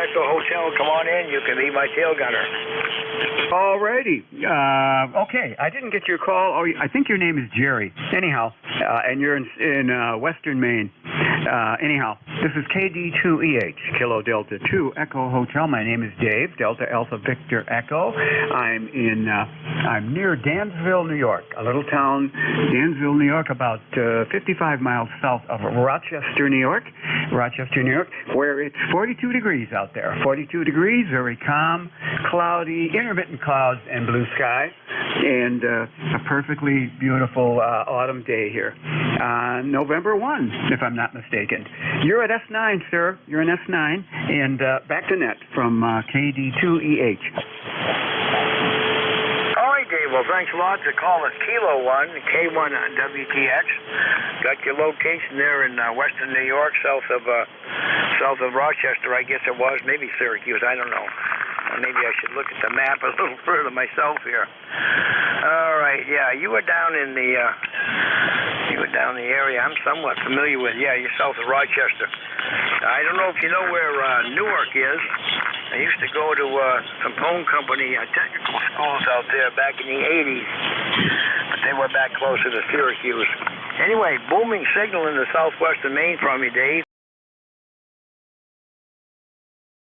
Echo Hotel. Come on in. You can be my tail gunner. Alrighty. Okay, I didn't get your call. Oh, I think your name is Jerry. Anyhow, and you're in Western Maine. Anyhow, this is KD2EH, Kilo Delta 2 Echo Hotel. My name is Dave, Delta Alpha Victor Echo. I'm near Dansville, New York, a little town, Dansville, New York, about 55 miles south of Rochester, New York, where it's 42 degrees out there. 42 degrees, very calm, cloudy, intermittent clouds and blue sky, and a perfectly beautiful autumn day here. November 1, if I'm not mistaken. You're at S9, sir. You're in S9. And back to net from KD2EH. All right, Dave. Well, thanks a lot for calling Kilo 1, K1WTX. Got your location there in western New York, south of Rochester, I guess it was. Maybe Syracuse. I don't know. Maybe I should look at the map a little further myself here. All right, yeah, you were down in the area I'm somewhat familiar with. Yeah, you're south of Rochester. I don't know if you know where Newark is. I used to go to some phone company technical schools out there back in the 80s, but they were back closer to Syracuse. Anyway, booming signal in the southwestern Maine from you, Dave.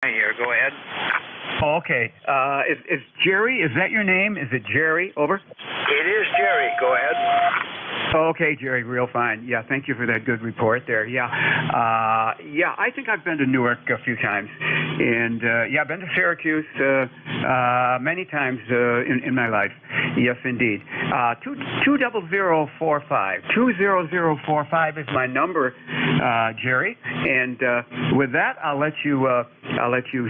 Here, go ahead. Oh, okay. Is Jerry, is that your name? Is it Jerry? Over? It is Jerry. Go ahead. Okay, Jerry, real fine. Yeah, thank you for that good report there. Yeah, I think I've been to Newark a few times. And, yeah, I've been to Syracuse many times in my life. Yes, indeed. 20045. 20045 is my number, Jerry. And with that, I'll let you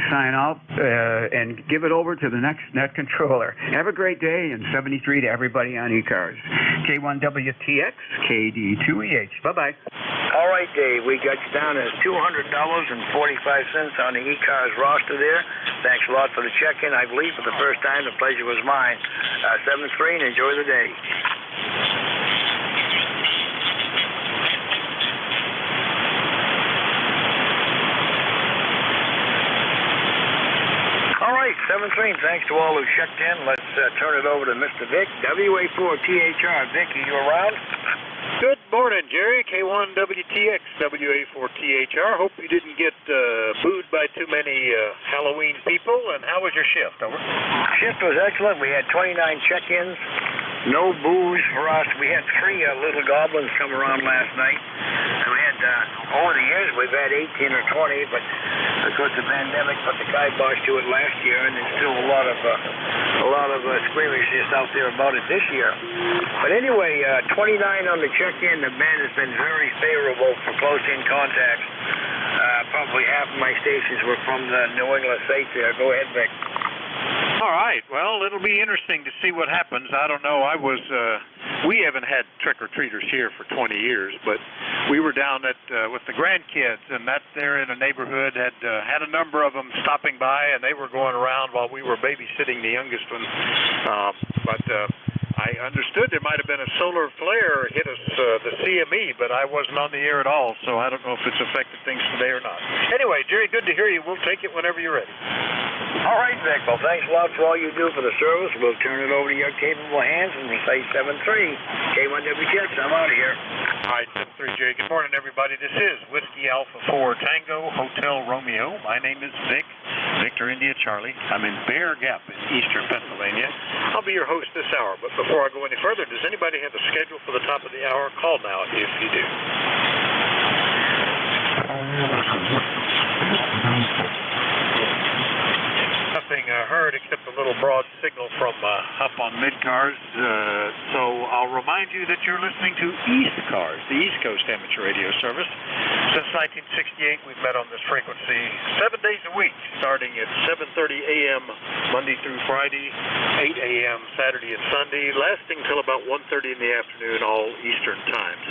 sign out and give it over to the next net controller. Have a great day, and 73 to everybody on ECARS. K1WTX, KD2EH. Bye-bye. All right, Dave. We got you down as $200.45 on the ECARS roster there. Thanks a lot for the check-in. I believe for the first time, the pleasure was mine. 7-3, and enjoy the day. All right, 7-3. Thanks to all who checked in. Let's turn it over to Mr. Vic, WA4THR. Vic, are you around? Good morning, Jerry. K1WTX, WA4THR. Hope you didn't get booed by too many Halloween people. And how was your shift? Over. Shift was excellent. We had 29 check-ins. No booze for us. We had 3 little goblins come around last night. We had, over the years, we've had 18 or 20, but of course the pandemic put the kibosh to it last year, and there's still a lot of squeamishness out there about it this year. But anyway, 29 on the check-in. The band has been very favorable for close-in contacts. Probably half of my stations were from the New England state there. Go ahead, Vic. All right. Well, it'll be interesting to see what happens. I don't know. We haven't had trick-or-treaters here for 20 years, but we were down at with the grandkids, and that there in a neighborhood had a number of them stopping by, and they were going around while we were babysitting the youngest one. But I understood there might have been a solar flare hit us, the CME, but I wasn't on the air at all, so I don't know if it's affected things today or not. Anyway, Jerry, good to hear you. We'll take it whenever you're ready. All right, Vic. Well, thanks a lot for all you do for the service. We'll turn it over to your capable hands and say 7-3. K1WTX, I'm out of here. All right, 7-3, Jerry. Good morning, everybody. This is Whiskey Alpha 4 Tango Hotel Romeo. My name is Vic, Victor India Charlie. I'm in Bear Gap in eastern Pennsylvania. I'll be your host this hour, but before I go any further, does anybody have a schedule for the top of the hour? Call now if you do. Nothing heard except a little broad signal from up on mid-cars. So I'll remind you that you're listening to ECARS, the East Coast Amateur Radio Service. Since 1968, we've met on this frequency 7 days a week, starting at 7:30 a.m. Monday through Friday, 8 a.m. Saturday and Sunday, lasting till about 1:30 in the afternoon, all Eastern times.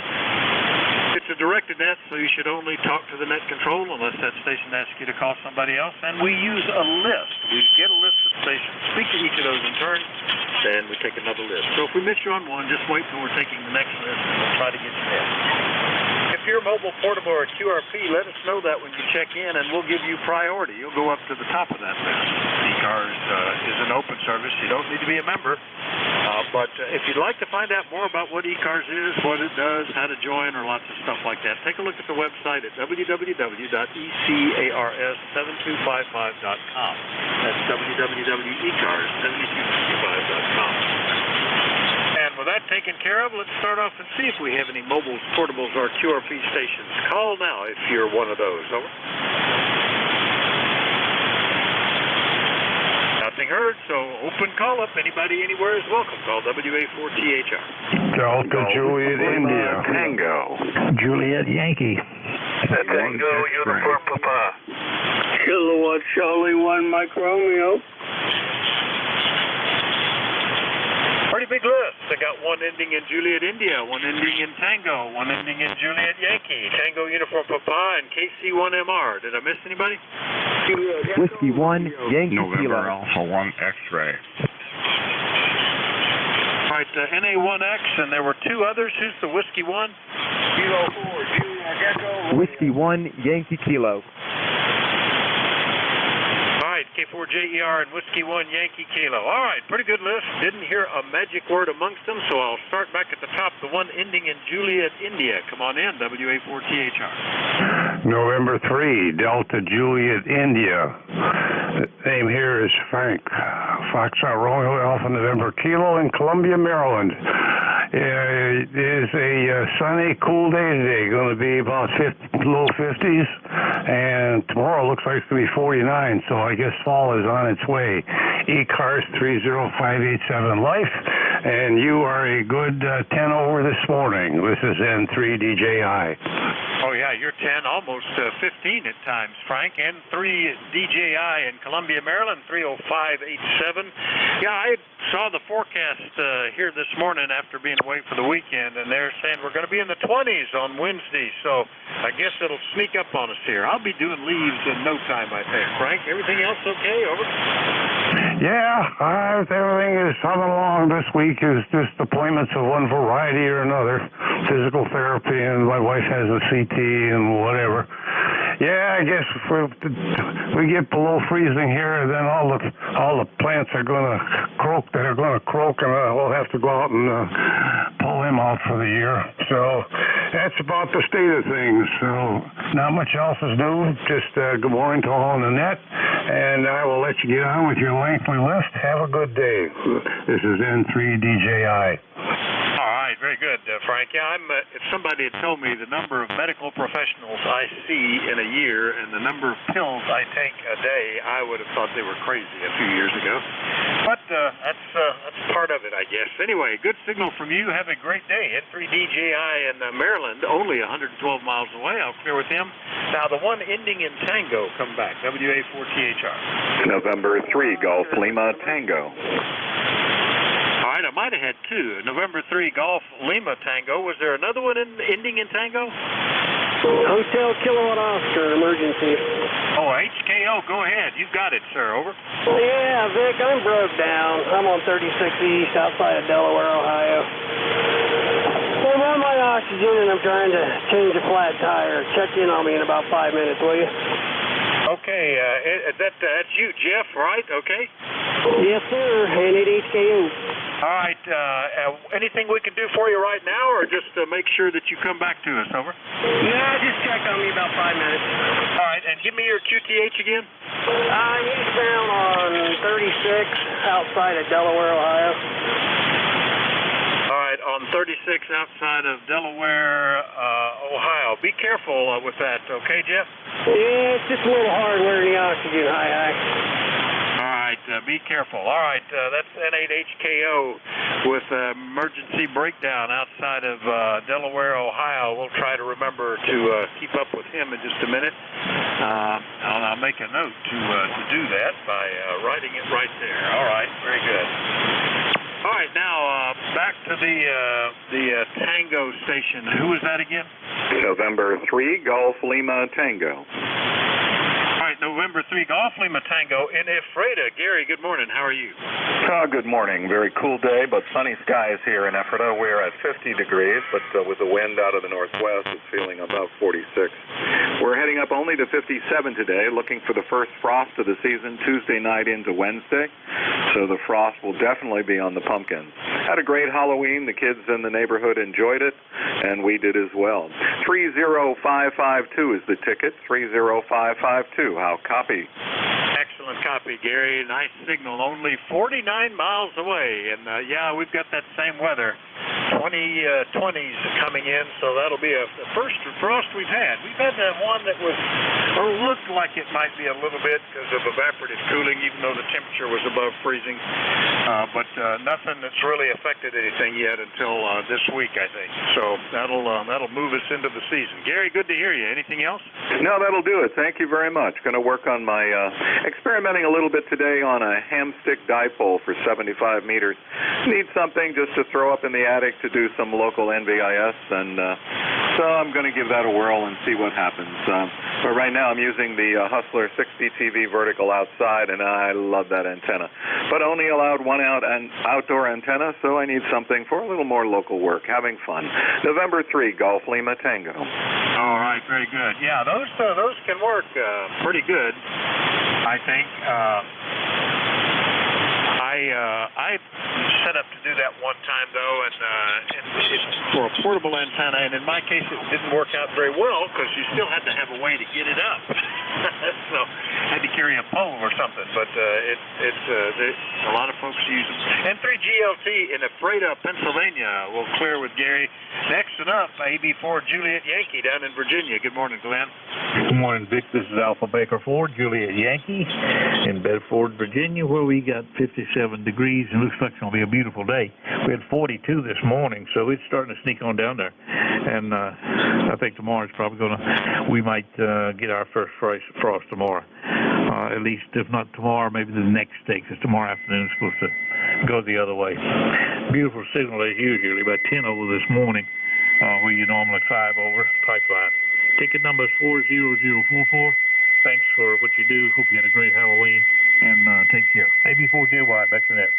It's a directed net, so you should only talk to the net control unless that station asks you to call somebody else. And we use a list. We get a list of stations, speak to each of those in turn, then we take another list. So if we miss you on one, just wait till we're taking the next list, and we'll try to get you there. If if you're mobile, portable, or QRP, let us know that when you check in, and we'll give you priority. You'll go up to the top of that list. ECARS is an open service. You don't need to be a member. But if you'd like to find out more about what ECARS is, what it does, how to join, or lots of stuff like that, take a look at the website at www.ecars7255.com. That's www.ecars7255.com. And with that taken care of, let's start off and see if we have any mobiles, portables, or QRP stations. Call now if you're one of those. Over. Nothing heard, so open call up. Anybody anywhere is welcome. Call WA4THR. Delta Juliet India. Tango. Juliet Yankee. Tango Uniform Papa. Kilowatt Charlie 1 Mike Romeo. Pretty big list. I got one ending in Juliet India, one ending in Tango, one ending in Juliet Yankee, Tango Uniform Papa, and KC1MR. Did I miss anybody? Whiskey 1, Yankee November Kilo. Alpha 1 X-ray. All right, NA1X, and there were two others. Who's the Whiskey 1? Kilo 4, Juliet Echo. Whiskey 1, Yankee Kilo. All right, K4JER and Whiskey 1 Yankee Kilo. All right, pretty good list. Didn't hear a magic word amongst them, so I'll start back at the top. The one ending in Juliet India. Come on in, WA4THR. November 3, Delta Juliet India. The name here is Frank. Foxtrot Romeo Alpha November Kilo in Columbia, Maryland. It is a sunny, cool day today. Going to be about low 50s, and tomorrow looks like it's going to be 49. So I guess fall is on its way. ECARS 30587 Life, and you are a good 10 over this morning. This is N3DJI. Oh, yeah, you're 10, almost 15 at times, Frank, and 3 DJI in Columbia, Maryland, 30587. Yeah, I saw the forecast here this morning after being away for the weekend, and they're saying we're going to be in the 20s on Wednesday, so I guess it'll sneak up on us here. I'll be doing leaves in no time, I think. Frank, everything else okay? Over? Yeah, everything is humming along this week. Is just appointments of one variety or another. Physical therapy, and my wife has a CT and whatever. Yeah, I guess if we get below freezing here, then all the plants are going to croak that are going to croak, and we'll have to go out and pull them out for the year. So that's about the state of things. So not much else is new. Just good morning to all on the net, and I will let you get on with your lengthy list. Have a good day. This is N3DJI. All right, very good, Frank. Yeah, if somebody had told me the number of medical professionals I see in a year and the number of pills I take a day, I would have thought they were crazy a few years ago. But that's part of it, I guess. Anyway, good signal from you. Have a great day. N3DJI in Maryland, only 112 miles away. I'll clear with him. Now, the one ending in Tango, come back. WA4THR. November 3, Golf Lima Tango. All right, I might have had two. November 3 Golf Lima Tango. Was there another one ending in Tango? Hotel Kilowatt Oscar, emergency. Oh, HKO, go ahead. You've got it, sir. Over. Yeah, Vic, I'm broke down. I'm on 36 East outside of Delaware, Ohio. I'm on my oxygen and I'm trying to change a flat tire. Check in on me in about 5 minutes, will you? Okay, that's you, Jeff, right? Okay. Yes, sir, and it HKO. All right, anything we can do for you right now, or just make sure that you come back to us, over? Yeah, just check on me about 5 minutes. All right, and give me your QTH again. He's down on 36 outside of Delaware, Ohio. All right, on 36 outside of Delaware, Ohio. Be careful with that, okay, Jeff? Yeah, it's just a little hard wearing the oxygen high. All right, be careful. All right, that's N8HKO with emergency breakdown outside of Delaware, Ohio. We'll try to remember to keep up with him in just a minute. I'll make a note to do that by writing it right there. All right, very good. All right, now back to the Tango station. Who was that again? November 3, Golf Lima Tango. All right, November 3 Golf Lima Tango in Ephrata. Gary, good morning. How are you? Good morning. Very cool day, but sunny skies here in Ephrata. We're at 50 degrees, but with the wind out of the northwest, it's feeling about 46. We're heading up only to 57 today, looking for the first frost of the season Tuesday night into Wednesday. So the frost will definitely be on the pumpkins. Had a great Halloween. The kids in the neighborhood enjoyed it, and we did as well. 30552 is the ticket. 30552. How copy? Excellent copy, Gary. Nice signal. Only 49 miles away. And, yeah, we've got that same weather. 2020s coming in, so that'll be the first frost we've had. We've had one that was, or looked like it might be a little bit because of evaporative cooling, even though the temperature was above freezing. But nothing that's really affected anything yet until this week, I think. So that'll move us into the season. Gary, good to hear you. Anything else? No, that'll do it. Thank you very much. Going to work on my experimenting a little bit today on a ham stick dipole for 75 meters. Need something just to throw up in the attic to do some local NVIS, and so I'm going to give that a whirl and see what happens. But right now I'm using the Hustler 60 TV vertical outside, and I love that antenna. But only allowed one outdoor antenna, so I need something for a little more local work. Having fun. November 3, Golf Lima Tango. All right, very good. Yeah, those can work pretty good, I think. I set up to do that one time, though, and it's for a portable antenna, and in my case it didn't work out very well because you still had to have a way to get it up. So I had to carry a pole or something, but a lot of folks use them. N3GLT in Ephrata, Pennsylvania. We'll clear with Gary. Next and up, AB4 Juliet Yankee down in Virginia. Good morning, Glenn. Good morning, Vic. This is Alpha Baker Ford, Juliet Yankee in Bedford, Virginia, where we got 57 degrees and looks like it's going to be a beautiful day. We had 42 this morning, so it's starting to sneak on down there. And I think tomorrow's probably we might get our first frost tomorrow. At least, if not tomorrow, maybe the next day, because tomorrow afternoon is supposed to go the other way. Beautiful signal as usual, about 10 over this morning, where you normally 5 over pipeline. Ticket number is 40044. Thanks for what you do. Hope you had a great Halloween, and take care. AB4JY, back to net.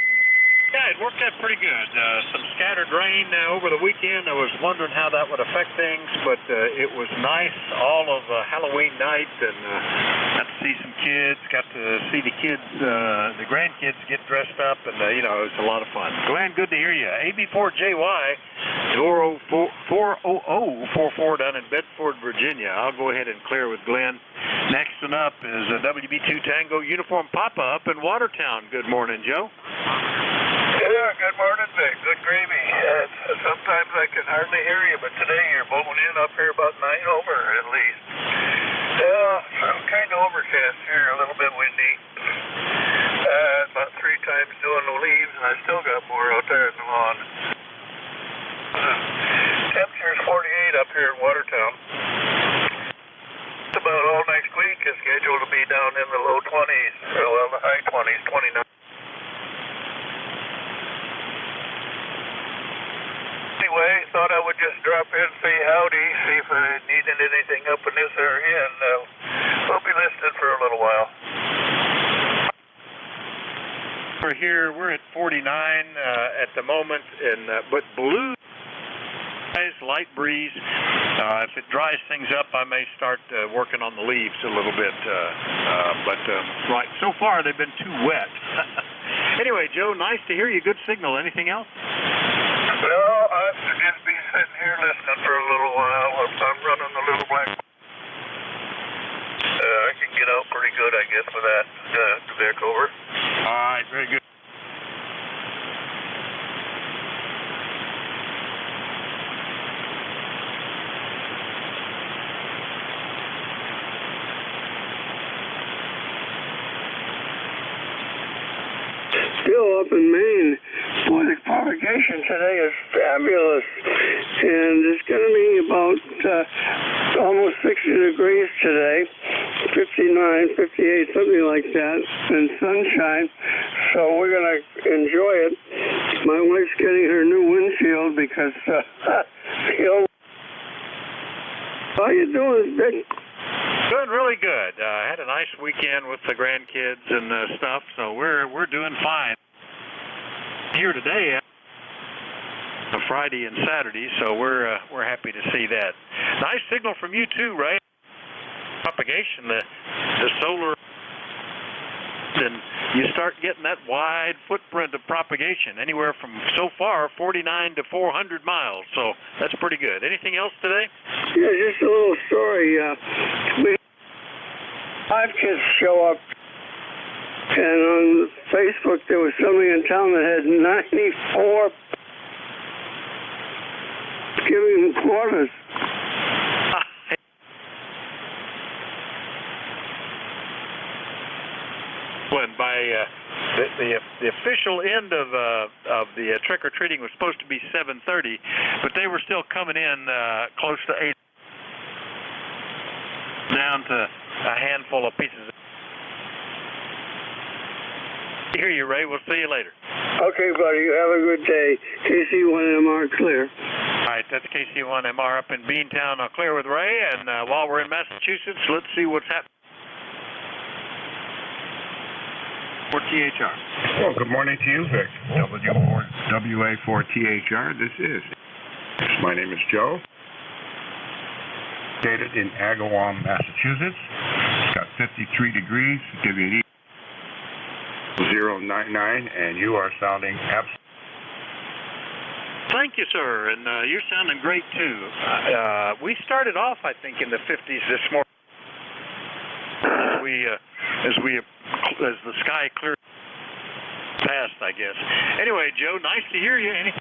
Yeah, it worked out pretty good. Some scattered rain over the weekend. I was wondering how that would affect things, but it was nice all of Halloween night, and got to see some kids, got to see the kids, the grandkids get dressed up, and, it was a lot of fun. Glenn, good to hear you. AB4JY, 40044 down in Bedford, Virginia. I'll go ahead and clear with Glenn. Next and up is WB2 Tango Uniform Papa up in Watertown. Good morning, Joe. Yeah, good morning, Vic. Good gravy. Sometimes I can hardly hear you, but today you're blowing in up here about 9 over at least. Yeah, I'm kind of overcast here, a little bit windy. About 3 times doing the leaves, and I still got more out there in the lawn. Temperature's 48 up here in Watertown. About all next week is scheduled to be down in the low 20s, well, the high 20s, 29. Anyway, thought I would just drop in, say howdy, see if I needed anything up in this area, and we'll be listening for a little while. We're here, we're at 49 at the moment, but blue skies, light breeze. If it dries things up, I may start working on the leaves a little bit. But right, so far they've been too wet. Anyway, Joe, nice to hear you. Good signal. Anything else? No, I'll just be sitting here listening for a little while. I'm running the little black. I can get out pretty good, I guess, with that Vic over. All right, very good. Still up in Maine. Boy, the propagation today is fabulous. And it's going to be about almost 60 degrees today, 59, 58, something like that, and sunshine. So we're going to enjoy it. My wife's getting her new windshield because, how you doing, Vic? Good. Doing really good. Had a nice weekend with the grandkids and stuff, so we're doing fine. Here today, Friday and Saturday, so we're happy to see that. Nice signal from you too, Ray. Propagation, the solar, and you start getting that wide footprint of propagation, anywhere from so far 49 to 400 miles. So that's pretty good. Anything else today? Yeah, just a little story. We 5 kids show up, and on Facebook there was somebody in town that had 94 giving quarters. When by the official end of the trick or treating was supposed to be 7:30, but they were still coming in close to 8, down to a handful of pieces. I hear you, Ray. We'll see you later. Okay, buddy. You have a good day. KC1MR clear. All right, that's KC1MR up in Beantown. I'll clear with Ray, and while we're in Massachusetts, let's see what's happening. For THR. Well, good morning to you, Vic. WA4THR. My name is Joe. Located in Agawam, Massachusetts. It's got 53 degrees. Give you an 099, and you are sounding absolutely. Thank you, sir, and you're sounding great too. We started off, I think, in the 50s this morning. As the sky cleared past, I guess. Anyway, Joe, nice to hear you.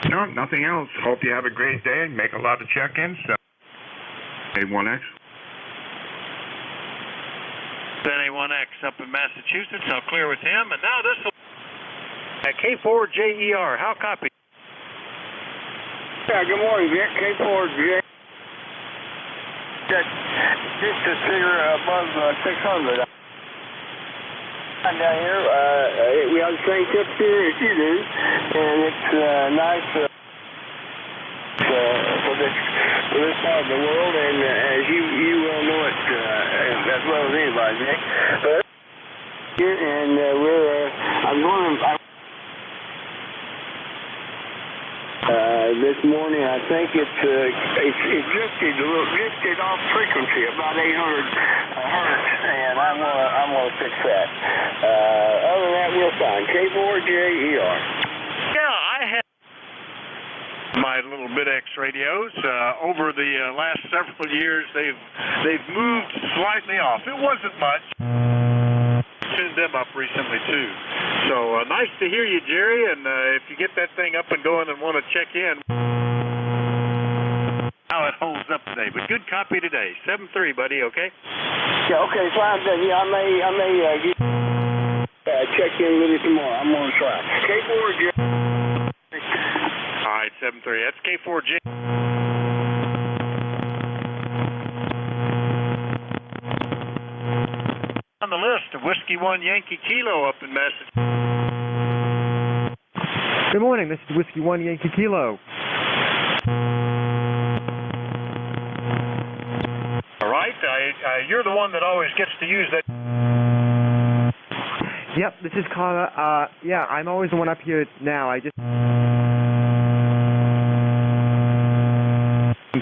No, nothing else. Hope you have a great day and make a lot of check-ins. A1X. Then A1X up in Massachusetts. I'll clear with him. And now this will K4JER. How copy? Yeah, good morning, Vic. K4J. Just a figure above 600. Down here, we have the same tip here as you do, and it's nice for this part of the world, and as you well know it as well as anybody, Nick. But here, and this morning, I think it drifted off frequency about 800 hertz, and I'm gonna fix that. Other than that, we're fine. K4JER. Yeah, I had my little BitX radios over the last several years. They've moved slightly off. It wasn't much. Tuned them up recently too. So nice to hear you, Jerry. And if you get that thing up and going and want to check in, how it holds up today. But good copy today. 7-3, buddy. Okay. Yeah. Okay. Fine. Yeah, I may check in with you tomorrow. I'm gonna try. K4J. All right, 7-3. That's K4J. On the list of Whiskey 1 Yankee Kilo up in Massachusetts. Good morning. This is Whiskey 1 Yankee Kilo. All right. You're the one that always gets to use that. Yep, this is Carla. Yeah, I'm always the one up here now. I just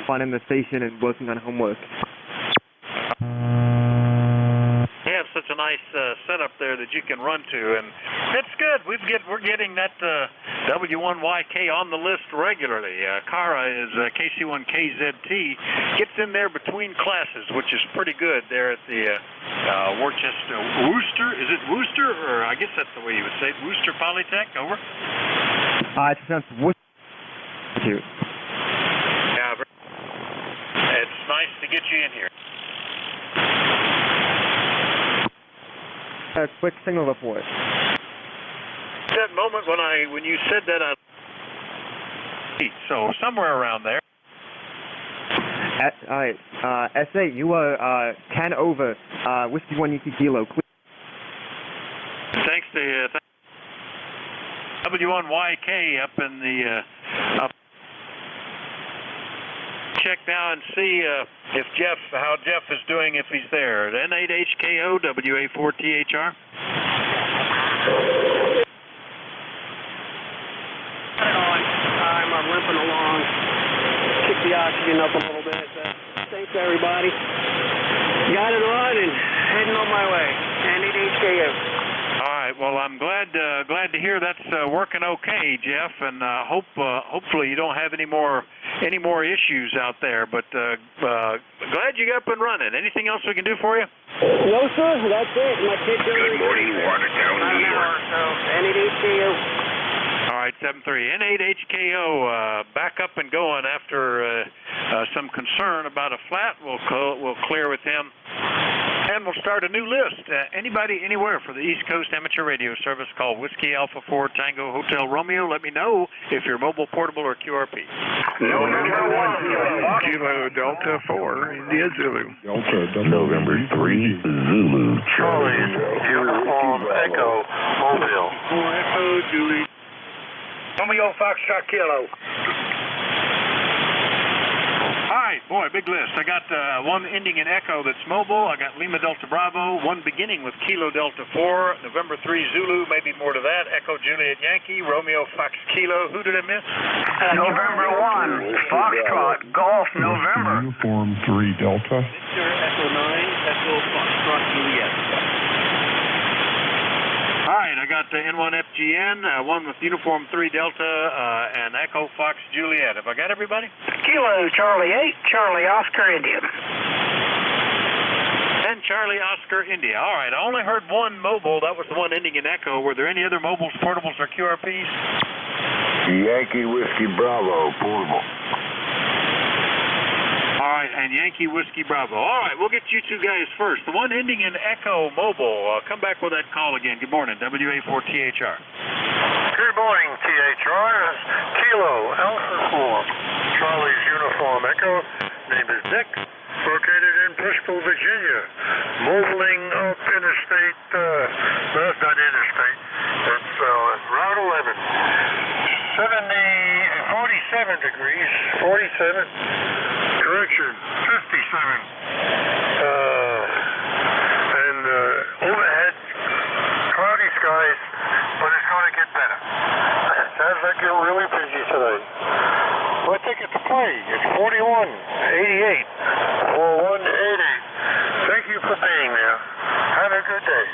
fun in the station and working on homework. You have such a nice setup there that you can run to, and it's good. We're getting that W1YK on the list regularly. Kara is KC1KZT, gets in there between classes, which is pretty good there at the Worcester. Is it Worcester, or I guess that's the way you would say it, Worcester Polytech? Over. It's pronounced Worcester. Yeah, it's nice to get you in here. A quick signal report. That moment when you said that, so somewhere around there. All right, SA, you are 10 over. Whiskey 1 Yankee Kilo. Thanks to W1YK up in the check now and see if how Jeff is doing if he's there. N8HKO, WA4THR. I'm limping along. Kick the oxygen up a little bit. Thanks, everybody. Got it on and heading on my way. N8HKO. All right. Well, I'm glad to hear that's working okay, Jeff, and hopefully you don't have any more issues out there. But glad you got up and running. Anything else we can do for you? No, sir. That's it. My kids are Good morning, Watertown, New York. So N8HKO. All right, 73 N8HKO, back up and going after some concern about a flat. We'll clear with him, and we'll start a new list. Anybody, anywhere for the East Coast Amateur Radio Service, call Whiskey Alpha 4 Tango Hotel Romeo. Let me know if you're mobile, portable, or QRP. November 1, Kilo Delta 4, India Zulu. November 3, Zulu Charlie. Uniform Echo Mobile. Echo Julie. Romeo Foxtrot Kilo. All right, boy, big list. I got one ending in Echo that's mobile. I got Lima Delta Bravo, one beginning with Kilo Delta 4, November 3 Zulu, maybe more to that, Echo Juliet Yankee, Romeo Fox Kilo. Who did I miss? November 1, Foxtrot Golf November. Uniform 3 Delta. Victor Echo 9, Echo Foxtrot Juliet. All right, I got N1FGN, one with Uniform 3 Delta, and Echo Fox Juliet. Have I got everybody? Kilo Charlie 8, Charlie Oscar India. And Charlie Oscar India. All right, I only heard one mobile. That was the one ending in Echo. Were there any other mobiles, portables, or QRPs? Yankee Whiskey Bravo, portable. All right, and Yankee Whiskey Bravo. All right, we'll get you two guys first. The one ending in Echo Mobile. Come back with that call again. Good morning, WA4THR. Good morning, THR. Kilo Alpha 4, Charlie's Uniform Echo. Name is Dick. Located in Bristol, Virginia. Mobiling up interstate, no, it's not interstate. It's Route 11. 47 degrees. 47. Correction, 57. And overhead, cloudy skies, but it's going to get better. Sounds like you're really busy today. My ticket to play is 4188. 4188. Thank you for being there. Have a good day.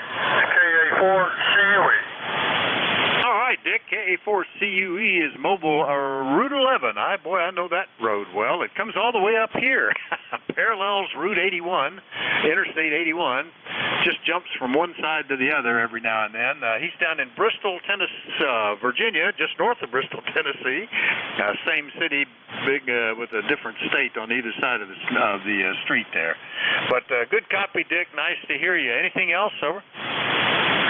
KA4CUE. All right, Dick, KA4CUE is mobile, Route 11. I know that road well. It comes all the way up here. Parallels Route 81, Interstate 81. Just jumps from one side to the other every now and then. He's down in Bristol, Tennessee, Virginia, just north of Bristol, Tennessee. Same city, big with a different state on either side of the street there. But good copy, Dick. Nice to hear you. Anything else? Over.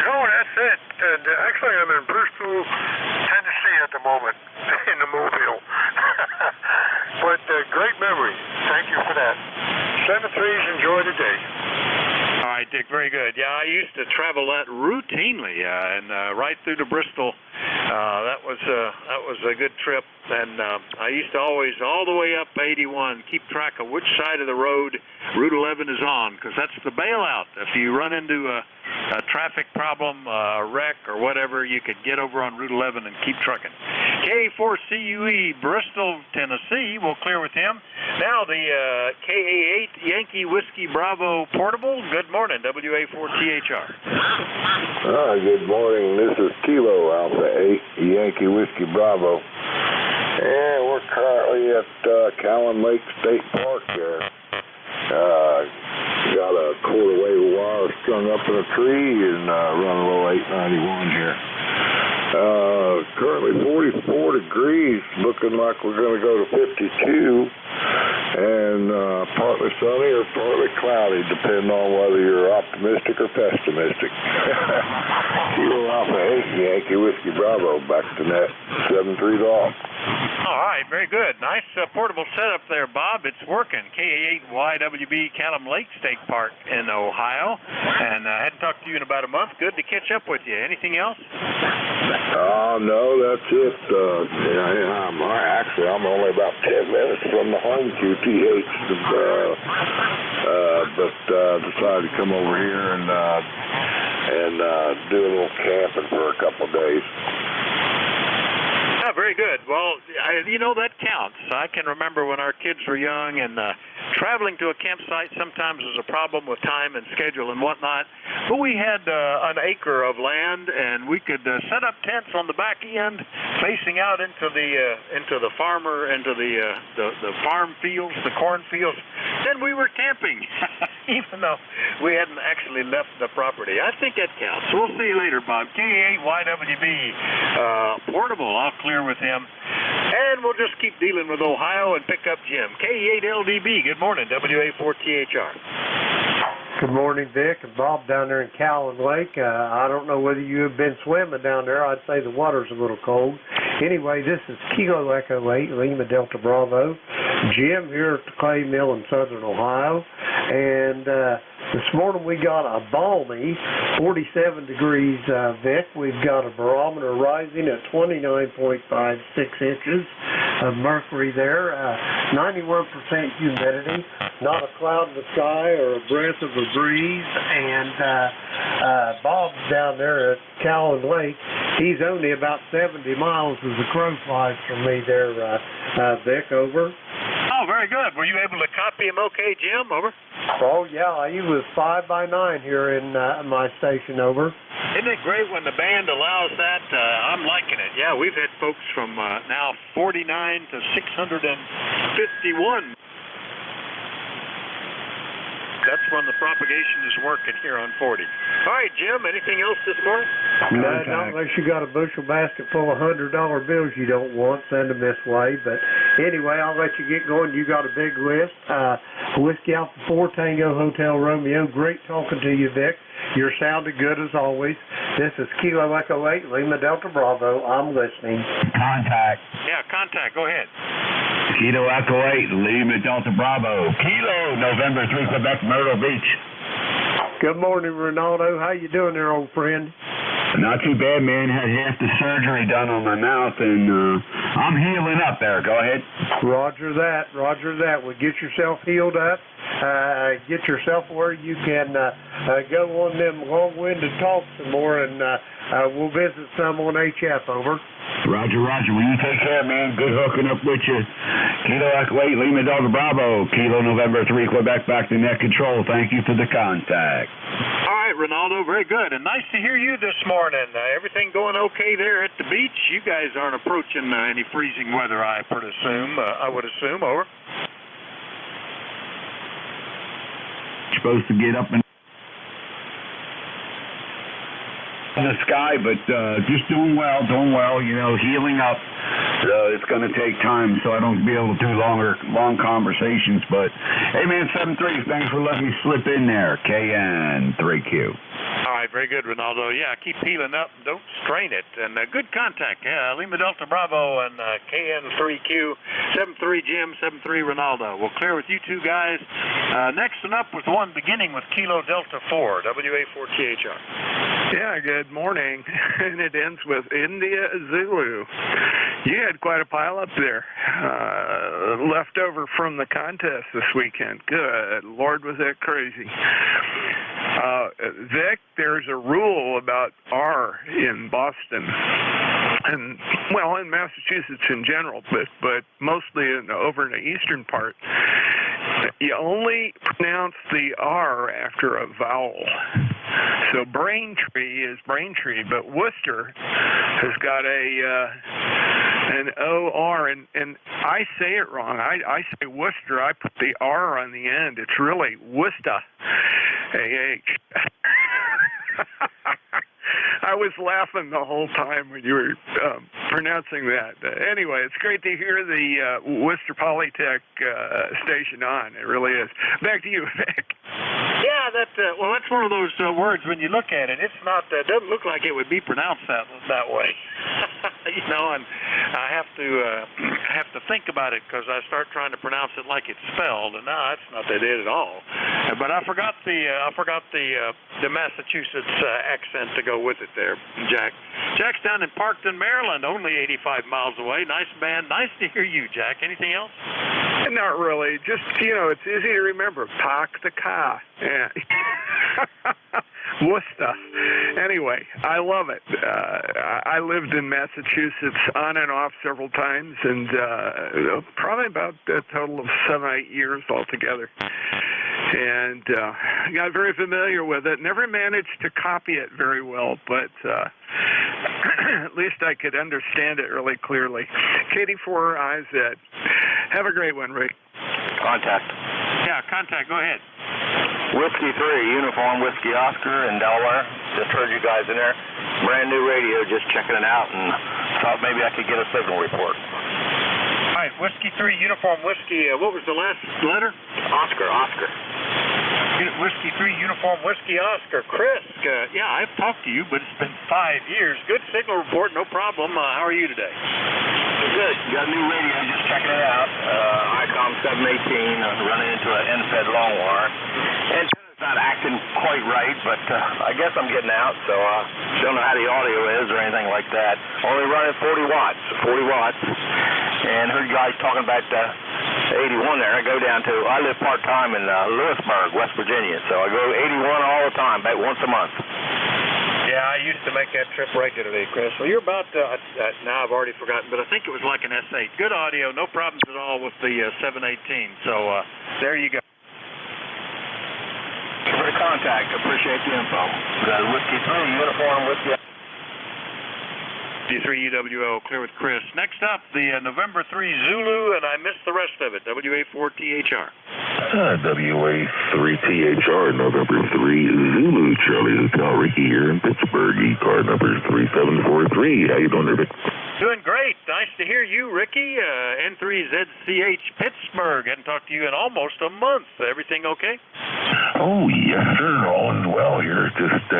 No, that's it. And actually, I'm in Bristol, Tennessee at the moment, in the Mobile. But great memory. Thank you for that. 7-3s, enjoy the day. All right, Dick, very good. Yeah, I used to travel that routinely, and right through to Bristol. That was a good trip, and I used to always, all the way up 81, keep track of which side of the road Route 11 is on, because that's the bailout. If you run into a traffic problem, a wreck, or whatever, you could get over on Route 11 and keep trucking. K4CUE, Bristol, Tennessee. We'll clear with him. Now the KA8 Yankee Whiskey Bravo Portable. Good morning, WA4THR. Good morning. This is Kilo Alpha 8 Yankee Whiskey Bravo. Yeah, we're currently at Cowan Lake State Park there. Got a quarter wave of wire strung up in a tree and running a little 891 here. Currently 44 degrees, looking like we're going to go to 52, and partly sunny or partly cloudy, depending on whether you're optimistic or pessimistic. Kilo Alpha 8 Yankee Whiskey Bravo, back to net, 7-3 off. All right, very good. Nice portable setup there, Bob. It's working. KA8YWB Callum Lake State Park in Ohio. And I hadn't talked to you in about a month. Good to catch up with you. Anything else? No, that's it. I'm only about 10 minutes from the home QTH, but decided to come over here and do a little camping for a couple of days. Oh, very good. Well, that counts. I can remember when our kids were young and traveling to a campsite sometimes was a problem with time and schedule and whatnot. But we had an acre of land, and we could set up tents on the back end, facing out into the farm fields, the corn fields. Then we were camping, even though we hadn't actually left the property. I think that counts. So we'll see you later, Bob. KA8YWB portable. I'll clear with him. And we'll just keep dealing with Ohio and pick up Jim. KE8LDB, good morning, WA4THR. Good morning, Vic and Bob down there in Callum Lake. I don't know whether you have been swimming down there. I'd say the water's a little cold. Anyway, this is Kilo Echo 8, Lima Delta Bravo. Jim here at the Clay Mill in southern Ohio. And this morning we got a balmy 47 degrees, Vic. We've got a barometer rising at 29.56 inches of mercury there. 91% humidity, not a cloud in the sky or a breath of a breeze. And Bob's down there at Callum Lake. He's only about 70 miles as the crow flies from me there, Vic, over. Oh, very good. Were you able to copy him okay, Jim? Over. Oh, yeah. He was 5 by 9 here in my station, over. Isn't it great when the band allows that? I'm liking it. Yeah, we've had folks from now 49 to 651. That's when the propagation is working here on 40. All right, Jim, anything else this morning? No, not unless you got a bushel basket full of $100 bills you don't want. Send them this way. But anyway, I'll let you get going. You got a big list. Whiskey Alpha 4 Tango Hotel Romeo. Great talking to you, Vic. You're sounding good as always. This is Kilo Echo 8, Lima Delta Bravo. I'm listening. Contact. Yeah, contact. Go ahead. Kilo Echo 8, Lima Delta Bravo. Kilo, November 3, Quebec, Myrtle Beach. Good morning, Ronaldo. How you doing there, old friend? Not too bad, man. Had half the surgery done on my mouth, and I'm healing up there. Go ahead. Roger that. Roger that. Well, get yourself healed up. Get yourself where you can go on them long-winded talks some more, and we'll visit some on HF, over. Roger, roger. Well, you take care, man. Good hooking up with you. Kilo Echo 8, Lima Delta Bravo. Kilo November 3, Quebec, back to net control. Thank you for the contact. All right, Ronaldo, very good. And nice to hear you this morning. Everything going okay there at the beach? You guys aren't approaching any freezing weather, I would assume, over. Supposed to get up in the sky, but just doing well, healing up. It's going to take time, so I don't be able to do long conversations. But, hey, man, 7-3, thanks for letting me slip in there. KN3Q. All right, very good, Ronaldo. Yeah, keep healing up. Don't strain it. And good contact. Yeah, Lima Delta Bravo and KN3Q. 7-3 Jim, 7-3 Ronaldo. We'll clear with you two guys. Next one up was the one beginning with Kilo Delta 4, WA4THR. Yeah, good morning. And it ends with India Zulu. You had quite a pile up there left over from the contest this weekend. Good Lord, was that crazy. Vic, there's a rule about R in Boston, and, well, in Massachusetts in general, but mostly over in the eastern part. You only pronounce the R after a vowel. So Braintree is Braintree, but Worcester has got an O-R, and I say it wrong. I say Worcester. I put the R on the end. It's really Worcester. A-H. I was laughing the whole time when you were pronouncing that. Anyway, it's great to hear the Worcester Polytech station on. It really is. Back to you, Vic. Yeah, that's one of those words. When you look at it, it's not. Doesn't look like it would be pronounced that way. And I have to think about it because I start trying to pronounce it like it's spelled, and no, that's not that it at all. But I forgot the Massachusetts accent to go with it there, Jack. Jack's down in Parkton, Maryland, only 85 miles away. Nice band. Nice to hear you, Jack. Anything else? Not really. Just, it's easy to remember. Park the car. Yeah. Worcester. Anyway, I love it. I lived in Massachusetts on and off several times, and probably about a total of 7 or 8 years altogether. And got very familiar with it. Never managed to copy it very well, but at least I could understand it really clearly. KD4IZ. Have a great one, Rick. Contact. Yeah, contact. Go ahead. Whiskey 3, Uniform Whiskey Oscar in Delaware. Just heard you guys in there. Brand new radio, just checking it out, and thought maybe I could get a signal report. All right, Whiskey 3, Uniform Whiskey. What was the last letter? Oscar. Whiskey 3, Uniform Whiskey Oscar. Chris, yeah, I've talked to you, but it's been 5 years. Good signal report, no problem. How are you today? Good. Got a new radio, just checking it out. ICOM 718, running into an NFED long wire. And it's not acting quite right, but I guess I'm getting out, so don't know how the audio is or anything like that. Only running 40 watts. And heard you guys talking about 81 there. I go down to, I live part-time in Lewisburg, West Virginia, so I go 81 all the time, about once a month. Yeah, I used to make that trip regularly, Chris. Well, you're about, now I've already forgotten, but I think it was like an S8. Good audio, no problems at all with the 718. So there you go. For the contact, appreciate the info. Whiskey 3, Uniform Whiskey. D3UWO, clear with Chris. Next up, the November 3 Zulu, and I missed the rest of it. WA4THR. WA3THR, November 3 Zulu, Charlie Hotel, Ricky here in Pittsburgh. ECARS number 3743. How you doing there, Vic? Doing great. Nice to hear you, Ricky. N3ZCH Pittsburgh. Hadn't talked to you in almost a month. Everything okay? Oh, yes, sir. All is well here. Just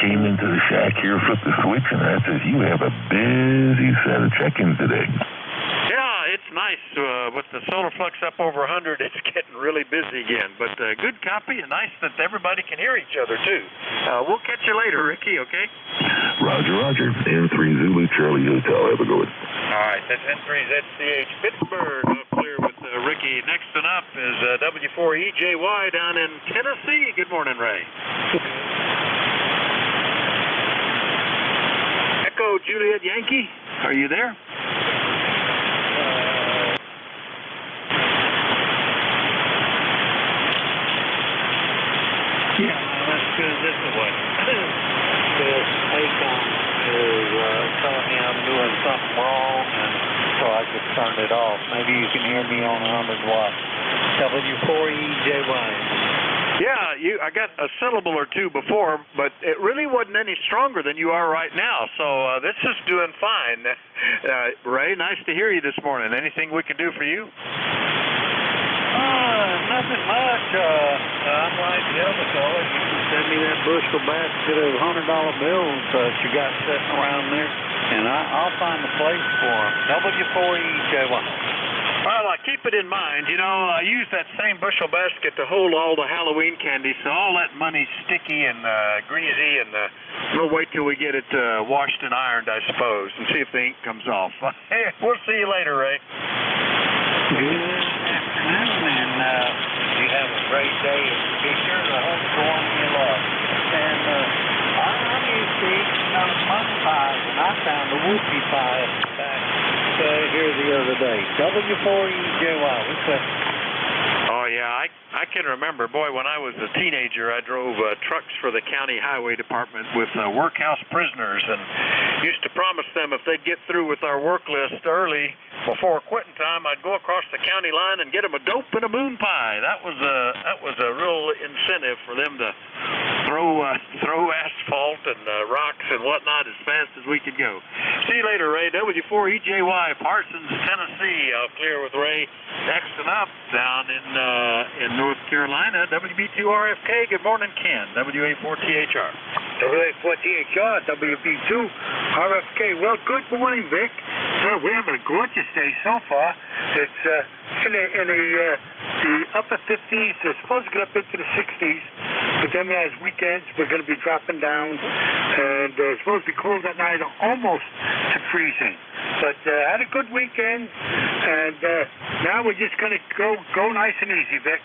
came into the shack here, flipped the switch, and that says you have a busy set of check-ins today. Yeah, it's nice. With the solar flux up over 100, it's getting really busy again. But good copy, and nice that everybody can hear each other, too. We'll catch you later, Ricky, okay? Roger. N3 Zulu, Charlie Hotel. Have a good one. All right, that's N3ZCH Pittsburgh. Clear with Ricky. Next one up is W4EJY down in Tennessee. Good morning, Ray. Echo Juliet Yankee, are you there? Yeah, that's good. This is what this ACOM is telling me I'm doing something wrong, and so I just turned it off. Maybe you can hear me on 100 watts. W4EJY. Yeah, I got a syllable or two before, but it really wasn't any stronger than you are right now. So this is doing fine. Ray, nice to hear you this morning. Anything we can do for you? Nothing much. I'm like the other fellow. You can send me that bushel basket of $100 bills that you got sitting around there, and I'll find a place for them. W4EJY. Well, keep it in mind, I use that same bushel basket to hold all the Halloween candy, so all that money's sticky and greasy, and we'll wait till we get it washed and ironed, I suppose, and see if the ink comes off. Hey, we'll see you later, Ray. Good afternoon, and you have a great day. Be sure to hold the one you love. And I'm used to eating mutton pies, and I found a whoopie pie back here the other day. W4EJY. What's that? Oh, yeah, I can remember, boy, when I was a teenager, I drove trucks for the county highway department with workhouse prisoners, and used to promise them if they'd get through with our work list early before quitting time, I'd go across the county line and get them a dope and a moon pie. That was a real incentive for them to throw asphalt and rocks and whatnot as fast as we could go. See you later, Ray. W4EJY, Parsons, Tennessee. I'll clear with Ray. Next and up, down in North Carolina, WB2RFK. Good morning, Ken. WA4THR. WA4THR, WB2RFK. Well, good morning, Vic. Well, we're having a gorgeous day so far. It's in the upper 50s. It's supposed to get up into the 60s. But then as weekends, we're going to be dropping down. And it's supposed to be cold at night, almost to freezing. But had a good weekend. And now we're just going to go nice and easy, Vic.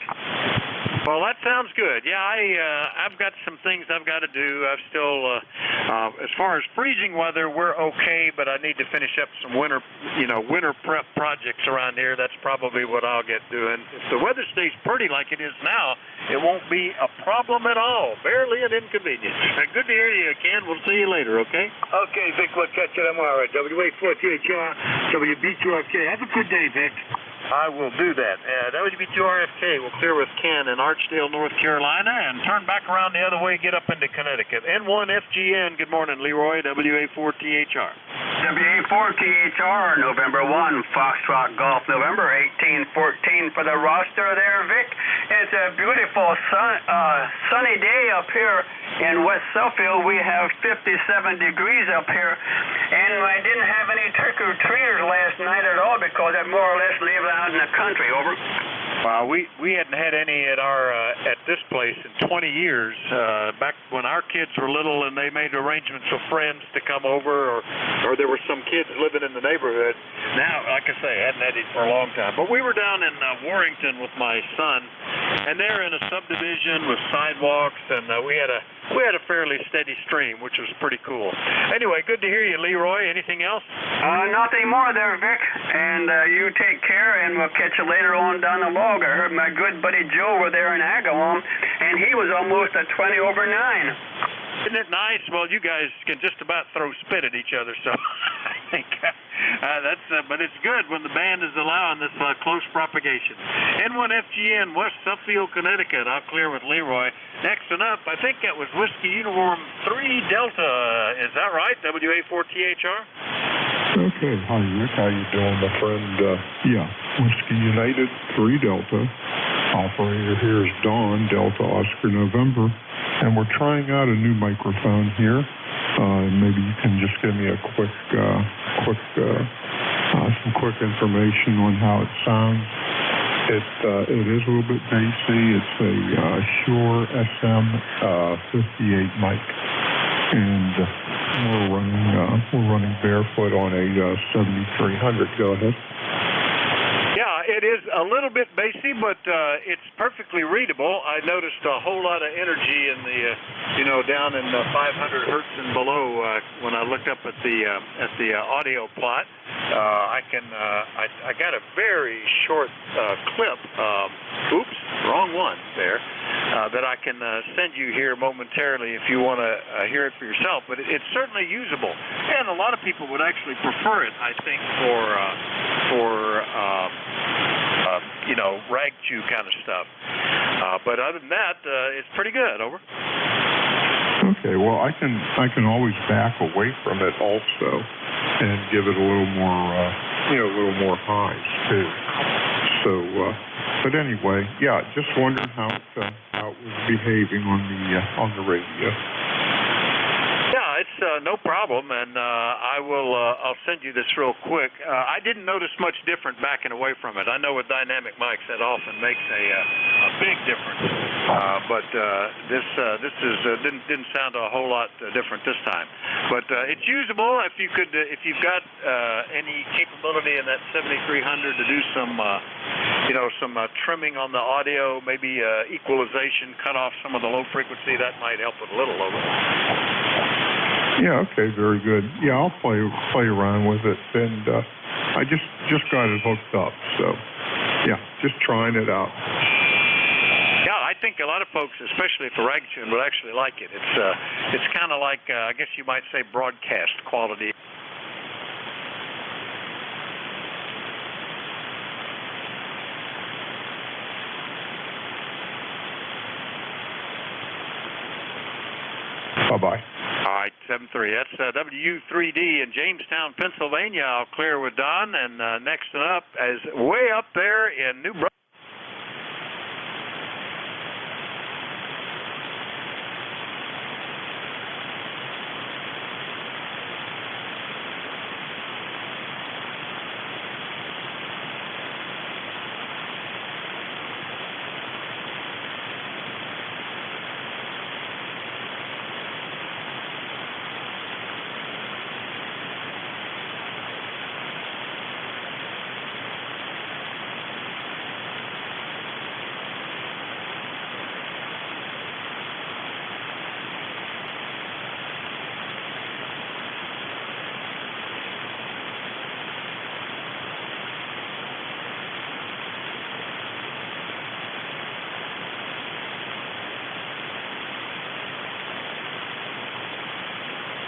Well, that sounds good. Yeah, I've got some things I've got to do. I've still, as far as freezing weather, we're okay, but I need to finish up some winter prep projects around here. That's probably what I'll get doing. If the weather stays pretty like it is now, it won't be a problem at all. Barely an inconvenience. Good to hear you, Ken. We'll see you later, okay? Okay, Vic, we'll catch you tomorrow. WA4THR, WB2RFK. Have a good day, Vic. I will do that. WB2RFK will clear with Ken in Archdale, North Carolina, and turn back around the other way, get up into Connecticut. N1FGN, good morning, Leroy, WA4THR. WA4THR, November 1, Foxtrot Golf, November 1814 for the roster there, Vic. It's a beautiful sunny day up here in West Suffield. We have 57 degrees up here, and I didn't have any trick-or-treaters last night at all because I more or less live out in the country. Over. Well, we hadn't had any at our at this place in 20 years. Back when our kids were little and they made arrangements with friends to come over, or there were some kids living in the neighborhood. Now, like I say, I hadn't had it for a long time. But we were down in Warrington with my son, and they're in a subdivision with sidewalks, and we had a fairly steady stream, which was pretty cool. Anyway, good to hear you, Leroy. Anything else? Nothing more there, Vic. And you take care, and we'll catch you later on down the log. I heard my good buddy Joe over there in Agawam, and he was almost at 20 over 9. Isn't it nice? Well, you guys can just about throw spit at each other, so I think but it's good when the band is allowing this close propagation. N1FGN, West Suffield, Connecticut. I'll clear with Leroy. Next and up, I think that was Whiskey Uniform 3 Delta. Is that right? WA4THR? Okay. Hi, Rick. How you doing, my friend? Yeah, Whiskey United 3 Delta. Operator here is Don, Delta Oscar November. And we're trying out a new microphone here. Maybe you can just give me a some quick information on how it sounds. It is a little bit bassy. It's a Shure SM58 mic, and we're running barefoot on a 7300. Go ahead. It is a little bit bassy, but it's perfectly readable. I noticed a whole lot of energy in the, down in 500 hertz and below when I looked up at the audio plot. I got a very short clip. Oops, wrong one there. That I can send you here momentarily if you want to hear it for yourself. But it's certainly usable, and a lot of people would actually prefer it, I think, for rag chew kind of stuff. But other than that, it's pretty good. Over. Okay. Well, I can always back away from it also, and give it a little more highs too. So, but anyway, yeah. Just wondering how it was behaving on the radio. It's no problem, and I'll send you this real quick. I didn't notice much different backing away from it. I know with dynamic mics that often makes a big difference, but this didn't sound a whole lot different this time. But it's usable if you've got any capability in that 7300 to do some trimming on the audio, maybe equalization, cut off some of the low frequency. That might help it a little. Over. Yeah, okay, very good. Yeah, I'll play around with it, and I just got it hooked up, so yeah, just trying it out. Yeah, I think a lot of folks, especially for rag tune, would actually like it. It's kind of like I guess you might say broadcast quality. Bye-bye. All right, 7-3. That's WU3D in Jamestown, Pennsylvania. I'll clear with Don, and next up is way up there in New Brunswick.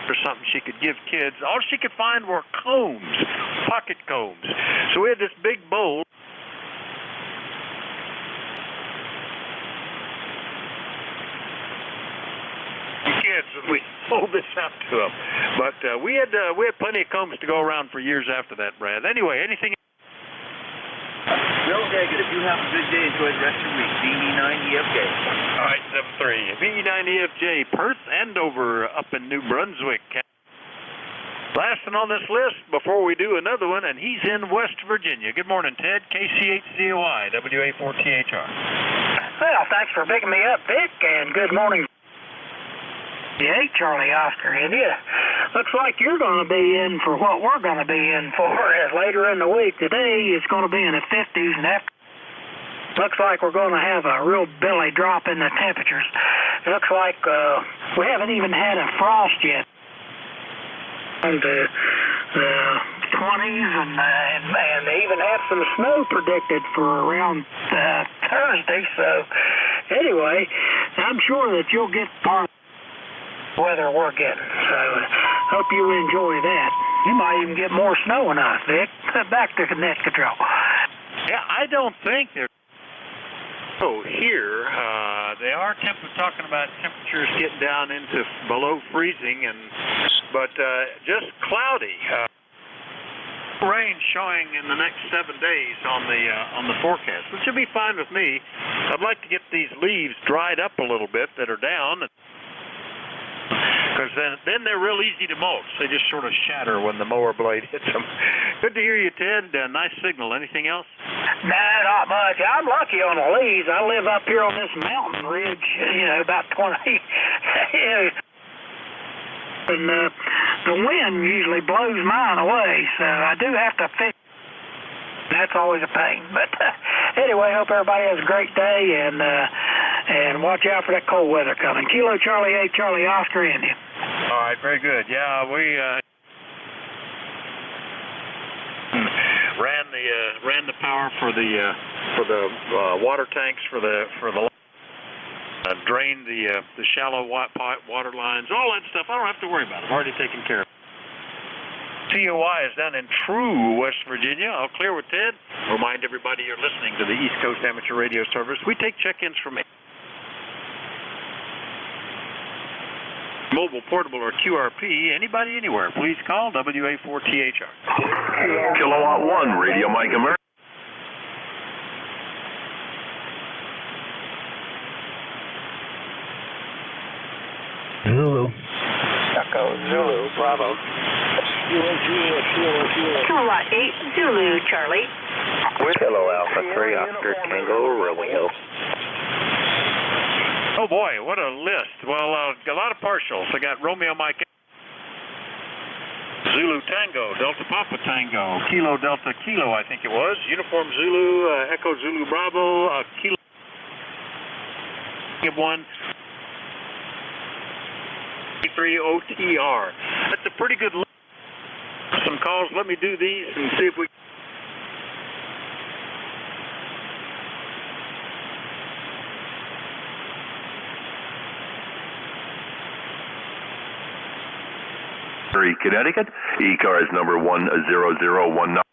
Or something she could give kids. All she could find were combs, pocket combs. So we had this big bowl. Kids, and we sold this out to them. But we had plenty of combs to go around for years after that, Brad. Anyway, anything? Don't take it. If you have a good day, enjoy the rest of your week. BE9EFJ. All right, 7-3. BE9EFJ, Perth, Andover, up in New Brunswick. Last one on this list before we do another one, and he's in West Virginia. Good morning, Ted. KCHCOI, WA4THR. Well, thanks for picking me up, Vic, and good morning. Yeah, Charlie Oscar, India. Looks like you're going to be in for what we're going to be in for later in the week. Today it's going to be in the 50s, and after looks like we're going to have a real belly drop in the temperatures. It looks like we haven't even had a frost yet. And the 20s, and they even have some snow predicted for around Thursday. So anyway, I'm sure that you'll get part of weather we're getting, so hope you enjoy that. You might even get more snow than us, Vic. Back to net control. Yeah, I don't think they're here. They are talking about temperatures getting down into below freezing, but just cloudy. Rain showing in the next 7 days on the forecast, which will be fine with me. I'd like to get these leaves dried up a little bit that are down. Because then they're real easy to mulch. They just sort of shatter when the mower blade hits them. Good to hear you, Ted. Nice signal. Anything else? Nah, not much. I'm lucky on the leaves. I live up here on this mountain ridge, about 20. And the wind usually blows mine away, so I do have to fix. That's always a pain. But anyway, hope everybody has a great day, and watch out for that cold weather coming. Kilo Charlie 8, Charlie Oscar, India. All right, very good. Yeah, we ran the power for the water tanks for the drained the shallow water lines, all that stuff. I don't have to worry about it. I'm already taken care of. COI is down in True, West Virginia. I'll clear with Ted. Remind everybody you're listening to the East Coast Amateur Radio Service. We take check-ins from mobile, portable, or QRP. Anybody, anywhere, please call WA4THR. Kilowatt 1, Radio Mike America. Zulu. Echo, Zulu, Bravo. Kilowatt 8, Zulu, Charlie. Kilo Alpha 3, Oscar Tango, Romeo. Oh boy, what a list. Well, a lot of partials. I got Romeo Mike, Zulu Tango, Delta Papa Tango, Kilo Delta Kilo, I think it was, Uniform Zulu, Echo Zulu Bravo, Kilo 1, 3 OTR. That's a pretty good list. Some calls. Let me do these and see if we. Connecticut, ECARS number 10019.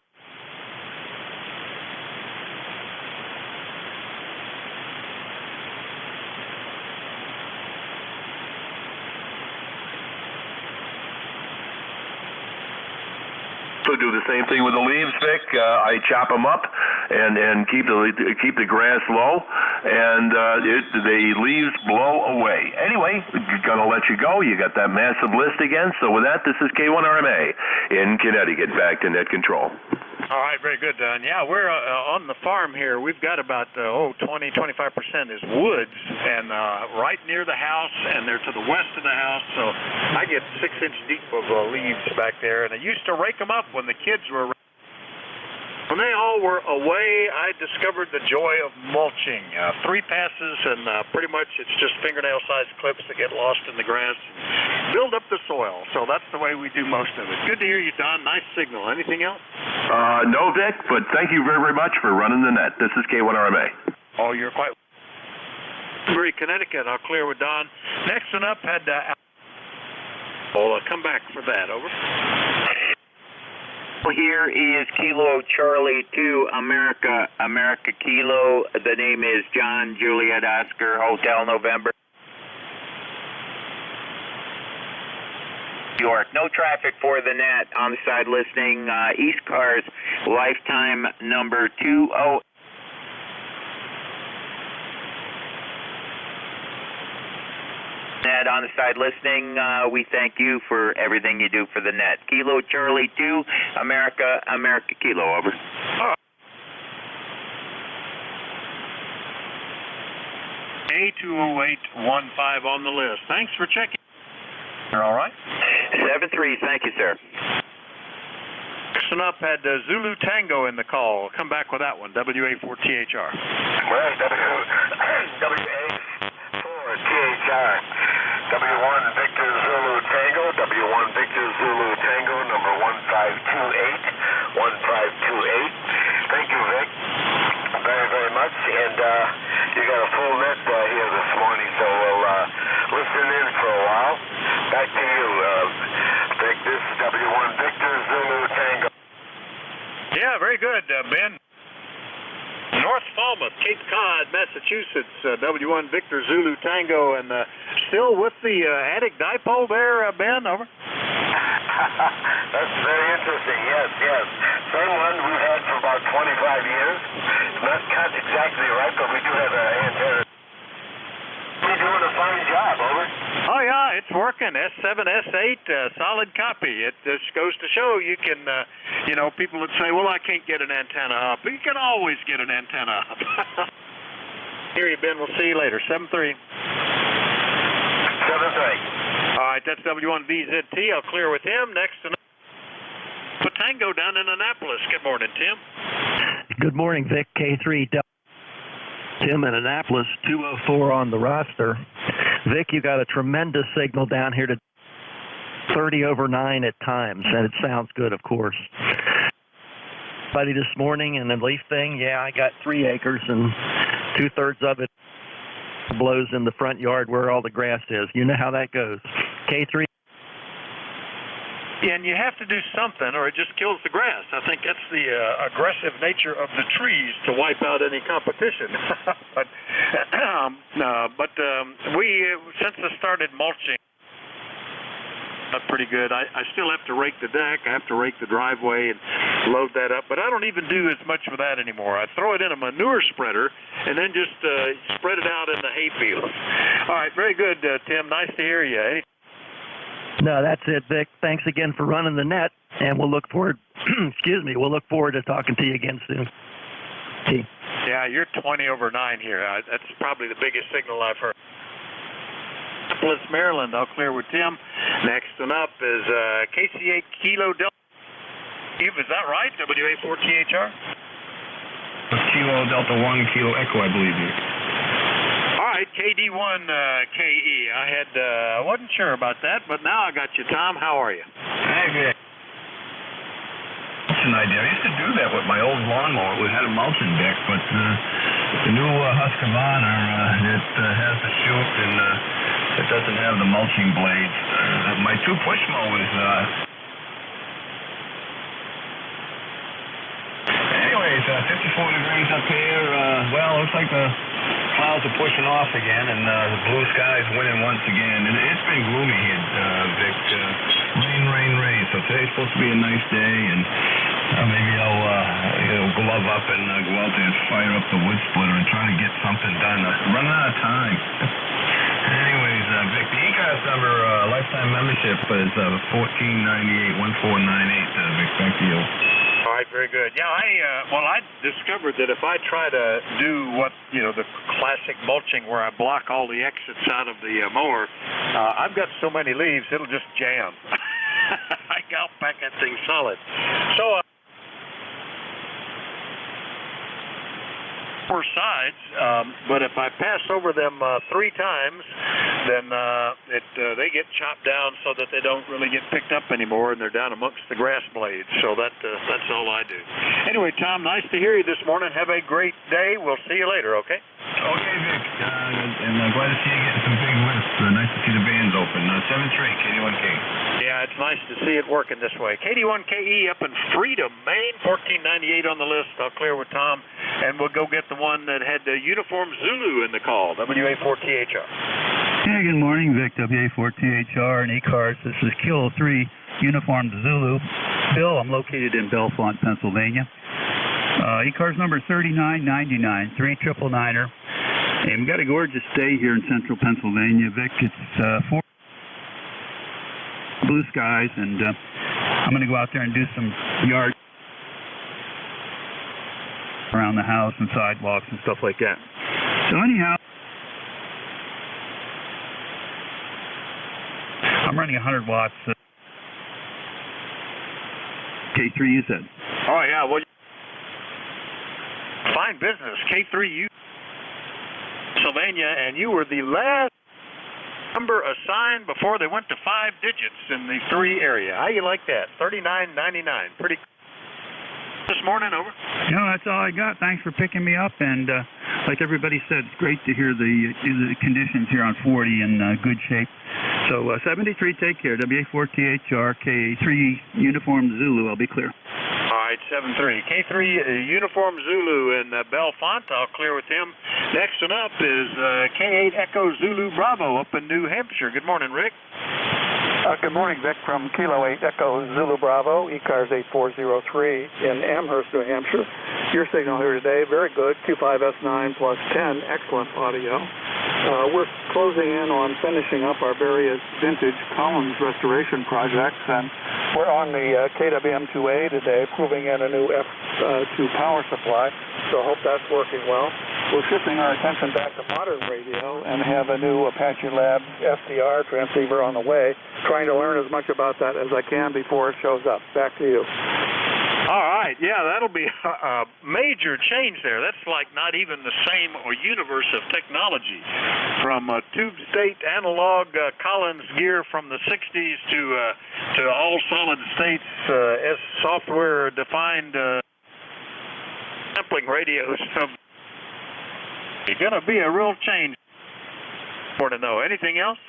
So do the same thing with the leaves, Vic. I chop them up and keep the grass low, and the leaves blow away. Anyway, gonna let you go. You got that massive list again. So with that, this is K1RMA in Connecticut. Back to net control. All right, very good, Don. Yeah, we're on the farm here. We've got about 20-25% is woods, and right near the house, and they're to the west of the house. So I get 6 inch deep of leaves back there, and I used to rake them up when the kids were. When they all were away, I discovered the joy of mulching. 3 passes, and pretty much it's just fingernail-sized clips that get lost in the grass. Build up the soil. So that's the way we do most of it. Good to hear you, Don. Nice signal. Anything else? No, Vic, but thank you very, very much for running the net. This is K1RMA. Oh, you're quite... Connecticut, I'll clear with Don. Next one up had... I'll come back for that. Over. Here is Kilo Charlie 2 America Kilo. The name is John Juliet Oscar Hotel November. New York. No traffic for the net. On the side listening, ECARS lifetime number 20. Net on the side listening, we thank you for everything you do for the net. Kilo Charlie 2 America Kilo, over. A20815 on the list. Thanks for checking. You're all right? 7-3, thank you, sir. Next one up had Zulu Tango in the call. Come back with that one, WA4THR. Well, WA4THR. W1 Victor Zulu Tango, W1 Victor Zulu Tango, number 1528, 1528. Thank you, Vic, very, very much. And you got a full net here this morning, so we'll listen in for a while. Back to you, Vic. This is W1 Victor Zulu Tango. Yeah, very good, Ben. North Falmouth, Cape Cod, Massachusetts, W1 Victor Zulu Tango, and still with the attic dipole there, Ben, over? That's very interesting, yes. Same one we've had for about 25 years. Not cut exactly right, but we do have an antenna. We're doing a fine job, over. Oh, yeah, it's working. S7, S8, solid copy. It just goes to show you can, people that say, well, I can't get an antenna up. But you can always get an antenna up. Here you, Ben. We'll see you later. 7-3. 7-3. All right, that's W1VZT. I'll clear with him. Next to Tango down in Annapolis. Good morning, Tim. Good morning, Vic. K3. Tim in Annapolis, 204 on the roster. Vic, you got a tremendous signal down here to 30 over 9 at times, and it sounds good, of course. Buddy, this morning and the leaf thing, yeah, I got 3 acres, and 2/3 of it blows in the front yard where all the grass is. You know how that goes. K3. And you have to do something, or it just kills the grass. I think that's the aggressive nature of the trees to wipe out any competition. but we, since I started mulching, that's pretty good. I still have to rake the deck. I have to rake the driveway and load that up. But I don't even do as much with that anymore. I throw it in a manure spreader and then just spread it out in the hayfield. All right, very good, Tim. Nice to hear you. No, that's it, Vic. Thanks again for running the net, and we'll look forward. We'll look forward to talking to you again soon. Yeah, you're 20 over 9 here. That's probably the biggest signal I've heard. Annapolis, Maryland. I'll clear with Tim. Next one up is KC8 Kilo Delta. Is that right? WA4THR? Kilo Delta 1 Kilo Echo, I believe. All right, KD1KE. I wasn't sure about that, but now I got you, Tom. How are you? Hey, good. That's an idea. I used to do that with my old lawnmower. We had a mulching deck, but the new Husqvarna it has the chute and it doesn't have the mulching blades. My 2 push mowers. Anyways, 54 degrees up here. Well, looks like the clouds are pushing off again, and the blue sky's winning once again. And it's been gloomy here, Vic. Rain. So today's today's supposed to be a nice day, and maybe I'll glove up and go out there and fire up the wood splitter and try to get something done. Running out of time. Anyways, Vic, the ECARS number, lifetime membership is 1498-1498. Vic, back to you. All right, very good. Yeah, I discovered that if I try to do what, the classic mulching where I block all the exits out of the mower, I've got so many leaves, it'll just jam. I got back that thing solid. So, four sides, but if I pass over them 3 times, then they get chopped down so that they don't really get picked up anymore, and they're down amongst the grass blades. So that's all I do. Anyway, Tom, nice to hear you this morning. Have a great day. We'll see you later, okay? Okay, Vic. And glad to see you getting some big lifts. Nice to see the bands open. 7-3, KD1K. Yeah, it's nice to see it working this way. KD1KE up in Freedom, Maine, 1498 on the list. I'll clear with Tom, and we'll go get the one that had the Uniform Zulu in the call, WA4THR. Yeah, good morning, Vic, WA4THR and ECARS. This is Kilo 3, Uniform Zulu. Bill, I'm located in Bellefonte, Pennsylvania. ECARS number 3999, 3999er. And we got a gorgeous day here in central Pennsylvania, Vic. It's 4 blue skies, and I'm going to go out there and do some yard around the house and sidewalks and stuff like that. So anyhow, I'm running 100 watts. K3, you said. Oh, yeah. Well, fine business. K3U, Pennsylvania, and you were the last number assigned before they went to 5 digits in the 3 area. How you like that? 3999. Pretty this morning, over. No, that's all I got. Thanks for picking me up, and like everybody said, it's great to hear the conditions here on 40 in good shape. So 73, take care. WA4THR, K3 Uniform Zulu. I'll be clear. All right, 73. K3 Uniform Zulu in Bellefonte. I'll clear with him. Next one up is K8 Echo Zulu Bravo up in New Hampshire. Good morning, Rick. Good morning, Vic, from Kilo 8 Echo Zulu Bravo, ECARS 8403 in Amherst, New Hampshire. Your signal here today, very good, Q5S9 plus 10, excellent audio. We're closing in on finishing up our various vintage columns restoration projects, and we're on the KWM2A today, proving in a new F2 power supply, so I hope that's working well. We're shifting our attention back to modern radio and have a new Apache Lab FDR transceiver on the way, trying to learn as much about that as I can before it shows up. Back to you. All right, yeah, that'll be a major change there. That's like not even the same or universe of technology. From tube state analog Collins gear from the 60s to all solid states as software defined sampling radios. It's going to be a real change. Want to know anything else?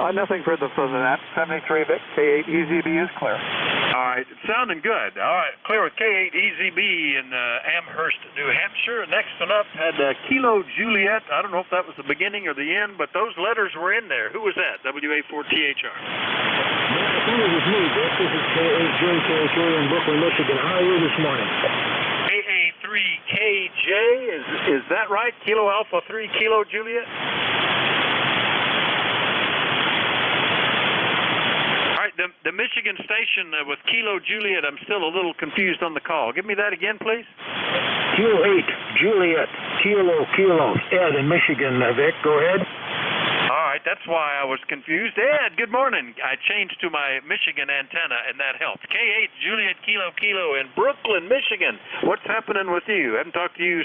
Nothing further than that. 73 Vic, K8 EZB is clear. All right, it's sounding good. All right, clear with K8 EZB in Amherst, New Hampshire. Next one up had Kilo Juliet. I don't know if that was the beginning or the end, but those letters were in there. Who was that? WA4THR. That was me, Vic. This is K8 JKK in Brooklyn, Michigan. How are you this morning? AA3KJ, is that right? Kilo Alpha 3 Kilo Juliet? The Michigan station with Kilo Juliet, I'm still a little confused on the call. Give me that again, please. Kilo 8, Juliet, Kilo, Ed in Michigan, Vic. Go ahead. All right, that's why I was confused. Ed, good morning. I changed to my Michigan antenna, and that helped. K8 Juliet Kilo in Brooklyn, Michigan. What's happening with you? I haven't talked to you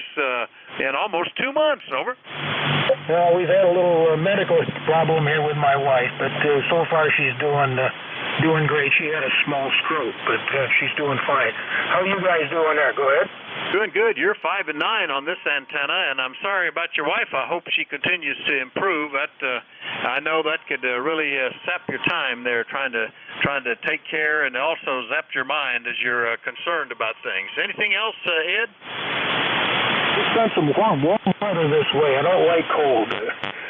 in almost 2 months. Over. Well, we've had a little medical problem here with my wife, but so far she's doing great. She had a small stroke, but she's doing fine. How are you guys doing there? Go ahead. Doing good. You're 5 and 9 on this antenna, and I'm sorry about your wife. I hope she continues to improve. I know that could really sap your time there, trying to take care, and also zap your mind as you're concerned about things. Anything else, Ed? It's been some warm weather this way. I don't like cold.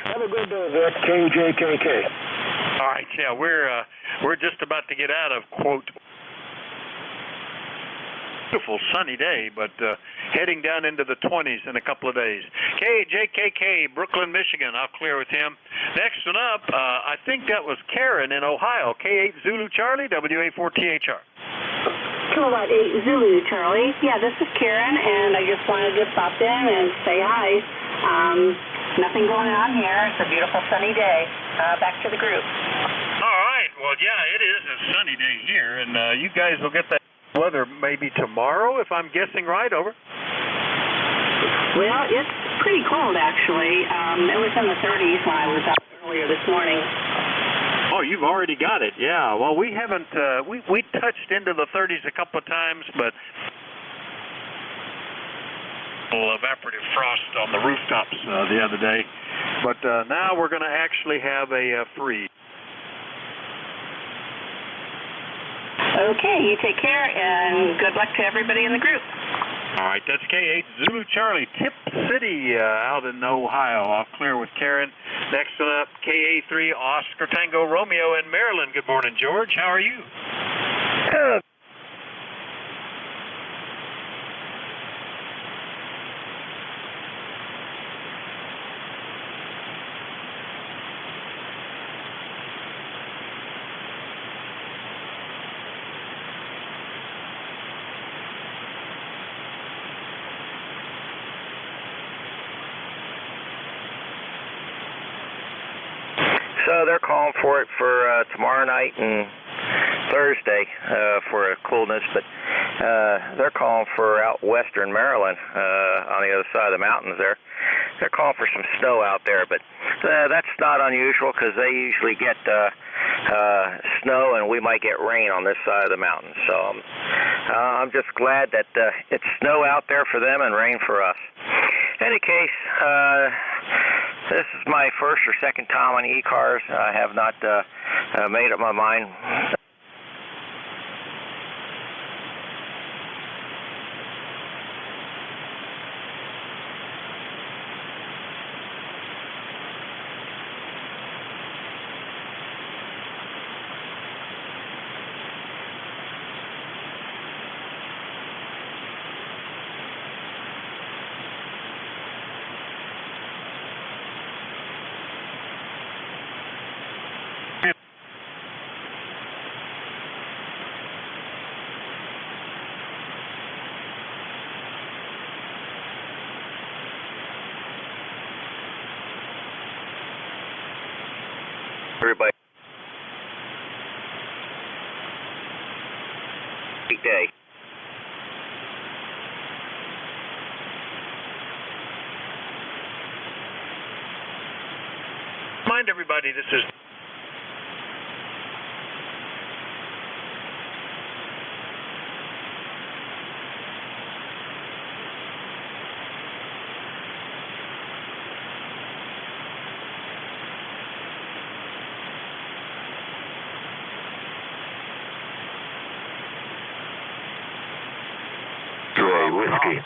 Have a good day, Vic. KJKK. All right, yeah, we're just about to get out of, quote, beautiful sunny day, but heading down into the 20s in a couple of days. KJKK, Brooklyn, Michigan. I'll clear with him. Next one up, I think that was Karen in Ohio. K8 Zulu Charlie, WA4THR. Kilowatt 8 Zulu Charlie. Yeah, this is Karen, and I just wanted to stop in and say hi. Nothing going on here. It's a beautiful sunny day. Back to the group. All right. Well, yeah, it is a sunny day here, and you guys will get that weather maybe tomorrow, if I'm guessing right, over? Well, it's pretty cold, actually. It was in the 30s when I was out earlier this morning. Oh, you've already got it. Yeah. Well, we haven't. We touched into the 30s a couple of times, but evaporative frost on the rooftops the other day. But now we're going to actually have a freeze. Okay, you take care, and good luck to everybody in the group. All right, that's K8 Zulu Charlie, Tip City out in Ohio. I'll clear with Karen. Next one up, KA3 Oscar Tango Romeo in Maryland. Good morning, George. How are you? So they're calling for it for tomorrow night and Thursday for a coolness, but they're calling for out western Maryland on the other side of the mountains there. They're calling for some snow out there, but that's not unusual because they usually get snow and we might get rain on this side of the mountain. So I'm just glad that it's snow out there for them and rain for us. In any case, this is my first or second time on ECARS. I have not made up my mind. Everybody, great day. Remind everybody, this is Whiskey.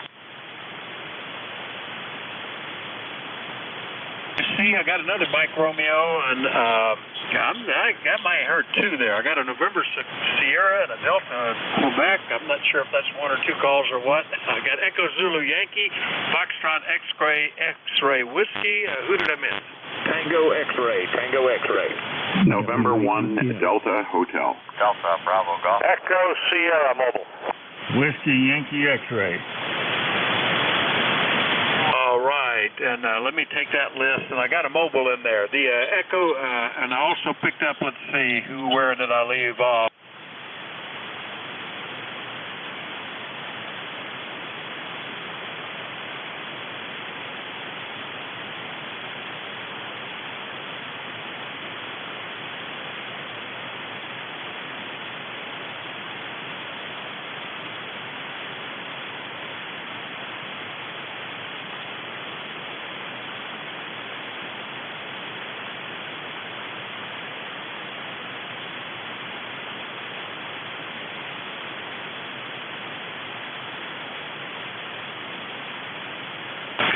See, I got another Mike Romeo, and I got my herd two there. I got a November Sierra and a Delta Quebec. I'm not sure if that's one or two calls or what. I got Echo Zulu Yankee, Foxtrot X-Ray Whiskey. Who did I miss? Tango X-Ray. November 1 Delta Hotel. Delta Bravo Golf. Echo Sierra Mobile. Whiskey Yankee X-Ray. All right, and let me take that list, and I got a mobile in there. The Echo, and I also picked up, let's see, where did I leave off?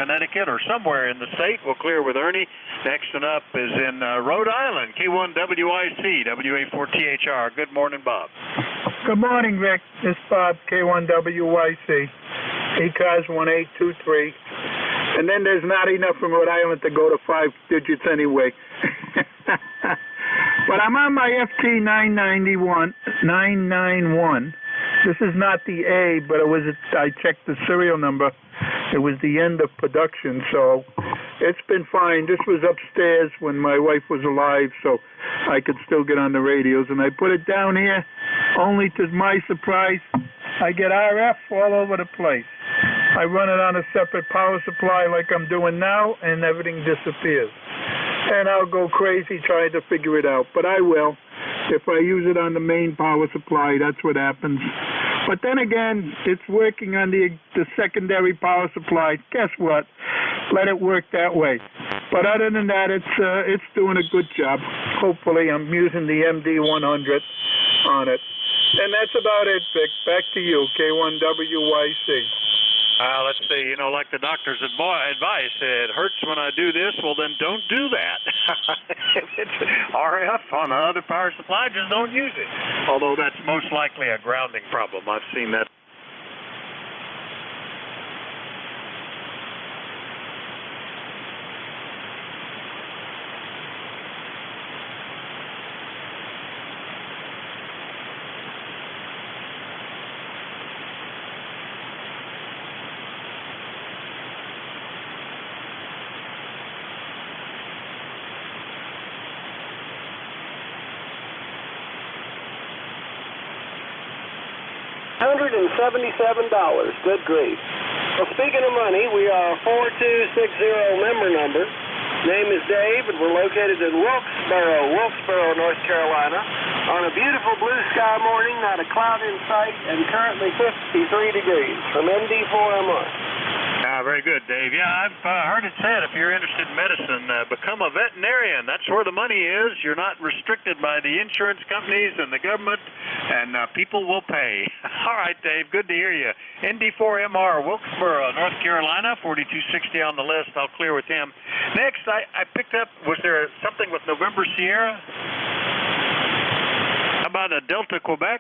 Connecticut, or somewhere in the state. We'll clear with Ernie. Next one up is in Rhode Island, K1WIC, WA4THR. Good morning, Bob. Good morning, Vic. This is Bob, K1WYC, ECARS 1823. And then there's not enough from Rhode Island to go to 5 digits anyway. But I'm on my FT 991. This is not the A, but I checked the serial number. It was the end of production, so it's been fine. This was upstairs when my wife was alive, so I could still get on the radios. And I put it down here, only to my surprise, I get RF all over the place. I run it on a separate power supply like I'm doing now, and everything disappears. And I'll go crazy trying to figure it out, but I will. If I use it on the main power supply, that's what happens. But then again, it's working on the secondary power supply. Guess what? Let it work that way. But other than that, it's doing a good job. Hopefully, I'm using the MD100 on it. And that's about it, Vic. Back to you, K1WYC. Let's see, like the doctor's advice, it hurts when I do this, well then don't do that. If it's RF on the other power supply, just don't use it. Although that's most likely a grounding problem. I've seen that. $177. Good grief. Well, speaking of money, we are 4260 member number. Name is Dave, and we're located in Wilkesboro, North Carolina, on a beautiful blue sky morning, not a cloud in sight, and currently 53 degrees from MD4MR. Very good, Dave. Yeah, I've heard it said if you're interested in medicine, become a veterinarian. That's where the money is. You're not restricted by the insurance companies and the government, and people will pay. All right, Dave, good to hear you. ND4MR, Wilkesboro, North Carolina, 4260 on the list. I'll clear with him. Next, I picked up, was there something with November Sierra? How about a Delta Quebec?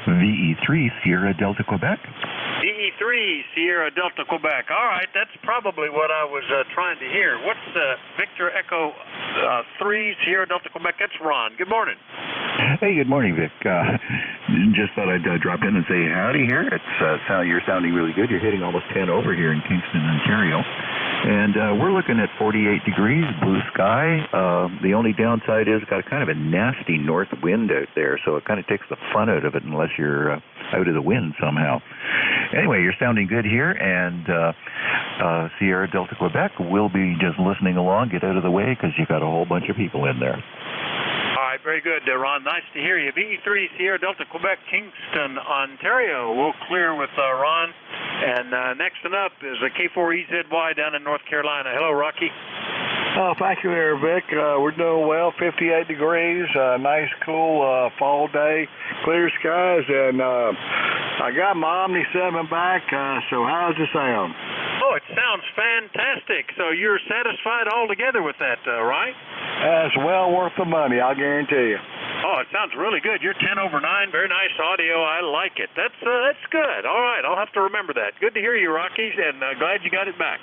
VE3 Sierra Delta Quebec. VE3 Sierra Delta Quebec. All right, that's probably what I was trying to hear. What's Victor Echo 3 Sierra Delta Quebec? That's Ron. Good morning. Hey, good morning, Vic. Just thought I'd drop in and say howdy here. You're sounding really good. You're hitting almost 10 over here in Kingston, Ontario. And we're looking at 48 degrees, blue sky. The only downside is got kind of a nasty north wind out there, so it kind of takes the fun out of it unless you're out of the wind somehow. Anyway, you're sounding good here, and Sierra Delta Quebec will be just listening along. Get out of the way because you've got a whole bunch of people in there. All right, very good, Ron. Nice to hear you. VE3 Sierra Delta Quebec, Kingston, Ontario. We'll clear with Ron. And next one up is a K4EZY down in North Carolina. Hello, Rocky. Oh, thank you there, Vic. We're doing well. 58 degrees, nice, cool fall day, clear skies, and I got my Omni 7 back, so how's it sound? Oh, it sounds fantastic. So you're satisfied altogether with that, right? That's well worth the money, I'll guarantee you. Oh, it sounds really good. You're 10 over 9. Very nice audio. I like it. That's good. All right, I'll have to remember that. Good to hear you, Rockies, and glad you got it back.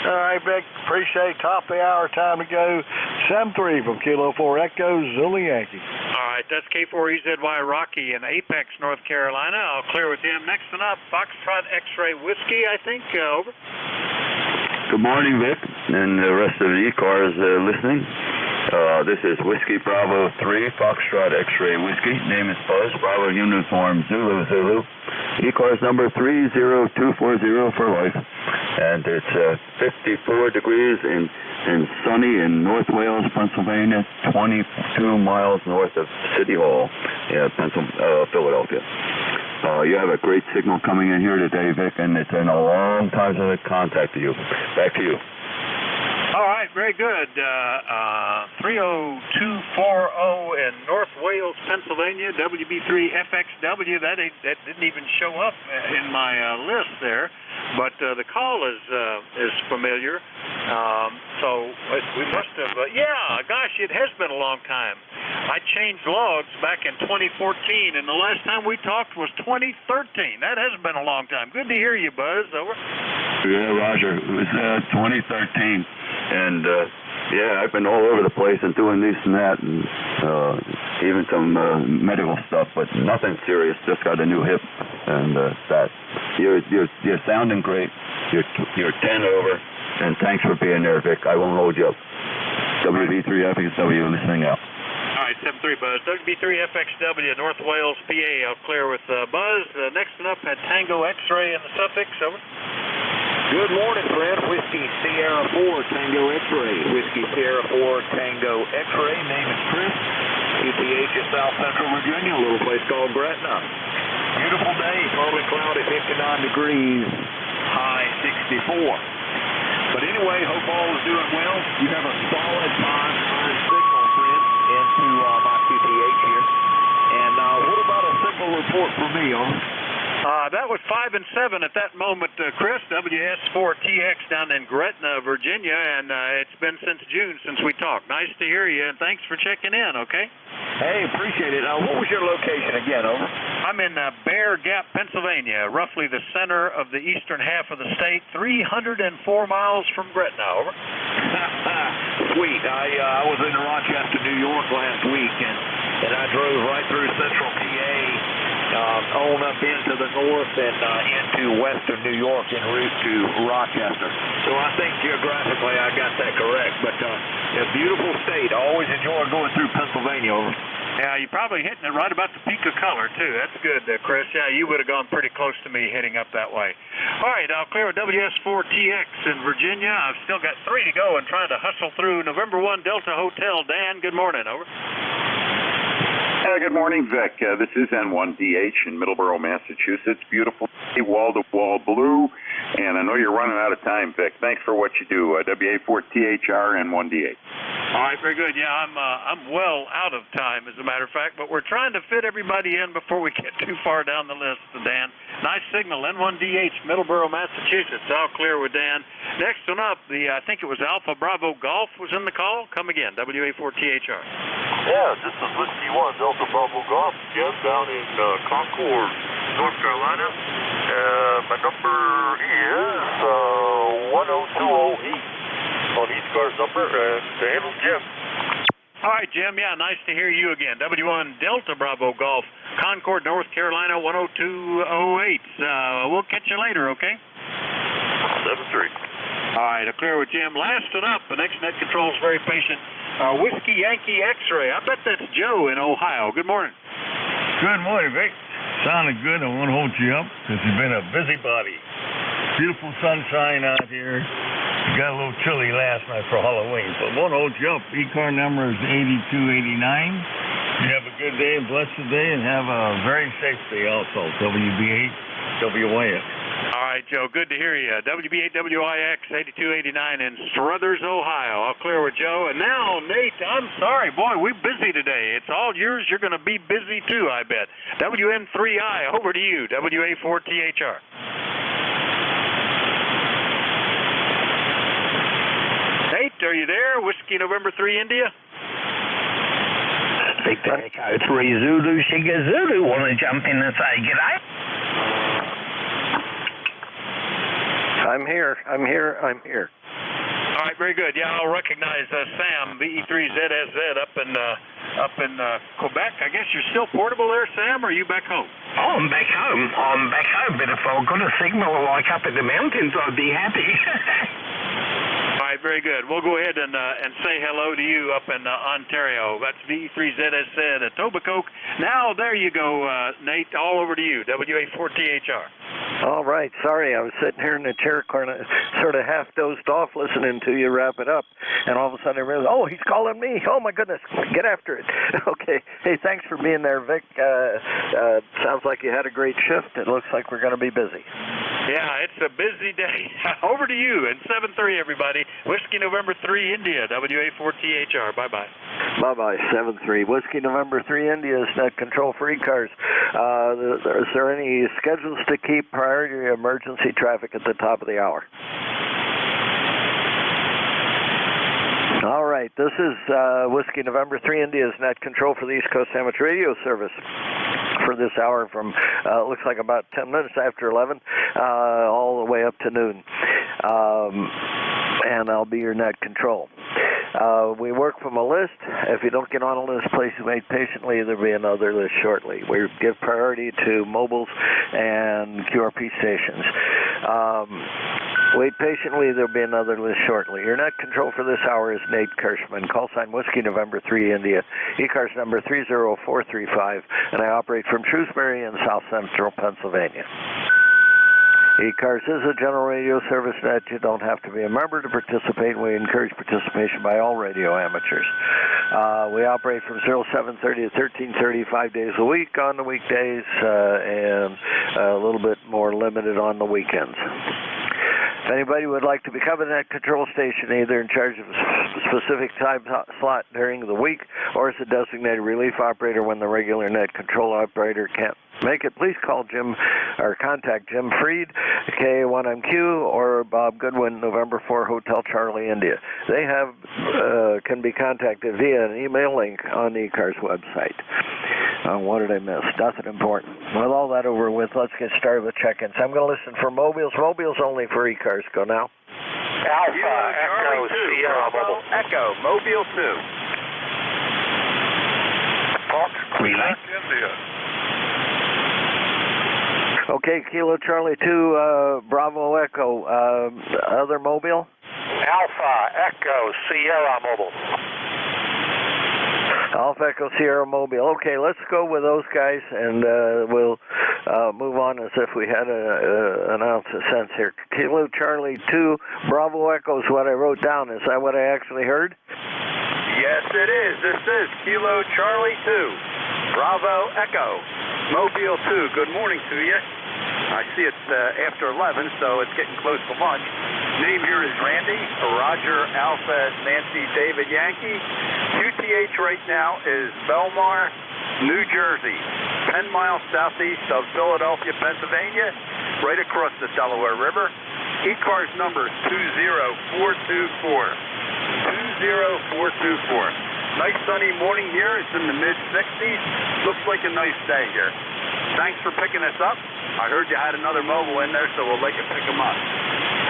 All right, Vic. Appreciate top of the hour. Time to go. 7-3 from Kilo 4 Echo Zulu Yankee. All right, that's K4EZY Rocky in Apex, North Carolina. I'll clear with him. Next one up, Foxtrot X-Ray Whiskey, I think. Over. Good morning, Vic, and the rest of the ECARS listening. This is Whiskey Bravo 3, Foxtrot X-Ray Whiskey. Name is Buzz, Bravo Uniform Zulu Zulu. ECARS number 30240 for life. And it's 54 degrees and sunny in North Wales, Pennsylvania, 22 miles north of City Hall, Philadelphia. You have a great signal coming in here today, Vic, and it's been a long time since I contacted you. Back to you. All right. right, very good. 30240 in North Wales, Pennsylvania, WB3FXW. That didn't even show up in my list there, but the call is familiar. So we must have, gosh, it has been a long time. I changed logs back in 2014, and the last time we talked was 2013. That hasn't been a long time. Good to hear you, Buzz. Over. Yeah, Roger. It was 2013, and I've been all over the place and doing this and that, and even some medical stuff, but nothing serious. Just got a new hip, and that. You're sounding great. You're 10 over, and thanks for being there, Vic. I won't hold you up. WB3FXW listening out. All right, 73 Buzz. WB3FXW, North Wales, PA. I'll clear with Buzz. Next one up had Tango X-Ray in the suffix. Over. Good morning, friend. Whiskey Sierra 4 Tango X-Ray. Whiskey Sierra 4 Tango X-Ray. Name is Chris. QTH is South Central Virginia, a little place called Gretna. Beautiful day, partly cloudy, 59 degrees, high 64. But anyway, hope all is doing well. You have a solid signal, friend, into my QTH here. And what about a signal report for me, over? That was 5 and 7 at that moment, Chris. WS4TX down in Gretna, Virginia, and it's been since June since we talked. Nice to hear you, and thanks for checking in, okay? Hey, appreciate it. What was your location again, over? I'm in Bear Gap, Pennsylvania, roughly the center of the eastern half of the state, 304 miles from Gretna, over. Sweet. I was in Rochester, New York last week, and I drove right through central PA, on up into the north and into western New York en route to Rochester. So I think geographically I got that correct. But a beautiful state. I always enjoy going through Pennsylvania. Yeah, you're probably hitting it right about the peak of color, too. That's good, Chris. Yeah, you would have gone pretty close to me heading up that way. All right, I'll clear with WS4TX in Virginia. I've still got 3 to go and trying to hustle through November 1 Delta Hotel. Dan, good morning. Over. Good morning, Vic. This is N1DH in Middleborough, Massachusetts. Beautiful, wall-to-wall blue, and I know you're running out of time, Vic. Thanks for what you do. WA4THR N1DH. All right, very good. Yeah, I'm well out of time, as a matter of fact, but we're trying to fit everybody in before we get too far down the list, Dan. Nice signal, N1DH, Middleborough, Massachusetts. I'll clear with Dan. Next one up, I think it was Alpha Bravo Golf was in the call. Come again, WA4THR. Yeah, this is Whiskey 1, Delta Bravo Golf, again, down in Concord, North Carolina. My number is 10208 on ECARS number, and the handle's Jim. All right, Jim. Yeah, nice to hear you again. W1 Delta Bravo Golf, Concord, North Carolina, 10208. We'll catch you later, okay? 7-3. All right, I'll clear with Jim. Last one up. The next net control is very patient. Whiskey Yankee X-Ray. I bet that's Joe in Ohio. Good morning. Good morning, Vic. Sounding good. I won't hold you up because you've been a busybody. Beautiful sunshine out here. It got a little chilly last night for Halloween, but won't hold you up. ECAR number is 8289. You have a good day and blessed day, and have a very safe day also. WB8WYX. All right, Joe. Good to hear you. WB8WIX 8289 in Struthers, Ohio. I'll clear with Joe. And now, Nate, I'm sorry. Boy, we're busy today. It's all yours. You're going to be busy, too, I bet. WN3I, over to you. WA4THR. Nate, are you there? Whiskey November 3 India? Victor Echo 3 Zulu Sugar Zulu. Want to jump in and say g'day? I'm here. All right, very good. Yeah, I'll recognize Sam, VE3ZSZ up in Quebec. I guess you're still portable there, Sam, or are you back home? Oh, I'm back home. But if I've got a signal like up in the mountains, I'd be happy. All right, very good. We'll go ahead and say hello to you up in Ontario. That's VE3ZSZ at Tobacoke. Now, there you go, Nate. All over to you, WA4THR. All right. Sorry, I was sitting here in the chair corner, sort of half dozed off listening to you wrap it up. And all of a sudden I realized, oh, he's calling me. Oh, my goodness. Get after it. Okay. Hey, thanks for being there, Vic. Sounds like you had a great shift. It looks like we're going to be busy. Yeah, it's a busy day. Over to you, and 7-3, everybody. Whiskey November 3, India, WA4THR. Bye-bye. Bye-bye, 7-3. Whiskey November 3, India is net control for ECARS. Is there any schedules to keep priority emergency traffic at the top of the hour? All right, this is Whiskey November 3, India's net control for the East Coast Amateur Radio Service for this hour from, looks like about 10 minutes after 11, all the way up to noon. And I'll be your net control. We work from a list. If you don't get on a list, please wait patiently. There'll be another list shortly. We give priority to mobiles and QRP stations. Wait patiently. There'll be another list shortly. Your net control for this hour is Nate Kirschman. Call sign Whiskey November 3, India. ECARS number 30435, and I operate from Shrewsbury in South Central Pennsylvania. ECARS is a general radio service that you don't have to be a member to participate. We encourage participation by all radio amateurs. We operate from 0730 to 1330 5 days a week on the weekdays, and a little bit more limited on the weekends. If anybody would like to become a net control station, either in charge of a specific time slot during the week or as a designated relief operator when the regular net control operator can't make it, please call Jim or contact Jim Freed, KA1MQ, or Bob Goodwin, November 4 Hotel Charlie, India. They can be contacted via an email link on the ECARS website. What did I miss? Nothing important. With all that over with, let's get started with check-ins. I'm going to listen for mobiles. Mobiles only for ECARS. Go now. Alpha, Echo, Sierra, Mobile. Echo, Mobile 2. Fox, Relay. India. Okay, Kilo Charlie 2, Bravo Echo. Other mobile? Alpha, Echo, Sierra Mobile. Alpha Echo Sierra Mobile. Okay, let's go with those guys, and we'll move on as if we had an ounce of sense here. Kilo Charlie 2, Bravo Echo is what I wrote down. Is that what I actually heard? Yes, it is. This is Kilo Charlie 2, Bravo Echo, Mobile 2. Good morning to you. I see it's after 11, so it's getting close to lunch. Name here is Randy, Roger, Alpha, Nancy, David, Yankee. QTH right now is Belmar, New Jersey, 10 miles southeast of Philadelphia, Pennsylvania, right across the Delaware River. ECARS number 20424. 20424. Nice sunny morning here. It's in the mid-60s. Looks like a nice day here. Thanks for picking us up. I heard you had another mobile in there, so we'll let you pick them up.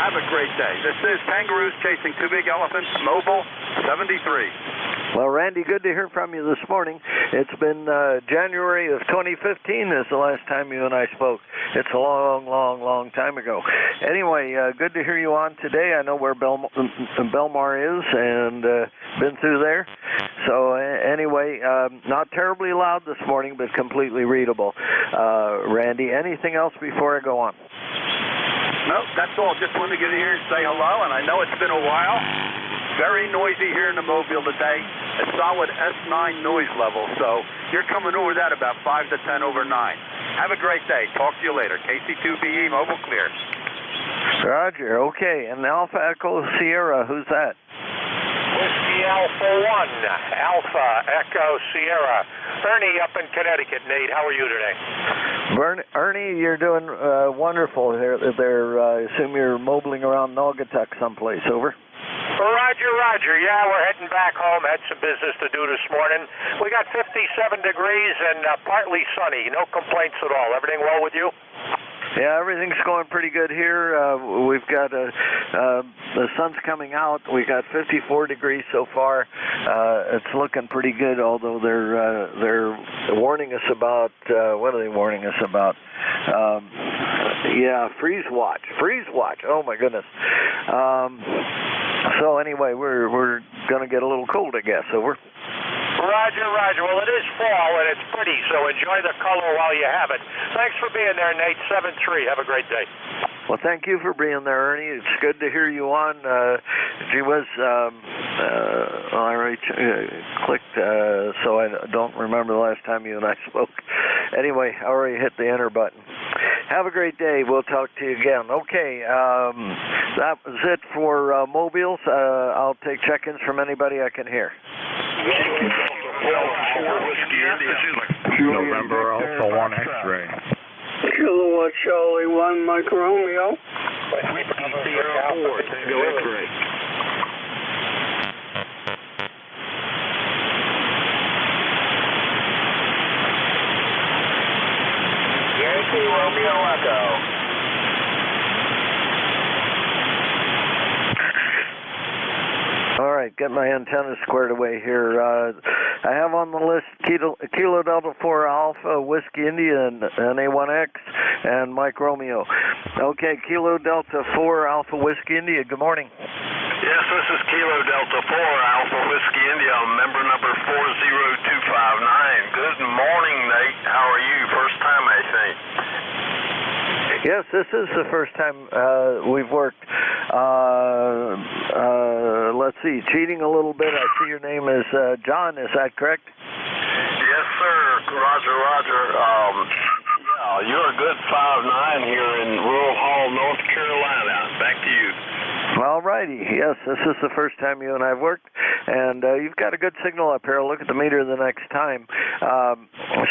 Have a great day. This is Kangaroos Chasing Two Big Elephants, Mobile 73. Well, Randy, good to hear from you this morning. It's been January of 2015 is the last time you and I spoke. It's a long, long, long time ago. Anyway, good to hear you on today. I know where Belmar is and been through there. So anyway, not terribly loud this morning, but completely readable. Randy, anything else before I go on? No, that's all. Just wanted to get in here and say hello, and I know it's been a while. Very noisy here in the Mobile today. A solid S9 noise level, so you're coming over that about 5 to 10 over 9. Have a great day. Talk to you later. KC2BE, Mobile clear. Roger, okay. And Alpha Echo Sierra, who's that? Whiskey Alpha 1, Alpha Echo Sierra. Ernie up in Connecticut. Nate, how are you today? Ernie, you're doing wonderful. I assume you're mobiling around Naugatuck someplace, over? Roger. Yeah, we're heading back home. Had some business to do this morning. We got 57 degrees and partly sunny. No complaints at all. Everything well with you? Yeah, everything's going pretty good here. We've got the sun's coming out. We got 54 degrees so far. It's looking pretty good, although they're warning us about what are they warning us about? Yeah, freeze watch. Oh my goodness. So anyway, we're gonna get a little cold, I guess. Over. Roger. Well, it is fall, and it's pretty, so enjoy the color while you have it. Thanks for being there, Nate. 7-3. Have a great day. Well, thank you for being there, Ernie. It's good to hear you on. Gee whiz, I already clicked, so I don't remember the last time you and I spoke. Anyway, I already hit the enter button. Have a great day. We'll talk to you again. Okay, that was it for mobiles. I'll take check-ins from anybody I can hear. November Alpha 1 X-ray. Kilowatt Charlie 1 Mike Romeo. Sierra 4 Tango X-ray. Yankee Romeo Echo. All right, get my antenna squared away here. I have on the list Kilo Delta 4 Alpha Whiskey India and A1X and Mike Romeo. Okay, Kilo Delta 4 Alpha Whiskey India, good morning. Yes, this is Kilo Delta 4 Alpha Whiskey India, member number 40259. Good morning, Nate. How are you? First time, I think. Yes, this is the first time we've worked. Let's see, cheating a little bit. I see your name is John, is that correct? Yes, sir. Roger. Yeah, you're a good 5'9" here in Rural Hall, North Carolina. Back to you. All righty. Yes, this is the first time you and I have worked, and you've got a good signal up here. I'll look at the meter the next time. I'm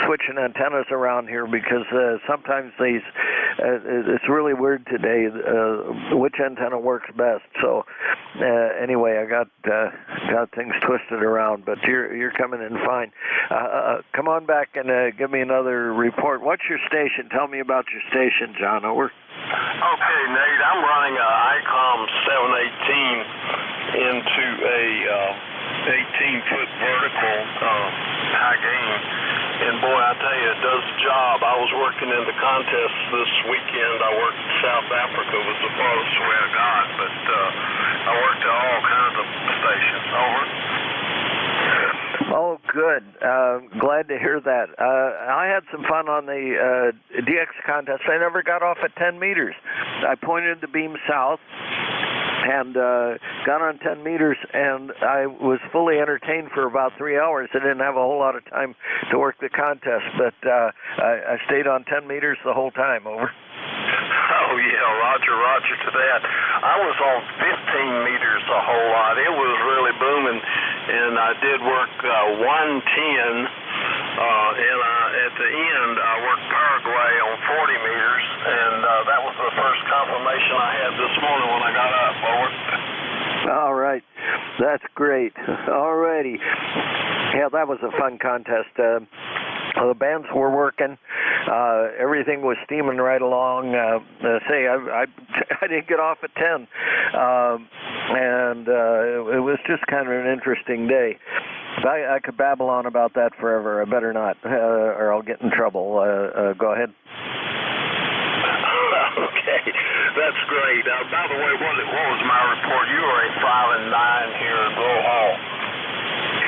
switching antennas around here because sometimes these, it's really weird today which antenna works best. So anyway, I got things twisted around, but you're coming in fine. Come on back and give me another report. What's your station? Tell me about your station, John. Over. Okay, Nate, I'm running a ICOM 718 into a 18-foot vertical high gain. And boy, I tell you, it does the job. I was working in the contest this weekend. I worked in South Africa, was the farthest way I got, but I worked at all kinds of stations. Over. Oh, good. Glad to hear that. I had some fun on the DX contest. I never got off at 10 meters. I pointed the beam south and got on 10 meters, and I was fully entertained for about 3 hours. I didn't have a whole lot of time to work the contest, but I stayed on 10 meters the whole time. Over. Oh, yeah, roger to that. I was on 15 meters a whole lot. It was really booming, and I did work 110, and at the end, I worked Paraguay on 40 meters, and that was the first confirmation I had this morning when I got up. Over. All right. That's great. All righty. Yeah, that was a fun contest. The bands were working. Everything was steaming right along. I didn't get off at 10. And it was just kind of an interesting day. I could babble on about that forever. I better not, or I'll get in trouble. Go ahead. Okay, that's great. By the way, what was my report? You were a 5 and 9 here in Rural Hall.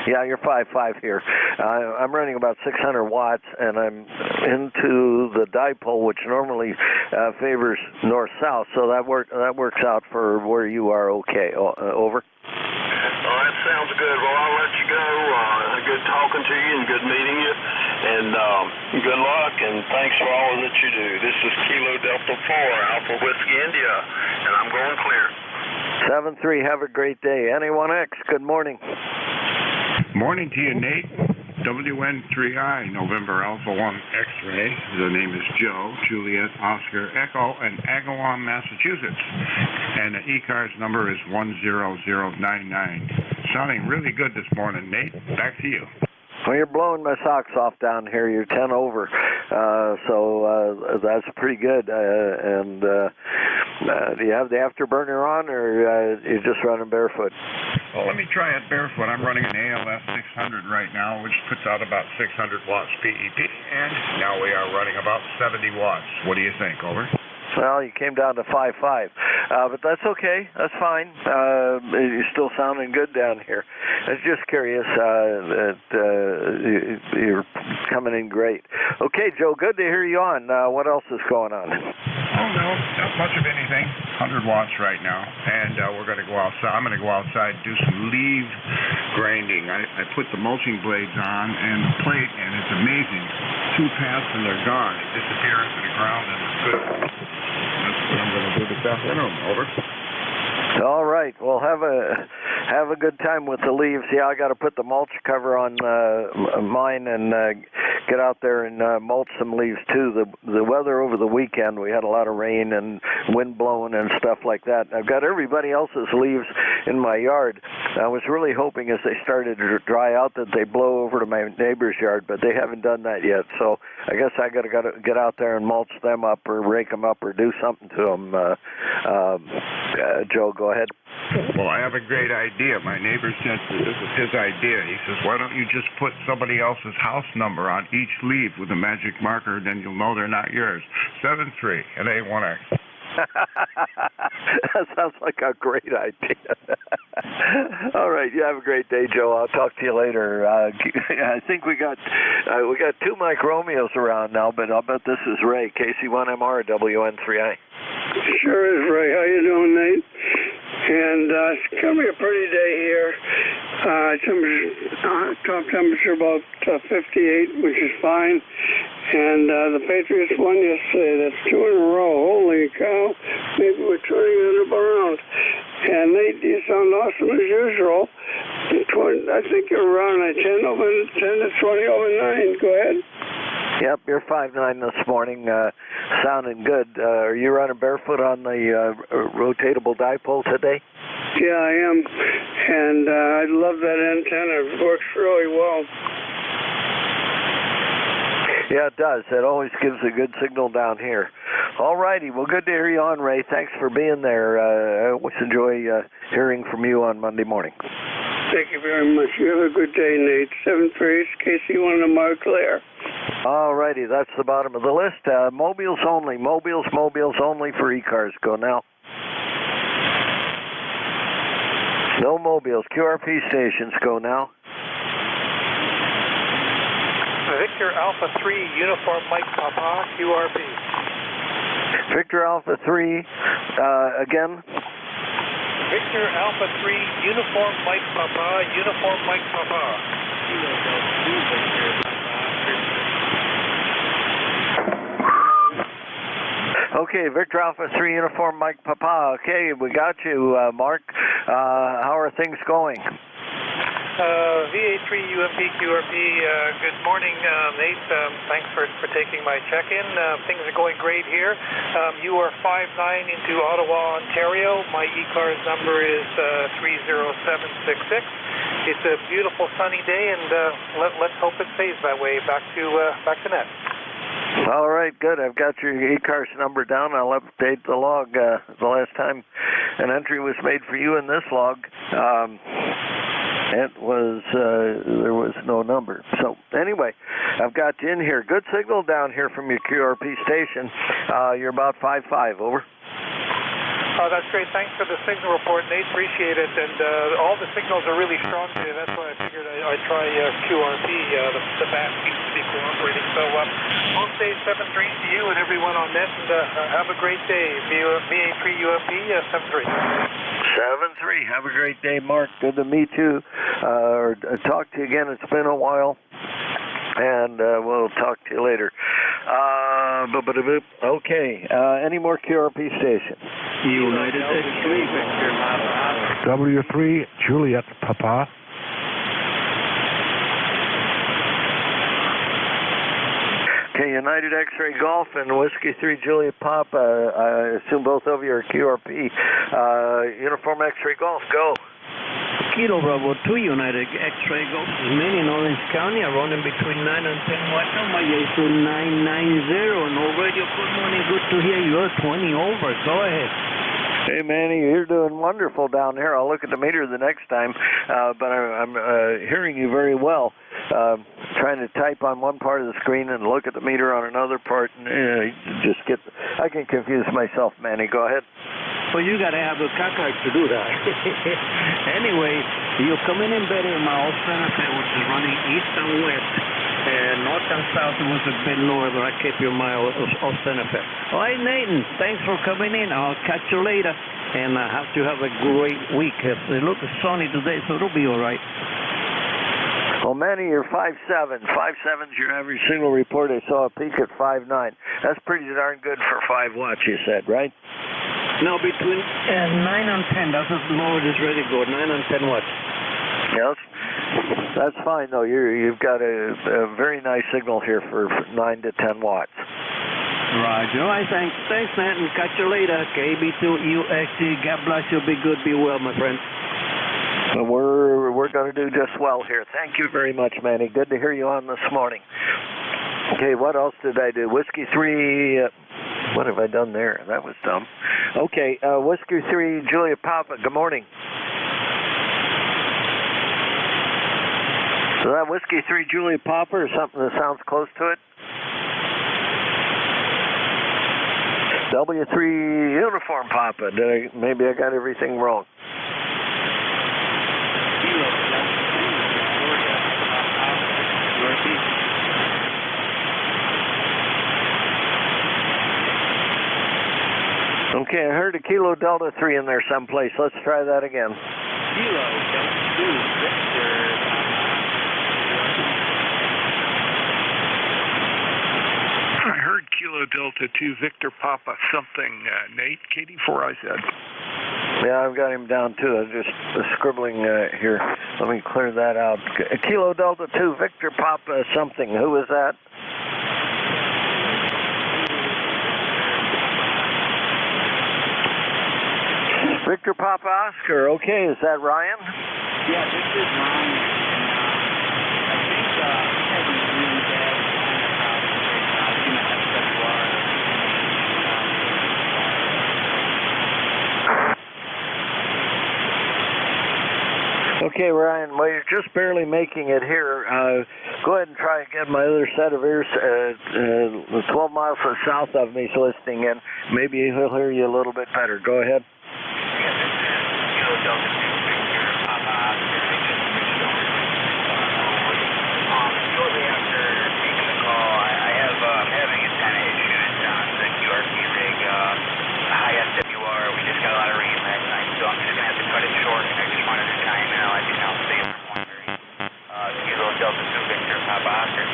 Yeah, you're 5.5 here. I'm running about 600 watts, and I'm into the dipole, which normally favors north-south. So that works out for where you are. Okay. Over. All right, sounds good. Well, I'll let you go. Good talking to you and good meeting you. And good luck, and thanks for all that you do. This is Kilo Delta 4 Alpha Whiskey India, and I'm going clear. 7-3, have a great day. NA1X, good morning. Morning to you, Nate. WN3I, November Alpha 1 X-ray. The name is Joe, Juliet, Oscar, Echo, and Agawam, Massachusetts. And the ECARS number is 10099. Sounding really good this morning, Nate. Back to you. Well, you're blowing my socks off down here. You're 10 over. So that's pretty good. Do you have the afterburner on, or you just running barefoot? Well, let me try it barefoot. I'm running an ALS 600 right now, which puts out about 600 watts PEP, and now we are running about 70 watts. What do you think? Over. Well, you came down to 5.5, but that's okay. That's fine. You're still sounding good down here. I was just curious that you're coming in great. Okay, Joe, good to hear you on. What else is going on? Oh, no, not much of anything. 100 watts right now, and we're going to go outside. I'm going to go outside and do some leaf grinding. I put the mulching blades on and the plate, and it's amazing. 2 paths and they're gone. They disappear into the ground, and Good. That's what I'm going to do this afternoon. Over. All right. Well, have a good time with the leaves. Yeah, I got to put the mulch cover on mine and get out there and mulch some leaves too. The weather over the weekend, we had a lot of rain and wind blowing and stuff like that. I've got everybody else's leaves in my yard. I was really hoping as they started to dry out that they blow over to my neighbor's yard, but they haven't done that yet. So I guess I got to get out there and mulch them up or rake them up or do something to them. Joe, go ahead. Well, I have a great idea. My neighbor said this is his idea. He says, why don't you just put somebody else's house number on each leaf with a magic marker, then you'll know they're not yours. 73 and A1X. That sounds like a great idea. All right, you have a great day, Joe. I'll talk to you later. I think we got two Mike Romeos around now, but I'll bet this is Ray, KC1MR, WN3I. Sure is, Ray. How you doing, Nate? And it's going to be a pretty day here. Top temperature about 58, which is fine. And the Patriots won yesterday. That's 2 in a row. Holy cow. Maybe we're turning it around. And Nate, you sound awesome as usual. I think you're around 10 to 20 over 9. Go ahead. Yep, you're 5'9" this morning, sounding good. Are you running barefoot on the rotatable dipole today? Yeah, I am. And I love that antenna. It works really well. Yeah, it does. It always gives a good signal down here. All righty. Well, good to hear you on, Ray. Thanks for being there. I always enjoy hearing from you on Monday morning. Thank you very much. You have a good day, Nate. 7-3, KC1 and Mark Claire. All righty. That's the bottom of the list. Mobiles only. Mobiles only for ECARS. Go now. No mobiles. QRP stations. Go now. Victor Alpha 3, Uniform Mike Papa, QRP. Victor Alpha 3, again. Victor Alpha 3, Uniform Mike Papa, Uniform Mike Papa. Okay, Victor Alpha 3, Uniform Mike Papa. Okay, we got you, Mark. How are things going? VA3 UMP QRP, good morning, Nate. Thanks for taking my check-in. Things are going great here. You are 5'9" into Ottawa, Ontario. My ECARS number is 30766. It's a beautiful sunny day, and let's hope it stays that way. Back to net. All right, good. I've got your ECARS number down. I'll update the log. The last time an entry was made for you in this log, it was there was no number. So anyway, I've got you in here. Good signal down here from your QRP station. You're about 5'5", over. Oh, that's great. Thanks for the signal report, Nate. Appreciate it. And all the signals are really strong today. That's why I figured I'd try QRP. The band seems to be cooperating. So I'll say 7-3 to you and everyone on net. And have a great day. VA3 UMP 7-3. 7-3. Have a great day, Mark. Good to meet you. Or talk to you again. It's been a while. And we'll talk to you later. Okay. Any more QRP stations? United X3, Victor W3, Juliet Papa. Okay, United X-Ray Golf and Whiskey 3 Juliet Papa. I assume both of you are QRP. Uniform X-Ray Golf, go. Kilo Bravo 2, United X-Ray Golf, Mini in Orange County, running between 9 and 10 watt. My ISO 990. No radio, good morning, good to hear you. 20 over, go ahead. Hey, Manny, you're doing wonderful down here. I'll look at the meter the next time, but I'm hearing you very well. Trying to type on one part of the screen and look at the meter on another part, and I can confuse myself, Manny. Go ahead. Well, you got to have a caca to do that. Anyway, you're coming in better in my old Santa, which is running east and west. And north and south was a bit lower, but I kept your mile of Santa Fe. All right, Nathan, thanks for coming in. I'll catch you later. And I have to have a great week. It looks sunny today, so it'll be all right. Well, Manny, you're 5'7". 5'7's your average signal report. I saw a peak at 5'9". That's pretty darn good for 5 watts, you said, right? No, between 9 and 10. That's as low as it's ready to go. 9 and 10 watts. Yes. That's fine, though. You've got a very nice signal here for 9 to 10 watts. Roger. All right, thanks, Matt, and catch you later. KB2USG. God bless you. Be good, be well, my friend. Well, we're going to do just well here. Thank you very much, Manny. Good to hear you on this morning. Okay, what else did I do? Whiskey 3, what have I done there? That was dumb. Okay, Whiskey 3, Julia Papa, good morning. Is that Whiskey 3, Julia Papa, or something that sounds close to it? W3 Uniform Papa. Maybe I got everything wrong. Okay, I heard a Kilo Delta 3 in there someplace. Let's try that again. Kilo Delta 2 Victor. I heard Kilo Delta 2 Victor Papa something, Nate, KD4IZ. Yeah, I've got him down too. I'm just scribbling here. Let me clear that out. Kilo Delta 2 Victor Papa something. Who is that? Victor Papa Oscar. Okay, is that Ryan? Yeah, this is Ryan. I think Kevin Green said Okay, Ryan, well, you're just barely making it here. Go ahead and try again. My other set of ears, 12 miles south of me, is listening in. Maybe he'll hear you a little bit better. Go ahead. Shortly after taking the call, I'm having a kind of issues on the QRP rig, high SWR. We just got a lot of rain last night, so I'm just going to have to cut it short, and I just wanted to chime in. I'll let you know. Stay in Kilo Delta 2 Victor Papa Oscar.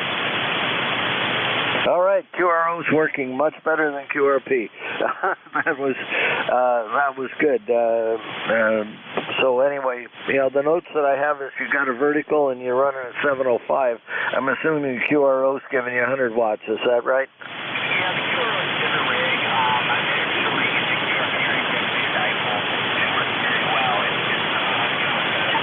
All right, QRO's working much better than QRP. that was good. So anyway, the notes that I have is you got a vertical and you're running at 705. I'm assuming QRO's giving you 100 watts. Is that right? Yeah, the QRO is different rig. I'm actually using QRP rig to dipole. It works very well. It's just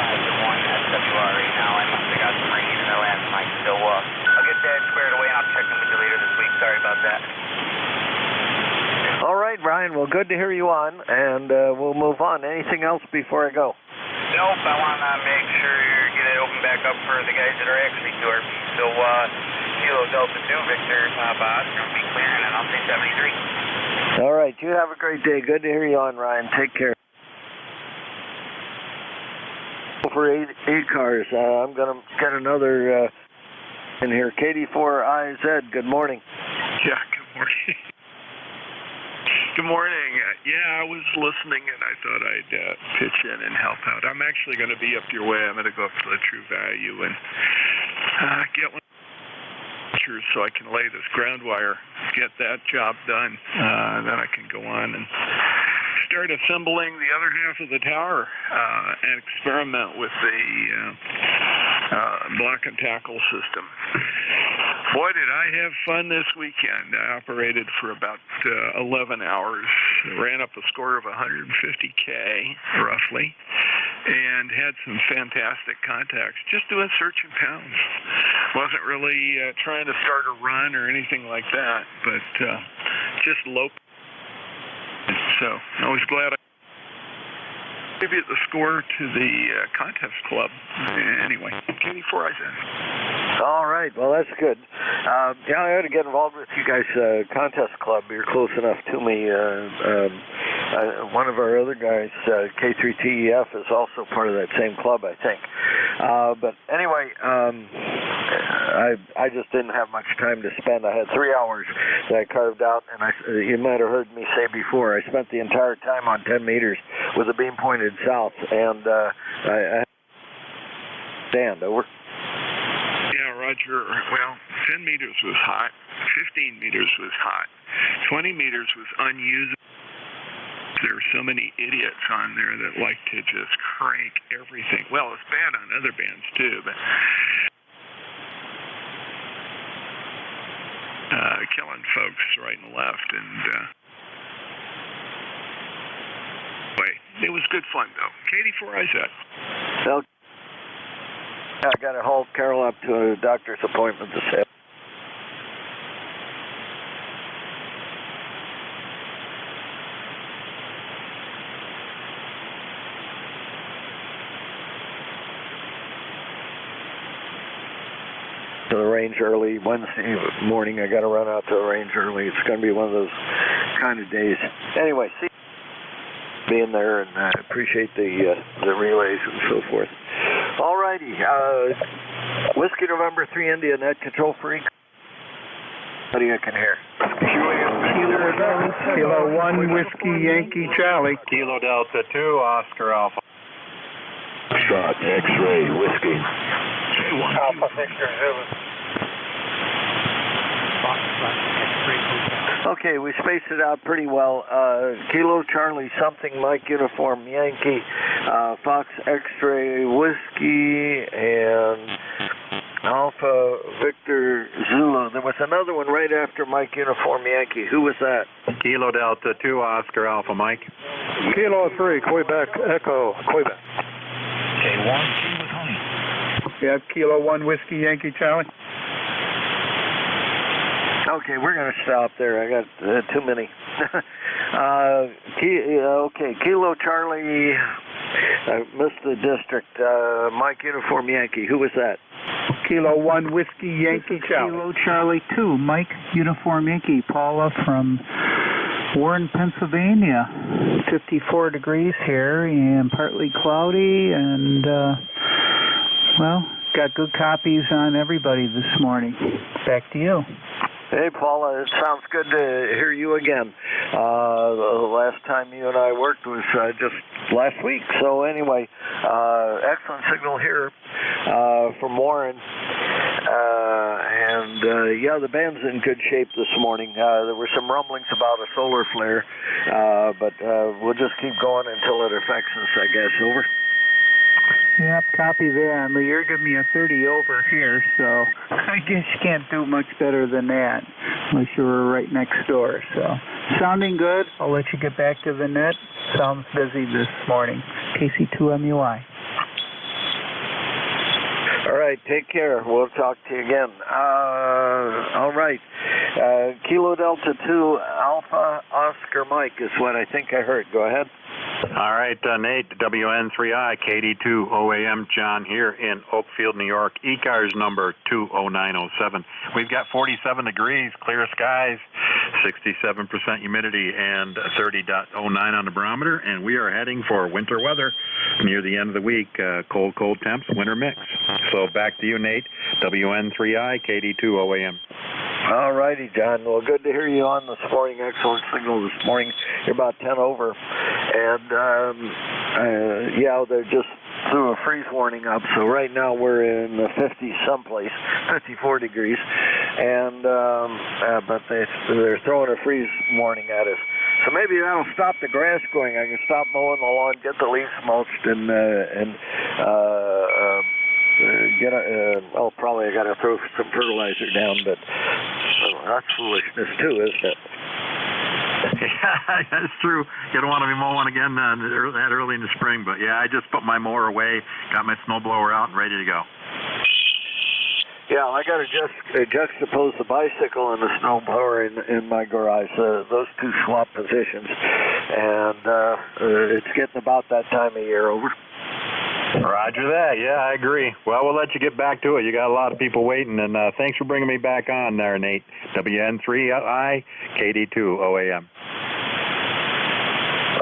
5 to 1 SWR right now. I must have got some rain in the last night, so I'll get that squared away and I'll check in with you later this week. Sorry about that. All right, Brian. Well, good to hear you on, and we'll move on. Anything else before I go? Nope. I want to make sure you get it open back up for the guys that are actually QRP. So, Kilo Delta 2 Victor Papa Oscar will be clearing, and I'll say 73. All right. You have a great day. Good to hear you on, Ryan. Take care. For ECARS, I'm going to get another in here. KD4IZ, good morning. Yeah, good morning. Good morning. Yeah, I was listening, and I thought I'd pitch in and help out. I'm actually going to be up your way. I'm going to go up to the True Value and get one so I can lay this ground wire, get that job done. Then I can go on and start assembling the other half of the tower and experiment with the block and tackle system. Boy, did I have fun this weekend. I operated for about 11 hours, ran up a score of 150K, roughly, and had some fantastic contacts, just doing search and pounds. Wasn't really trying to start a run or anything like that, but just low. So I was glad I contributed the score to the contest club. Anyway, KD4IZ. All right, well, that's good. Yeah, I ought to get involved with you guys' contest club. You're close enough to me. One of our other guys, K3TEF, is also part of that same club, I think. But anyway, I just didn't have much time to spend. I had 3 hours that I carved out, and you might have heard me say before, I spent the entire time on 10 meters with a beam pointed south, and I stand over. Roger. Well, 10 meters was hot, 15 meters was hot, 20 meters was unusable. There are so many idiots on there that like to just crank everything. Well, it's bad on other bands too, but killing folks right and left. And it was good fun though. Katie, before I said. Well, I got to haul Carol up to a doctor's appointment this afternoon. To the range early. Wednesday morning, I got to run out to the range early. It's going to be one of those kind of days. Anyway, see you being there, and I appreciate the relays and so forth. All righty. Whiskey November 3 India, net control freak. What do you can hear? Kilo 1 Whiskey Yankee Charlie. Kilo Delta 2 Oscar Alpha. Shot X-ray Whiskey. Alpha Victor Zulu. Okay, we spaced it out pretty well. Kilo Charlie something Mike Uniform Yankee, Fox X-ray Whiskey, and Alpha Victor Zulu. There was another one right after Mike Uniform Yankee. Who was that? Kilo Delta 2 Oscar Alpha Mike. Kilo 3 Quebec Echo Quebec. Okay, 1, 2 with honey. You have Kilo 1 Whiskey Yankee Charlie. Okay, we're going to stop there. I got too many. Okay, Kilo Charlie, I missed the district. Mike Uniform Yankee, who was that? Kilo 1 Whiskey Yankee Charlie. Kilo Charlie 2, Mike Uniform Yankee, Paula from Warren, Pennsylvania. 54 degrees here and partly cloudy, and well, got good copies on everybody this morning. Back to you. Hey, Paula, it sounds good to hear you again. The last time you and I worked was just last week. So anyway, excellent signal here from Warren. Yeah, the band's in good shape this morning. There were some rumblings about a solar flare, but we'll just keep going until it affects us, I guess. Over. Yep, copy that. You're giving me a 30 over here, so I guess you can't do much better than that unless you were right next door. So, sounding good. I'll let you get back to the net. Sounds busy this morning. KC2MUI. All right, take care. We'll talk to you again. All right. Kilo Delta 2 Alpha Oscar Mike is what I think I heard. Go ahead. All right, Nate, WN3I, KD2 OAM, John here in Oakfield, New York. ECARS number 20907. We've got 47 degrees, clear skies, 67% humidity, and 30.09 on the barometer, and we are heading for winter weather near the end of the week. Cold temps, winter mix. So back to you, Nate, WN3I, KD2 OAM. All righty, John. Well, good to hear you on this morning. Excellent signal this morning. You're about 10 over. And, yeah, they just threw a freeze warning up. So right now we're in the 50s someplace, 54 degrees. And, but they're throwing a freeze warning at us. So maybe that'll stop the grass going. I can stop mowing the lawn, get the leaves mulched, and probably I got to throw some fertilizer down, but that's foolishness too, isn't it? Yeah, that's true. You don't want to be mowing again that early in the spring, but yeah, I just put my mower away, got my snowblower out, and ready to go. Yeah, I got to juxtapose the bicycle and the snowblower in my garage. Those two swap positions, and it's getting about that time of year. Over. Roger that. Yeah, I agree. Well, we'll let you get back to it. You got a lot of people waiting, and thanks for bringing me back on there, Nate. WN3I, KD2 OAM.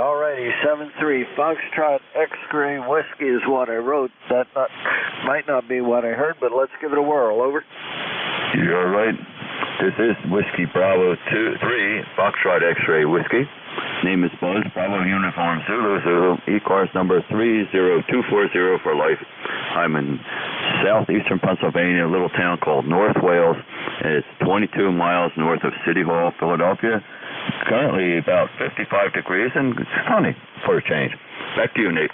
All righty, 7-3, Foxtrot X-Ray Whiskey is what I wrote. That might not be what I heard, but let's give it a whirl. Over. You're right. This is Whiskey Bravo 3, Foxtrot X-Ray Whiskey. Name is Buzz, Bravo Uniform Zulu, ECARS number 30240 for life. Hyman southeastern Pennsylvania, a little town called North Wales. It's 22 miles north of City Hall, Philadelphia. Currently about 55 degrees and sunny for a change. Back to you, Nate.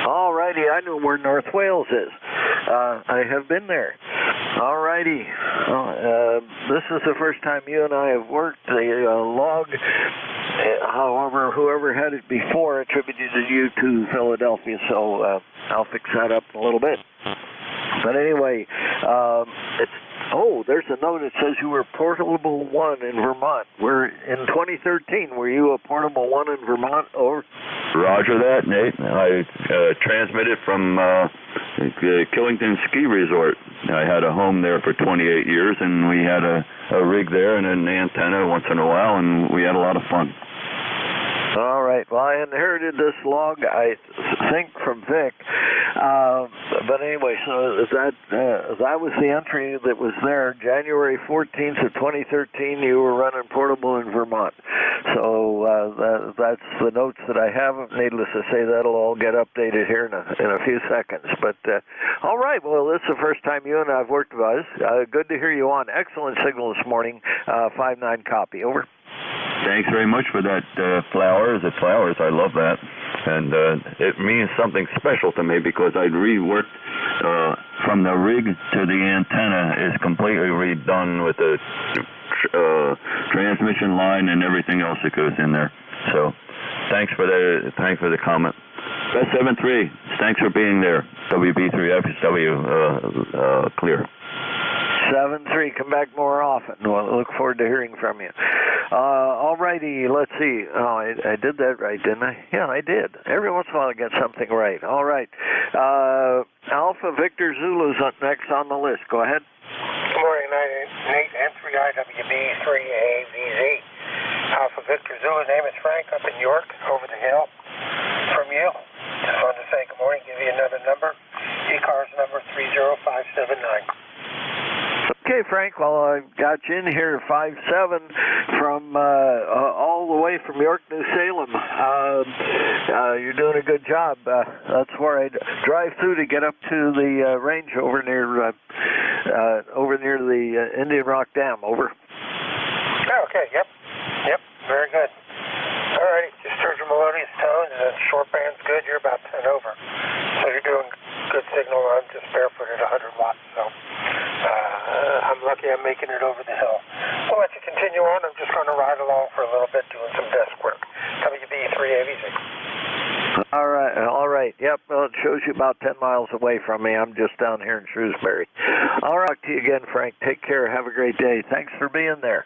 All righty, I know where North Wales is. I have been there. All righty. This is the first time you and I have worked. The log, however, whoever had it before attributed you to Philadelphia, so I'll fix that up in a little bit. But anyway, there's a note that says you were Portable 1 in Vermont. In 2013, were you a Portable 1 in Vermont? Over. Roger that, Nate. I transmitted from Killington Ski Resort. I had a home there for 28 years, and we had a rig there and an antenna once in a while, and we had a lot of fun. All right. Well, I inherited this log, I think, from Vic. But anyway, so that was the entry that was there. January 14th of 2013, you were running Portable in Vermont. So that's the notes that I have. Needless to say, that'll all get updated here in a few seconds. But all right. Well, this is the first time you and I have worked with us. Good to hear you on. Excellent signal this morning. 5-9 copy. Over. Thanks very much for that flowers. The flowers, I love that. And it means something special to me because I reworked from the rig to the antenna is completely redone with the transmission line and everything else that goes in there. So thanks for the comment. Best 7-3. Thanks for being there. WB3FSW clear. 7-3. Come back more often. We'll look forward to hearing from you. All righty. Let's see. Oh, I did that right, didn't I? Yeah, I did. Every once in a while I get something right. All right. Alpha Victor Zulu's up next on the list. Go ahead. Good morning, Nate. N3IWB3AVZ. Alpha Victor Zulu. Name is Frank up in York, over the hill from you. Just wanted to say good morning. Give you another number. ECARS number 30579. Okay, Frank, well, I got you in here 5-7 from all the way from York, New Salem. You're doing a good job. That's where I drive through to get up to the range over near the Indian Rock Dam. Over. Oh, okay, yep, very good. All right, just heard your melodious tones, and the short band's good. You're about 10 over. So you're doing good signal. I'm just barefoot at 100 watts, so I'm lucky I'm making it over the hill. We'll let you continue on. I'm just going to ride along for a little bit doing some desk work. WB3AVZ. All right. Yep, well, it shows you about 10 miles away from me. I'm just down here in Shrewsbury. I'll talk to you again, Frank. Take care. Have a great day. Thanks for being there.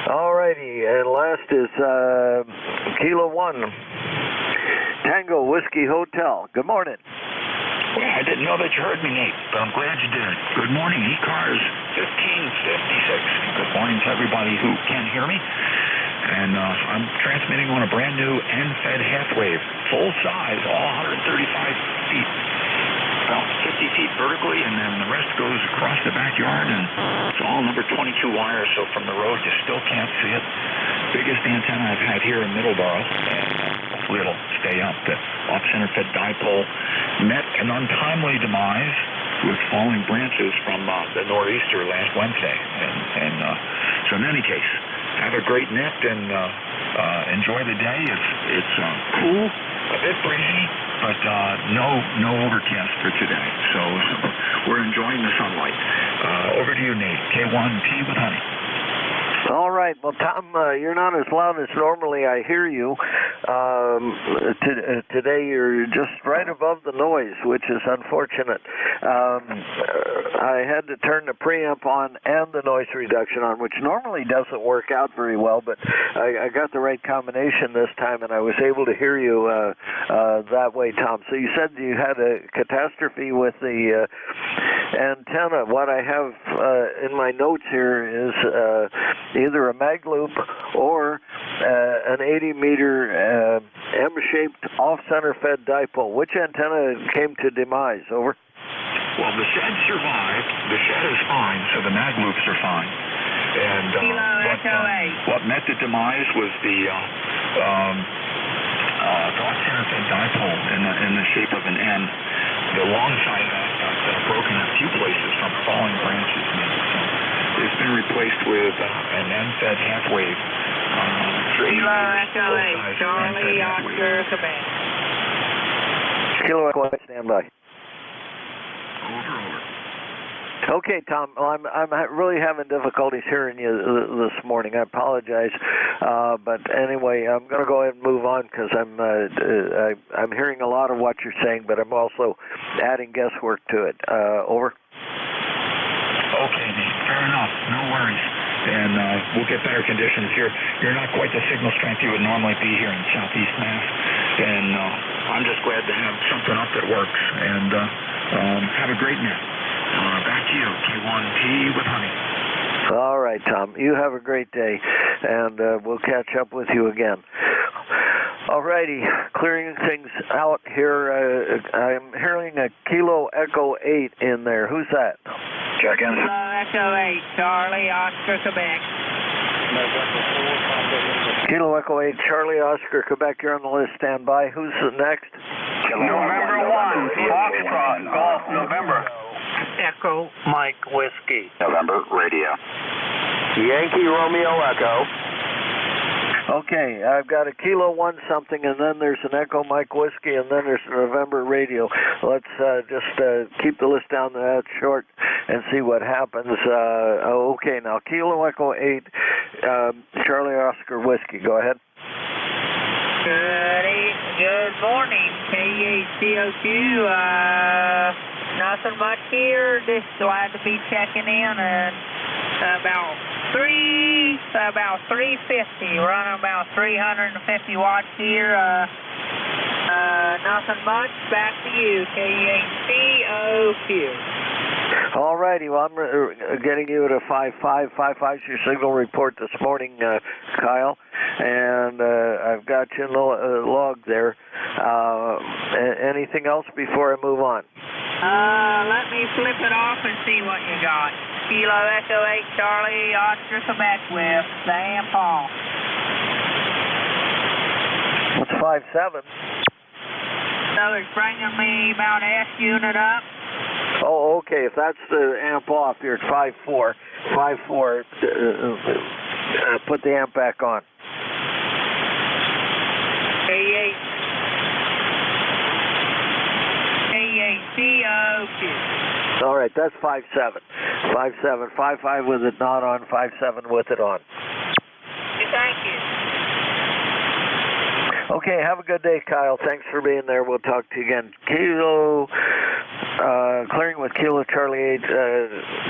All righty, and last is Kilo 1, Tango Whiskey Hotel. Good morning. Well, I didn't know that you heard me, Nate, but I'm glad you did. Good morning, ECARS 1556. Good morning to everybody who can hear me. And I'm transmitting on a brand new end-fed half wave, full size, all 135 feet. About 50 feet vertically, and then the rest goes across the backyard, and it's all number 22 wires, so from the road you still can't see it. Biggest antenna I've had here in Middleborough, and hopefully it'll stay up. The off-center fed dipole met an untimely demise with falling branches from the nor'easter last Wednesday. And so in any case, have a great net and enjoy the day. It's cool, a bit breezy, but no overcast for today. So we're enjoying the sunlight. Over to you, Nate. K1T with honey. All right. Well, Tom, you're not as loud as normally I hear you. Today you're just right above the noise, which is unfortunate. I had to turn the preamp on and the noise reduction on, which normally doesn't work out very well, but I got the right combination this time, and I was able to hear you that way, Tom. So you said you had a catastrophe with the antenna. What I have in my notes here is either a mag loop or an 80-meter M-shaped off-center fed dipole. Which antenna came to demise? Over. Well, the shed survived. The shed is fine, so the mag loops are fine. And what met the demise was the broad center fed dipole in the shape of an N. The long side of that got broken in a few places from falling branches. So it's been replaced with an N-fed half wave. Kilo Echo 8, Charlie Oscar, Quebec. Kilo Echo 8, stand by. Over. Okay, Tom. Well, I'm really having difficulties hearing you this morning. I apologize, but anyway, I'm going to go ahead and move on because I'm hearing a lot of what you're saying, but I'm also adding guesswork to it. Over. Okay, fair enough. No worries. And we'll get better conditions. You're not quite the signal strength you would normally be here in Southeast Mass, and I'm just glad to have something up that works. And have a great night. Back to you, K1T with honey. All right, Tom. You have a great day, and we'll catch up with you again. All righty, clearing things out here. I'm hearing a Kilo Echo 8 in there. Who's that? Check in. Kilo Echo 8, Charlie Oscar, Quebec. Kilo Echo 8, Charlie Oscar, Quebec. You're on the list. Stand by. Who's next? November 1, Foxtrot, Golf, November. Echo Mike Whiskey. November, radio. Yankee Romeo Echo. Okay, I've got a Kilo 1 something, and then there's an Echo Mike Whiskey, and then there's a November radio. Let's just keep the list down that short and see what happens. Okay, now Kilo Echo 8, Charlie Oscar Whiskey. Go ahead. Good morning, KHCOQ. Nothing much here. Just glad to be checking in, and about 350, running about 350 watts here. Nothing much. Back to you, KHCOQ. All righty, well, I'm getting you at a 5.5. 5.5's your signal report this morning, Kyle, and I've got you in the log there. Anything else before I move on? Let me flip it off and see what you got. Kilo Echo 8, Charlie Oscar, Quebec with the amp off. What's 5.7? So it's bringing me about S unit up. Oh, okay. If that's the amp off, you're at 5.4. 5.4. Put the amp back on. KHCOQ. All right, that's 5.7. 5.7. 5.5 with it not on. 5.7 with it on. Thank you. Okay, have a good day, Kyle. Thanks for being there. We'll talk to you again. Kilo, clearing with Kilo Charlie 8,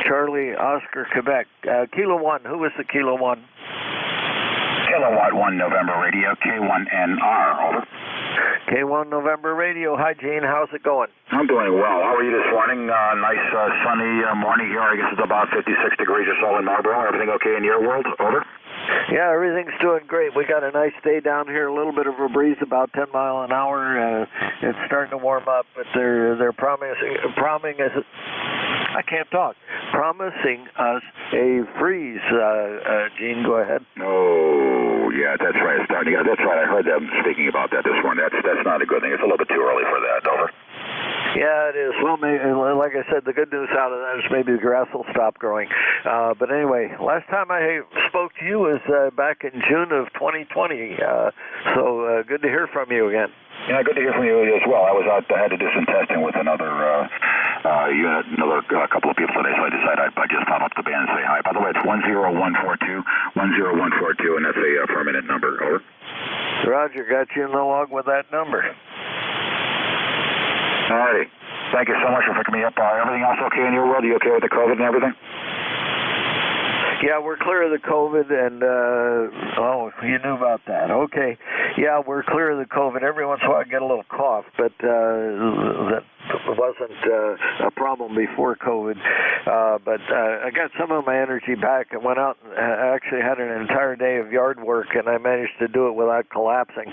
Charlie Oscar, Quebec. Kilo 1, who was the Kilo 1? Kilowatt 1 November radio, K1NR, over. K1 November radio. Hi, Gene. How's it going? I'm doing well. How are you this morning? Nice sunny morning here. I guess it's about 56 degrees or so in Marlboro. Everything okay in your world? Over. Yeah, everything's doing great. We got a nice day down here. A little bit of a breeze, about 10 miles an hour. It's starting to warm up, but they're promising us. I can't talk. Promising us a freeze. Gene, go ahead. Oh, yeah, that's right. It's starting. Yeah, that's right. I heard them speaking about that this morning. That's not a good thing. It's a little bit too early for that. Over. Yeah, it is. Well, maybe, like I said, the good news out of that is maybe the grass will stop growing. But anyway, last time I spoke to you was back in June of 2020. So good to hear from you again. Yeah, good to hear from you as well. I was out. I had to do some testing with another unit, couple of people today, so I decided I'd just pop up the band and say hi. By the way, it's 10142, 10142, and that's a permanent number. Over. Roger, got you in the log with that number. All righty. Thank you so much for picking me up. Everything else okay in your world? Are you okay with the COVID and everything? Yeah, we're clear of the COVID, and, oh, you knew about that. Okay. Yeah, we're clear of the COVID. Every once in a while I get a little cough, but that wasn't a problem before COVID. But I got some of my energy back and went out and actually had an entire day of yard work, and I managed to do it without collapsing.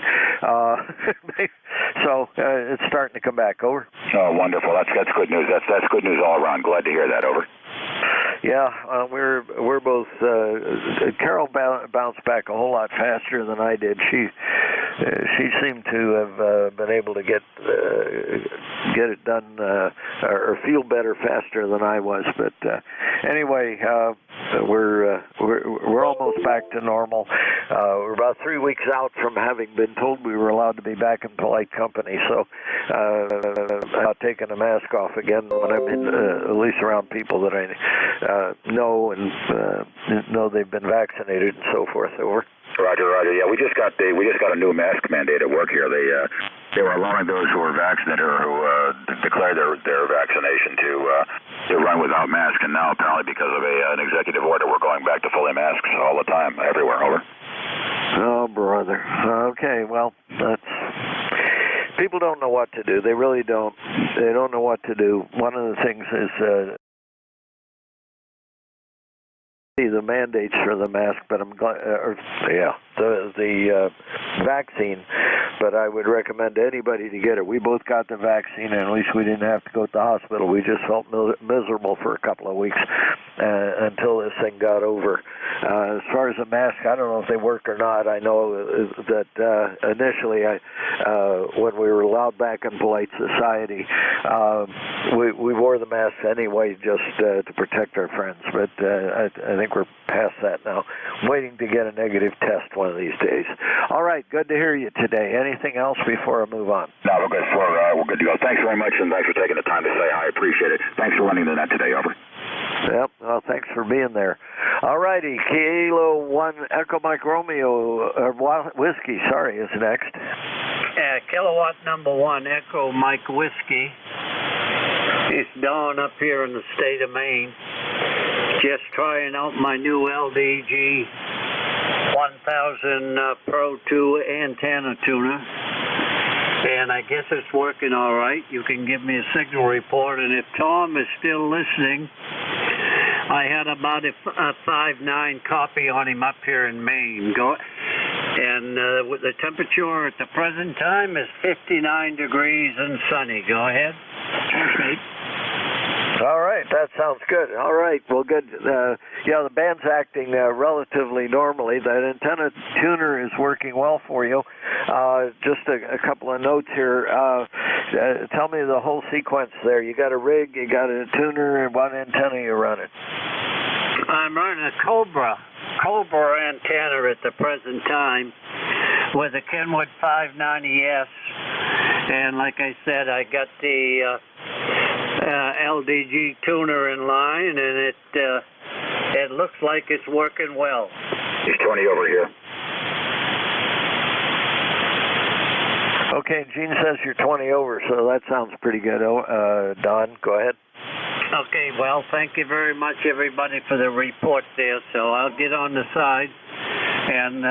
So it's starting to come back. Over. Oh, wonderful. That's good news. That's good news all around. Glad to hear that. Over. Yeah, we're both. Carol bounced back a whole lot faster than I did. She she seemed to have been able to get it done or feel better faster than I was. But anyway, we're almost back to normal. We're about 3 weeks out from having been told we were allowed to be back in polite company. So I'm taking a mask off again when I'm in, at least around people that I know and know they've been vaccinated and so forth. Over. Roger. Yeah, we just got a new mask mandate at work here. They were allowing those who were vaccinated or who declared their vaccination to run without masks, and now apparently because of an executive order, we're going back to fully masks all the time, everywhere. Over. Oh, brother. Okay, well, people don't know what to do. They really don't. They don't know what to do. One of the things is the mandates for the mask, but I'm glad, the vaccine. But I would recommend to anybody to get it. We both got the vaccine, and at least we didn't have to go to the hospital. We just felt miserable for a couple of weeks until this thing got over. As far as the mask, I don't know if they work or not. I know that initially, when we were allowed back in polite society, we wore the masks anyway just to protect our friends. But I think we're past that now. I'm waiting to get a negative test one of these days. All right, good to hear you today. Anything else before I move on? No, we're good. We're good to go. Thanks very much, and thanks for taking the time to say hi. I appreciate it. Thanks for running the net today. Over. Yep. Well, thanks for being there. All righty. Kilo 1 Echo Mike Romeo Whiskey. Sorry, is next. Kilowatt number 1 Echo Mike Whiskey. It's Dawn up here in the state of Maine. Just trying out my new LDG 1000 Pro 2 antenna tuner. And I guess it's working all right. You can give me a signal report. And if Tom is still listening, I had about a 5.9 copy on him up here in Maine. And with the temperature at the present time is 59 degrees and sunny. Go ahead. Thanks, All right, that sounds good. All right, well, good. Yeah, the band's acting relatively normally. That antenna tuner is working well for you. Just a couple of notes here. Tell me the whole sequence there. You got a rig, you got a tuner, and what antenna you running? I'm running a Cobra antenna at the present time with a Kenwood 590S. And like I said, I got the LDG tuner in line, and it looks like it's working well. He's 20 over here. Okay, Gene says you're 20 over, so that sounds pretty good. Don, go ahead. Okay, well, thank you very much, everybody, for the report there. So I'll get on the side and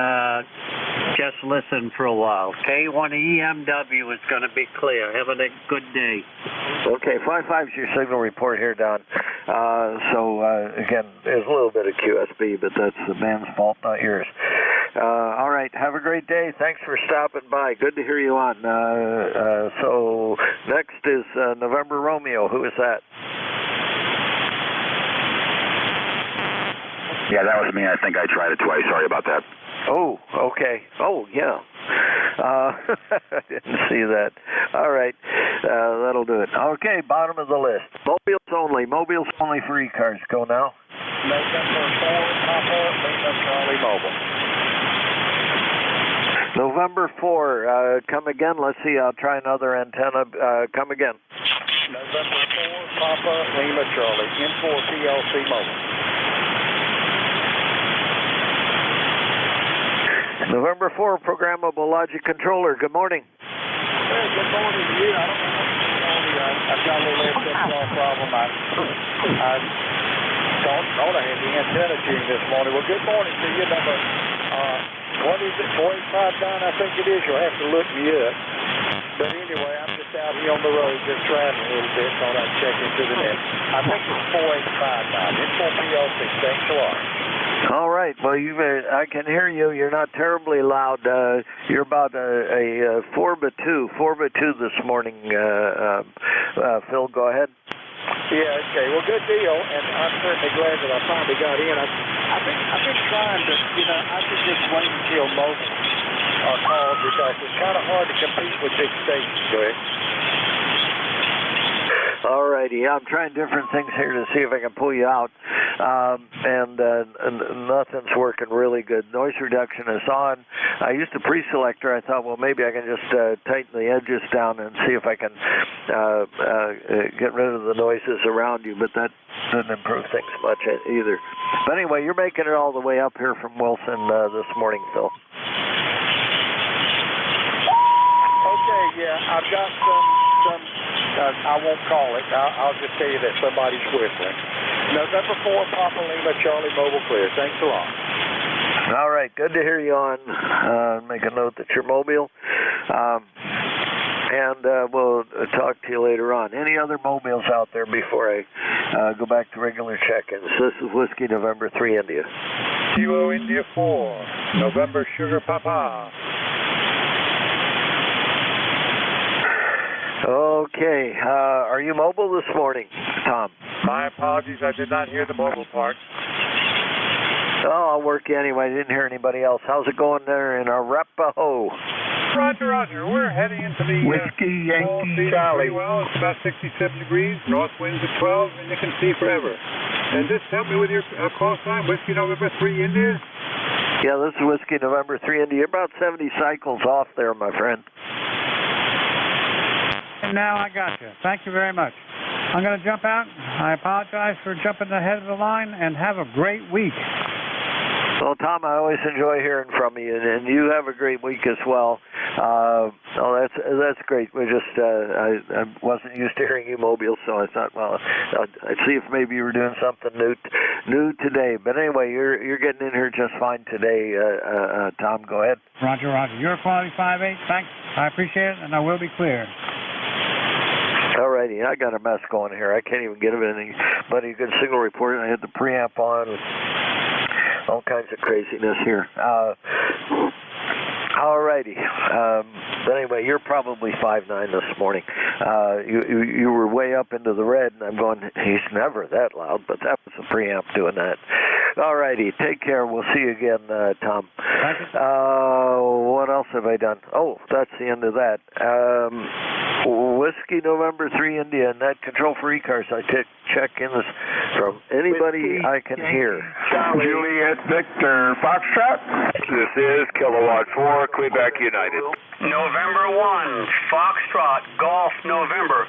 just listen for a while. K1EMW is going to be clear. Have a good day. Okay, 5.5 is your signal report here, Don. Again, there's a little bit of QSB, but that's the band's fault, not yours. All right, have a great day. Thanks for stopping by. Good to hear you on. So next is November Romeo. Who is that? Yeah, that was me. I think I tried it twice. Sorry about that. Oh, okay. Oh, yeah. I didn't see that. All right. That'll do it. Okay, bottom of the list. Mobiles only. Mobiles only for ECARS. Go now. November 4, Papa, Lima Charlie Mobile. November 4. Come again. Let's see. I'll try another antenna. Come again. November 4, Papa, Lima Charlie. M4 PLC Mobile. November 4, programmable logic controller. Good morning. Hey, good morning to you. I don't know what's going on. I've got a little SSR problem. I thought I had the antenna tuned this morning. Well, good morning to you. Number, what is it, 4859, I think it is. You'll have to look me up. But anyway, I'm just out here on the road, just traveling a little bit. Thought I'd check into the net. I think it's 4859. It's for PLC. Thanks a lot. All right. Well, I can hear you. You're not terribly loud. You're about a 4x2 this morning. Phil, go ahead. Yeah, okay. Well, good deal, and I'm certainly glad that I finally got in. I've been trying to, I could just wait until mobile are called because it's kind of hard to compete with big stations. Go ahead. All righty, I'm trying different things here to see if I can pull you out, and nothing's working really good. Noise reduction is on. I used a pre-selector. I thought, well, maybe I can just tighten the edges down and see if I can get rid of the noises around you, but that doesn't improve things much either. But anyway, you're making it all the way up here from Wilson this morning, Phil. Okay, yeah, I've got some I won't call it. I'll just tell you that somebody's whistling. November 4, Papa Lima, Charlie Mobile Clear. Thanks a lot. All right, good to hear you on. Make a note that you're mobile. And we'll talk to you later on. Any other mobiles out there before I go back to regular check-ins? This is Whiskey November 3 India. Kilo India 4, November Sugar Papa. Okay, are you mobile this morning, Tom? My apologies, I did not hear the mobile part. Oh, I'll work you anyway. I didn't hear anybody else. How's it going there in Arapahoe? Roger, Roger. We're heading into the Whiskey Yankee Charlie. Well, it's about 67 degrees, north winds at 12, and you can see forever. And just help me with your call sign, Whiskey November 3 India. Yeah, this is Whiskey November 3 India. You're about 70 cycles off there, my friend. And now I got you. Thank you very much. I'm going to jump out. I apologize for jumping ahead of the line, and have a great week. Well, Tom, I always enjoy hearing from you, and you have a great week as well. That's great. We just I wasn't used to hearing you mobile, so I thought, well, I'd see if maybe you were doing something new today. But anyway, you're getting in here just fine today, Tom. Go ahead. Roger, Roger. You're a quality 5.8. Thanks. I appreciate it, and I will be clear. All righty, I got a mess going here. I can't even get anybody a good signal report. I had the preamp on. All kinds of craziness here. All righty. But anyway, you're probably 5'9" this morning. You were way up into the red, and I'm going, he's never that loud, but that was the preamp doing that. All righty. Take care. We'll see you again, Tom. What else have I done? Oh, that's the end of that. Whiskey November 3 India, net control for ECARS. I take check-ins from anybody I can hear. Juliet Victor Foxtrot. This is Kilowatt 4, Quebec United. November 1, Foxtrot, Golf, November.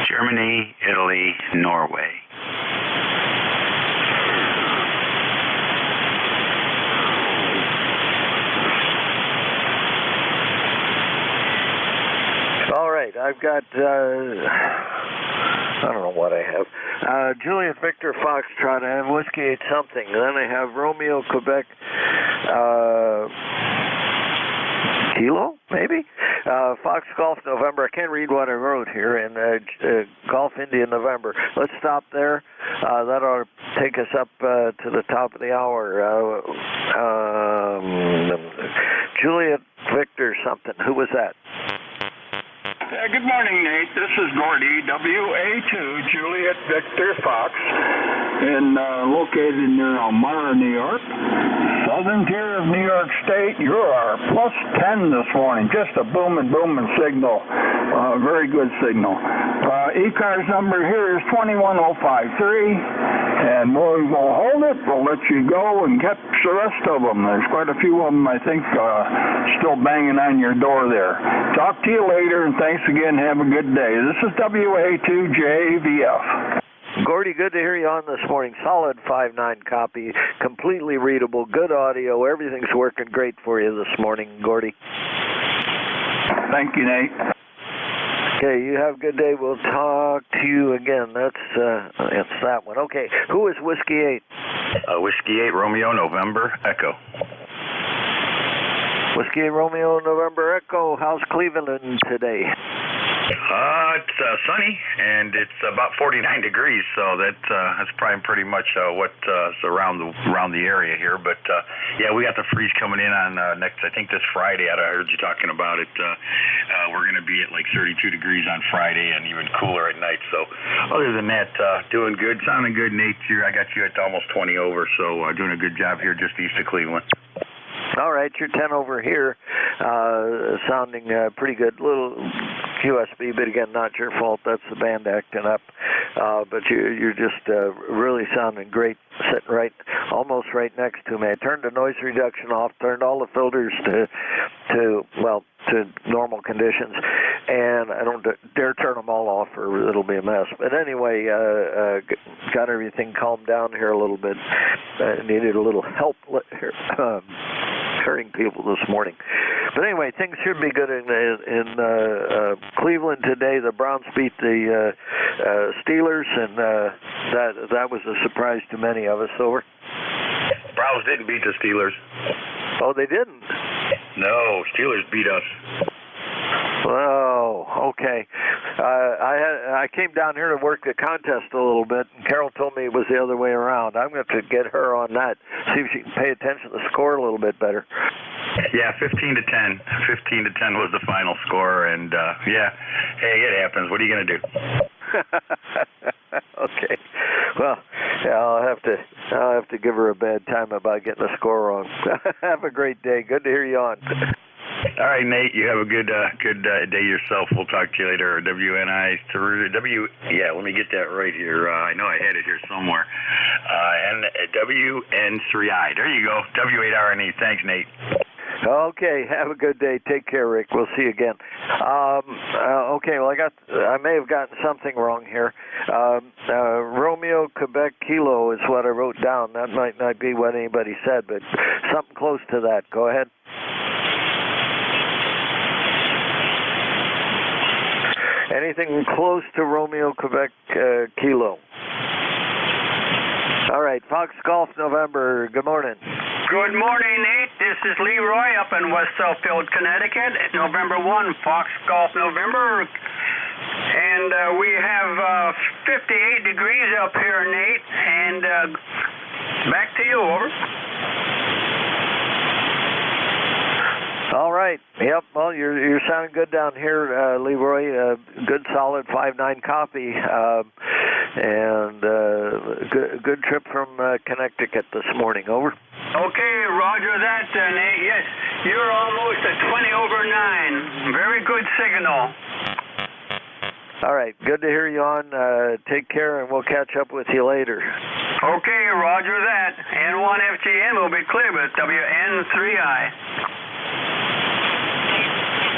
Germany, Italy, Norway. All right, I've got, I don't know what I have. Juliet Victor Foxtrot, I have Whiskey 8 something. And then I have Romeo Quebec Kilo, maybe? Fox Golf November. I can't read what I wrote here. And Golf India November. Let's stop there. That ought to take us up to the top of the hour. Juliet Victor something. Who was that? Good morning, Nate. This is Gordy, WA2, Juliet Victor Fox, and located near Elmira, New York. Southern tier of New York State, you are plus 10 this morning. Just a booming signal. Very good signal. ECARS number here is 21053, and we'll hold it. We'll let you go and catch the rest of them. There's quite a few of them, I think, still banging on your door there. Talk to you later, and thanks again. Have a good day. This is WA2JVF. Gordy, good to hear you on this morning. Solid 5.9 copy, completely readable, good audio. Everything's working great for you this morning, Gordy. Thank you, Nate. Okay, you have a good day. We'll talk to you again. That's that one. Okay, who is Whiskey 8? Whiskey 8, Romeo, November, Echo. Whiskey 8, Romeo, November, Echo. How's Cleveland today? It's sunny, and it's about 49 degrees, so that's probably pretty much what's around the area here. But yeah, we got the freeze coming in on I think this Friday. I heard you talking about it. We're going to be at like 32 degrees on Friday, and even cooler at night. So other than that, doing good, sounding good, Nate. I got you at almost 20 over, so doing a good job here just east of Cleveland. All right, you're 10 over here, sounding pretty good. Little QSB, but again, not your fault. That's the band acting up. But you're just really sounding great, sitting almost right next to me. I turned the noise reduction off, turned all the filters to normal conditions, and I don't dare turn them all off or it'll be a mess. But anyway, got everything calmed down here a little bit. Needed a little help hearing people this morning. But anyway, things should be good in Cleveland today. The Browns beat the Steelers, and that was a surprise to many of us. Over. Browns didn't beat the Steelers. Oh, they didn't? No, Steelers beat us. Oh, okay. I came down here to work the contest a little bit, and Carol told me it was the other way around. I'm going to get her on that, see if she can pay attention to the score a little bit better. Yeah, 15-10. 15-10 was the final score, and yeah, hey, it happens. What are you going to do? Okay. Well, yeah, I'll have to give her a bad time about getting the score wrong. Have a great day. Good to hear you on. All right, Nate. You have a good day yourself. We'll talk to you later. Yeah, let me get that right here. I know I had it here somewhere. WN3I. There you go. W8RNE. Thanks, Nate. Okay, have a good day. Take care, Rick. We'll see you again. Okay, well, I may have gotten something wrong here. Romeo Quebec Kilo is what I wrote down. That might not be what anybody said, but something close to that. Go ahead. Anything close to Romeo Quebec Kilo? All right, Fox Golf November. Good morning. Good morning, Nate. This is Leroy up in West Southfield, Connecticut. November 1, Fox Golf November. And we have 58 degrees up here, Nate. And back to you, over. All right. Yep. Well, you're sounding good down here, Leroy. Good, solid 5.9 copy, and good trip from Connecticut this morning. Over. Okay, Roger that, Nate. Yes, you're almost at 20 over 9. Very good signal. All right. Good to hear you on. Take care, and we'll catch up with you later. Okay, Roger that. N1FGM will be clear, but WN3I.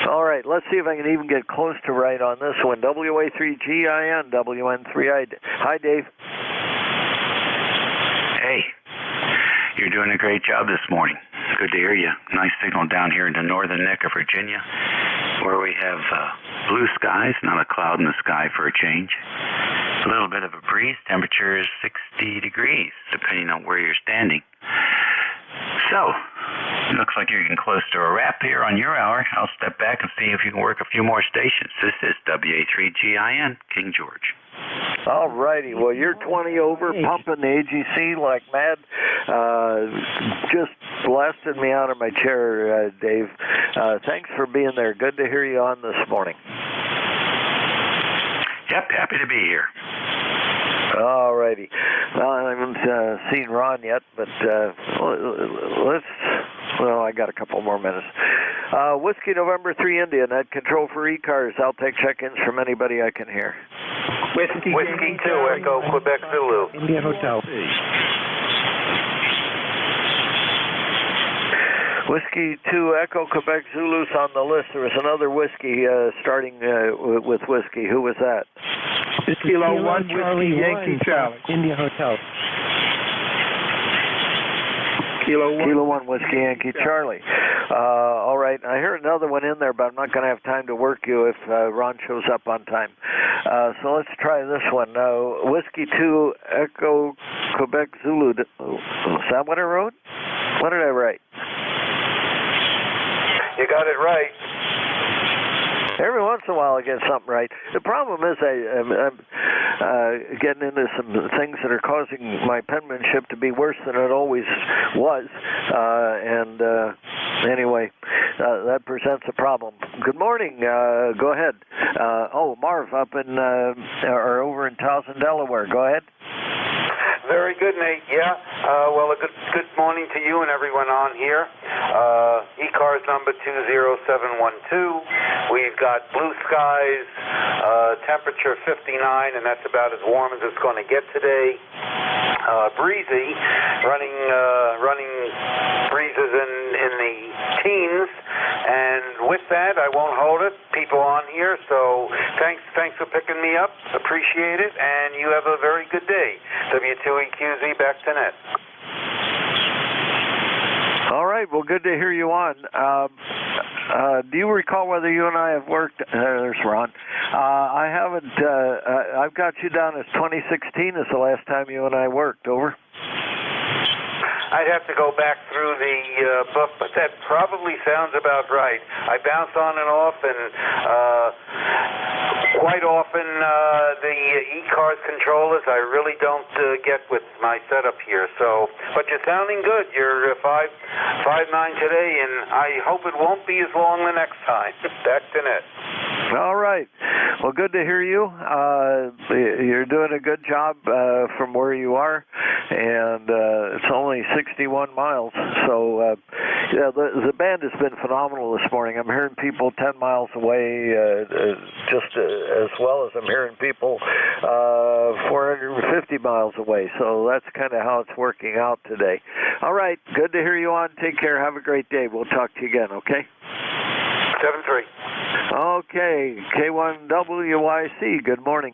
All right, let's see if I can even get close to right on this one. WA3GIN, WN3I. Hi, Dave. Hey, you're doing a great job this morning. Good to hear you. Nice signal down here in the northern neck of Virginia, where we have blue skies, not a cloud in the sky for a change. A little bit of a breeze. Temperature is 60 degrees, depending on where you're standing. So, it looks like you're getting close to a wrap here on your hour. I'll step back and see if you can work a few more stations. This is WA3GIN, King George. All righty. Well, you're 20 over, pumping the AGC like mad. Just blasted me out of my chair, Dave. Thanks for being there. Good to hear you on this morning. Yep, happy to be here. All righty. Well, I haven't seen Ron yet, but I got a couple more minutes. Whiskey November 3 India, net control for ECARS. I'll take check-ins from anybody I can hear. Whiskey 2, Echo, Quebec Zulu. India Hotel. Whiskey 2, Echo, Quebec Zulu's on the list. There was another whiskey starting with whiskey. Who was that? Kilo 1, Charlie Yankee Charlie. India Hotel. Kilo 1, Whiskey Yankee Charlie. All right, I heard another one in there, but I'm not going to have time to work you if Ron shows up on time. So let's try this one. Whiskey 2, Echo, Quebec Zulu. Is that what I wrote? What did I write? You got it right. Every once in a while I get something right. The problem is I'm getting into some things that are causing my penmanship to be worse than it always was. Anyway, that presents a problem. Good morning. Go ahead. Marv up in or over in Towson, Delaware. Go ahead. Very good. good, Nate. Yeah. Well, a good morning to you and everyone on here. ECARS number 20712. We've got blue skies, temperature 59, and that's about as warm as it's going to get today. Breezy, running breezes in the teens, and with that, I won't hold it. People on here, so thanks for picking me up. Appreciate it, and you have a very good day. W2EQZ, back to net. All right, well, good to hear you on. Do you recall whether you and I have worked? There's Ron. I haven't. I've got you down as 2016 as the last time you and I worked. Over. I'd have to go back through the book, but that probably sounds about right. I bounce on and off, and quite often the ECARS controllers I really don't get with my setup here. So, but you're sounding good. You're 5'9" today, and I hope it won't be as long the next time. Back to net. All right. Well, good to hear you. You're doing a good job from where you are, and it's only 61 miles. So, yeah, the band has been phenomenal this morning. I'm hearing people 10 miles away just as well as I'm hearing people 450 miles away. So that's kind of how it's working out today. All right. Good to hear you on. Take care. Have a great day. We'll talk to you again, okay? 7-3. Okay, K1WYC, good morning.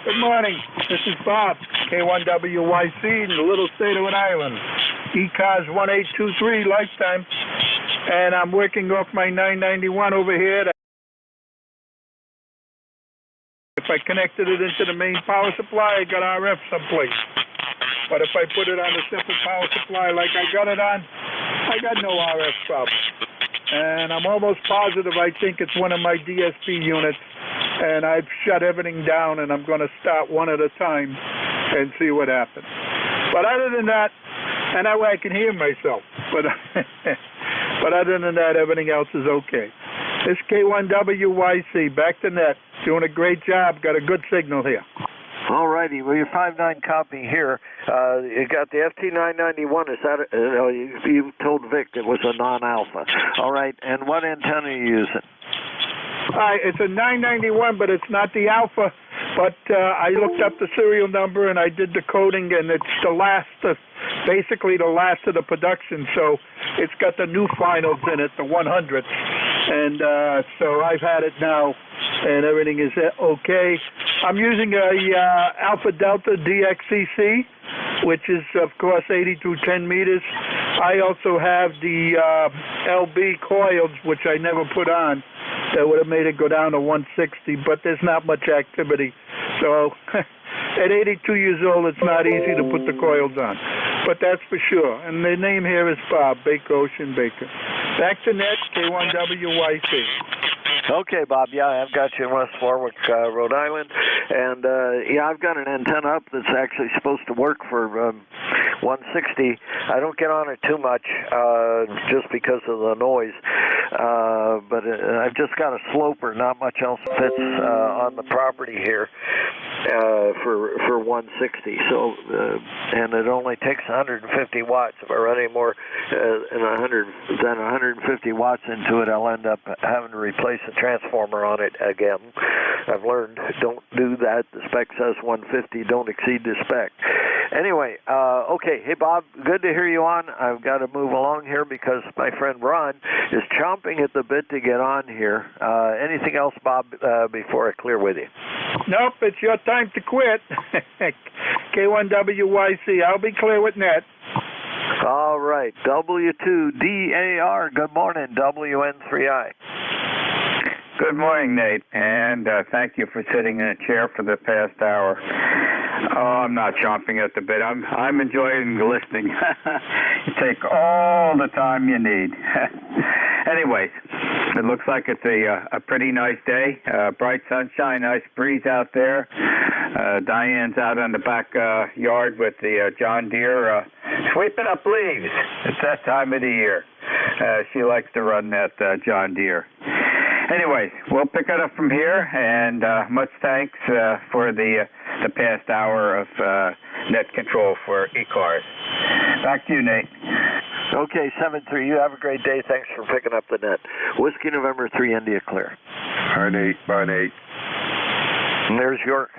Good morning. This is Bob, K1WYC in the little state of Rhode Island. ECARS 1823 lifetime. And I'm working off my 991 over here. If I connected it into the main power supply, I got RF someplace. But if I put it on a separate power supply like I got it on, I got no RF problem. And I'm almost positive I think it's one of my DSP units, and I've shut everything down, and I'm going to start one at a time and see what happens. But other than that, and that way I can hear myself, but other than that, everything else is okay. This K1WYC, back to net, doing a great job, got a good signal here. All righty, well, your 5.9 copy here. You got the FT991. Is that? You told Vic it was a non-alpha. All right, and what antenna are you using? It's a 991, but it's not the alpha. But I looked up the serial number and I did the coding, and it's the last, basically the last of the production. So it's got the new finals in it, the 100s, and so I've had it now, and everything is okay. I'm using a Alpha Delta DXCC, which is of course 80 through 10 meters. I also have the LB coils, which I never put on. That would have made it go down to 160, but there's not much activity. So at 82 years old, it's not easy to put the coils on. But that's for sure. And the name here is Bob, Baker Ocean Baker. Back to net, K1WYC. Okay, Bob. Yeah, I've got you in West Warwick, Rhode Island. And, yeah, I've got an antenna up that's actually supposed to work for 160. I don't get on it too much just because of the noise. But I've just got a sloper. Not much else fits on the property here for 160. So, and it only takes 150 watts. If I run any more than 150 watts into it, I'll end up having to replace the transformer on it again. I've learned don't do that. The spec says 150. Don't exceed the spec. Anyway, okay. Hey, Bob, good to hear you on. I've got to move along here because my friend Ron is chomping at the bit to get on here. Anything else, Bob, before I clear with you? Nope, it's your time to quit. K1WYC. I'll be clear with net. All right. W2DAR. Good morning. WN3I. Good morning, Nate, and thank you for sitting in a chair for the past hour. Oh, I'm not chomping at the bit. I'm enjoying listening. You take all the time you need. Anyways, it looks like it's a pretty nice day. Bright sunshine, nice breeze out there. Diane's out on the back yard with the John Deere sweeping up leaves. It's that time of the year. She likes to run that John Deere. Anyways, we'll pick it up from here, and much thanks for the the past hour of net control for ECARS. Back to you, Nate. Okay, 7-3. You have a great day. Thanks for picking up the net. Whiskey November 3, India clear. Bye, Nate. Bye, Nate. And there's York.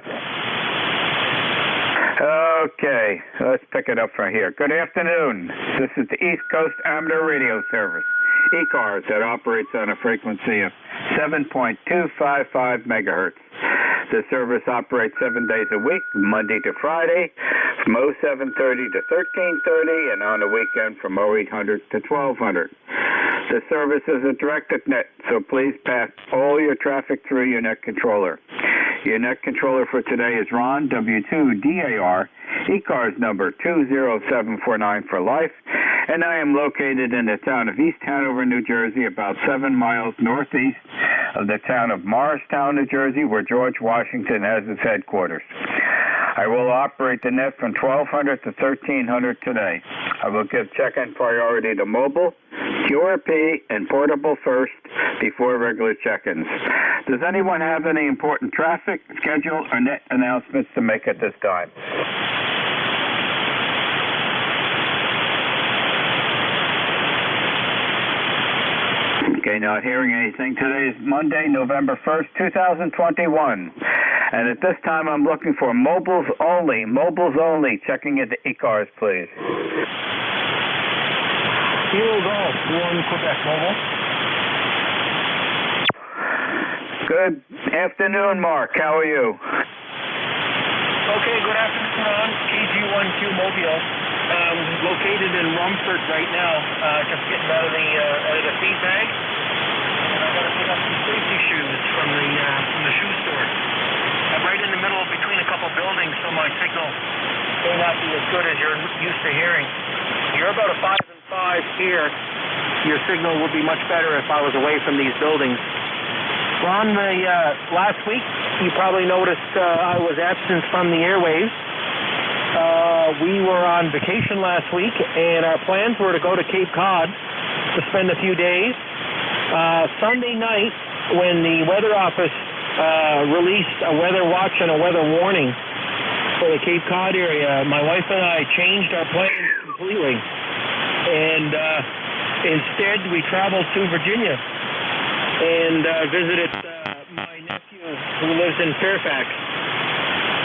Okay, let's pick it up from here. Good afternoon. This is the East Coast Amateur Radio Service, ECARS, that operates on a frequency of 7.255 megahertz. The service operates 7 days a week, Monday to Friday, from 0730 to 1330, and on the weekend from 0800 to 1200. The service is a directed net, so please pass all your traffic through your net controller. Your net controller for today is Ron, W2DAR, ECARS number 20749 for life, and I am located in the town of East Hanover, New Jersey, about 7 miles northeast of the town of Morristown, New Jersey, where George Washington has his headquarters. I will operate the net from 1200 to 1300 today. I will give check-in priority to mobile, QRP, and portable first before regular check-ins. Does anyone have any important traffic, schedule, or net announcements to make at this time? Okay, not hearing anything. Today is Monday, November 1st, 2021. And at this time, I'm looking for mobiles only. Mobiles only. Checking into ECARS, please. Kilo Golf, 1 Quebec Mobile. Good afternoon, Mark. How are you? Okay, good afternoon, Ron. KG1Q Mobile. Located in Rumford right now. Just getting out of the feed bag. And I got to pick up some safety shoes from the shoe store. I'm right in the middle between a couple buildings, so my signal may not be as good as you're used to hearing. You're about a 5 and 5 here. Your signal would be much better if I was away from these buildings. Ron, last week, you probably noticed I was absent from the airwaves. We were on vacation last week, and our plans were to go to Cape Cod to spend a few days. Sunday night, when the weather office released a weather watch and a weather warning for the Cape Cod area, my wife and I changed our plans completely. And instead, we traveled to Virginia and visited my nephew who lives in Fairfax.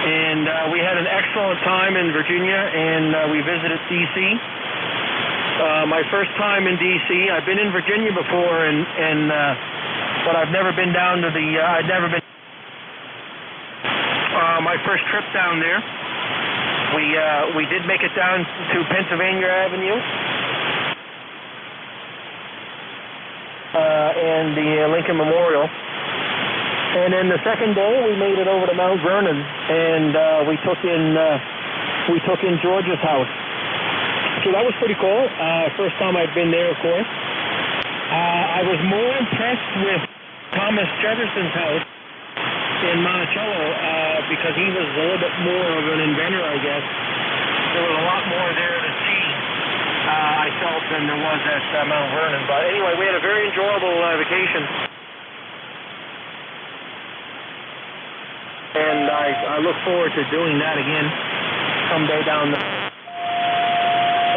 And we had an excellent time in Virginia, and we visited D.C. My first time in D.C. I've been in Virginia before, but I've never been down to I'd never been. My first trip down there, we did make it down to Pennsylvania Avenue and the Lincoln Memorial. And then the second day, we made it over to Mount Vernon, and we took in George's house. So that was pretty cool. First time I'd been there, of course. I was more impressed with Thomas Jefferson's house in Monticello because he was a little bit more of an inventor, I guess. There was a lot more there to see, I felt, than there was at Mount Vernon. But anyway, we had a very enjoyable vacation. And I look forward to doing that again someday down the road.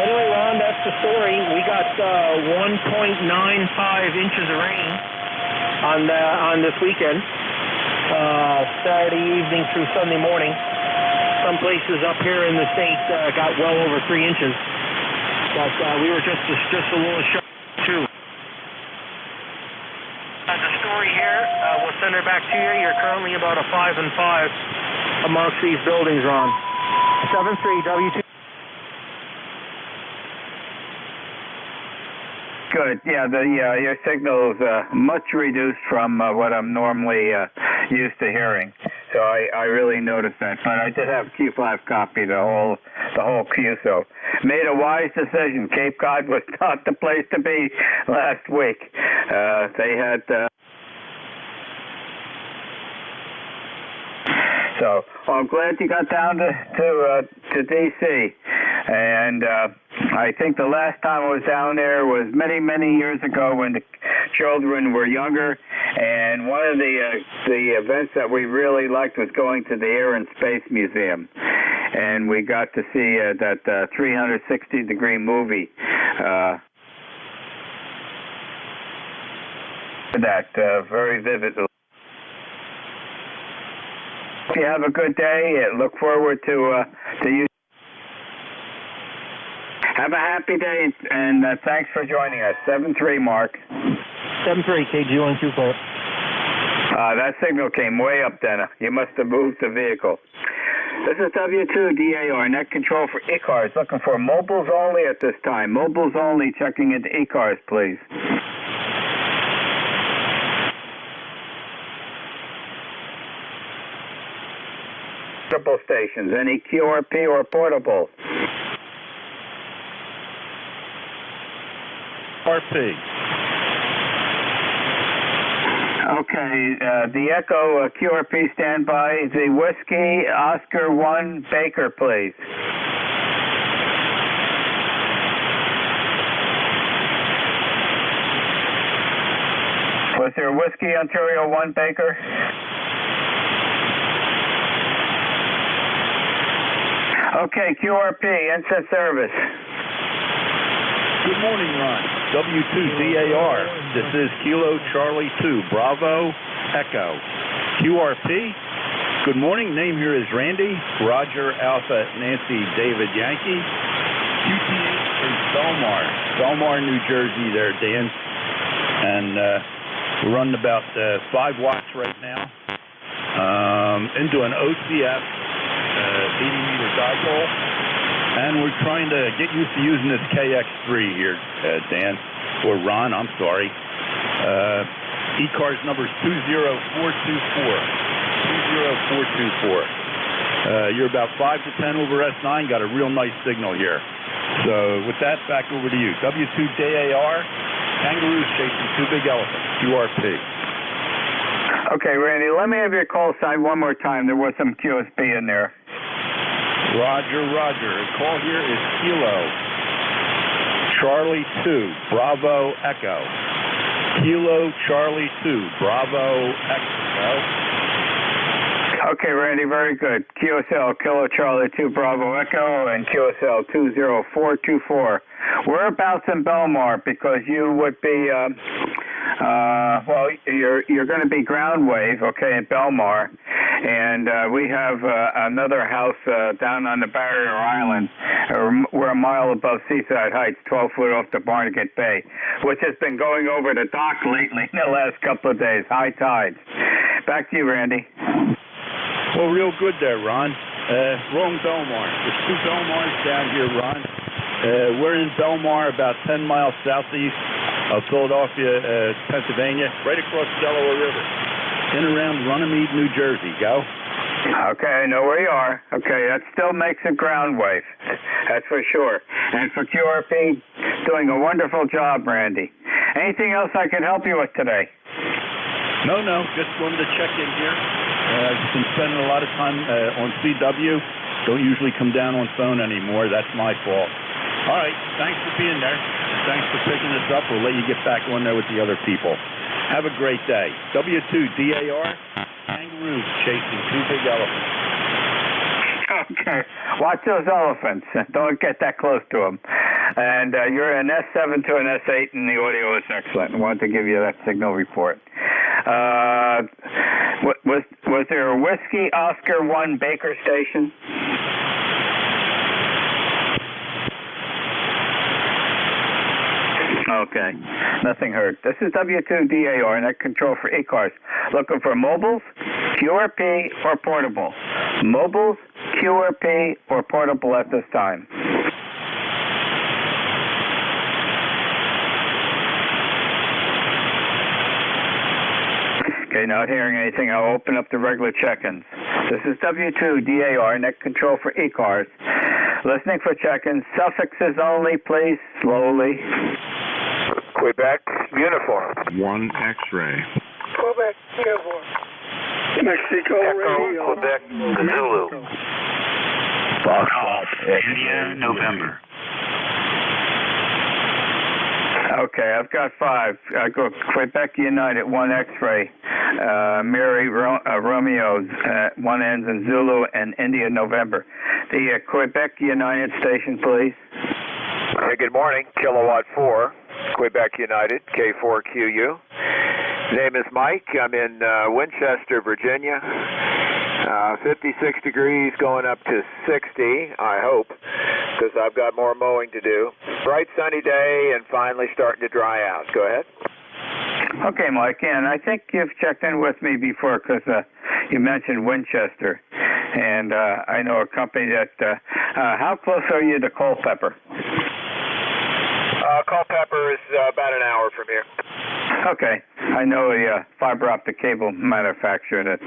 Anyway, Ron, that's the story. We got 1.95 inches of rain on this weekend, Saturday evening through Sunday morning. Some places up here in the state got well over 3 inches, but we were just a little short too. The story here, we'll send her back to you. You're currently about a 5 and 5 amongst these buildings, Ron. 7-3 W2. Good. Yeah, your signal is much reduced from what I'm normally used to hearing. So I really noticed that. But I did have Q5 copy the whole queue. So made a wise decision. Cape Cod was not the place to be last week. They had. So I'm glad you got down to D.C. And I think the last time I was down there was many years ago when the children were younger, and one of the events that we really liked was going to the Air and Space Museum, and we got to see that 360-degree movie. That very vividly. If you have a good day, look forward to you. Have a happy day, and thanks for joining us. 7-3, Mark. 7-3, KG124. That signal came way up, Denna. You must have moved the vehicle. This is W2DAR, net control for ECARS. Looking for mobiles only at this time. Mobiles only, checking into ECARS, please. Triple stations, any QRP or portable? RP. Okay, the Echo QRP standby. The Whiskey Oscar 1 Baker, please. Was there Whiskey Ontario 1 Baker? Okay, QRP, instant service. Good morning, Ron. W2DAR. This is Kilo Charlie 2, Bravo, Echo. QRP. Good morning. Name here is Randy. Roger, Alpha, Nancy, David, Yankee. QTH is Belmar, New Jersey there, Dan. And we're running about 5 watts right now into an OCF 80-meter dipole. And we're trying to get used to using this KX3 here, Dan, or Ron, I'm sorry. ECARS number is 20424. You're about 5 to 10 over S9, got a real nice signal here. So with that, back over to you. W2DAR, kangaroos chasing 2 big elephants, QRP. Okay, Randy, let me have your call sign one more time. There was some QSP in there. Roger. The call here is Kilo Charlie 2, Bravo, Echo. Kilo Charlie 2, Bravo, Echo. Okay, Randy, very good. QSL, Kilo Charlie 2, Bravo, Echo, and QSL 20424. Whereabouts in Belmar? Because you would be, well, you're going to be ground wave, okay, in Belmar. And we have another house down on the Barrier Island. We're a mile above Seaside Heights, 12 foot off the Barnegat Bay, which has been going over the dock lately in the last couple of days, high tides. Back to you, Randy. Well, real good there, Ron. Wrong Belmar. There's 2 Belmars down here, Ron. We're in Belmar, about 10 miles southeast of Philadelphia, Pennsylvania, right across the Delaware River. In around Runnymede, New Jersey. Go. Okay, I know where you are. Okay, that still makes a ground wave. That's for sure. And for QRP, doing a wonderful job, Randy. Anything else I can help you with today? No, just wanted to check in here. I've been spending a lot of time on CW. Don't usually come down on phone anymore. That's my fault. All right, thanks for being there. Thanks for picking this up. We'll let you get back on there with the other people. Have a great day. W2DAR, kangaroos chasing 2 big elephants. Okay. Watch those elephants. Don't get that close to them. And you're an S7 to an S8, and the audio is excellent. I wanted to give you that signal report. Was there a Whiskey Oscar 1 Baker station? Okay, nothing heard. This is W2DAR, net control for ECARS. Looking for mobiles, QRP, or portable. Mobiles, QRP, or portable at this time. Okay, not hearing anything. I'll open up the regular check-ins. This is W2DAR, net control for ECARS. Listening for check-ins. Suffixes only, please, slowly. Quebec, uniform. 1 X-ray. Quebec, uniform. Mexico, radio. Quebec, Zulu. Foxtrot, India, November. Okay, I've got 5. I go Quebec United, 1 X-ray. Mary Romeo, 1 ends in Zulu and India November. The Quebec United station, please. Hey, good morning. Kilowatt 4, Quebec United, K4QU. Name is Mike. I'm in Winchester, Virginia. 56 degrees going up to 60, I hope, because I've got more mowing to do. Bright sunny day and finally starting to dry out. Go ahead. Okay, Mike, and I think you've checked in with me before because you mentioned Winchester, and I know a company that, how close are you to Culpeper? Culpeper is about an hour from here. Okay. I know a fiber optic cable manufacturer that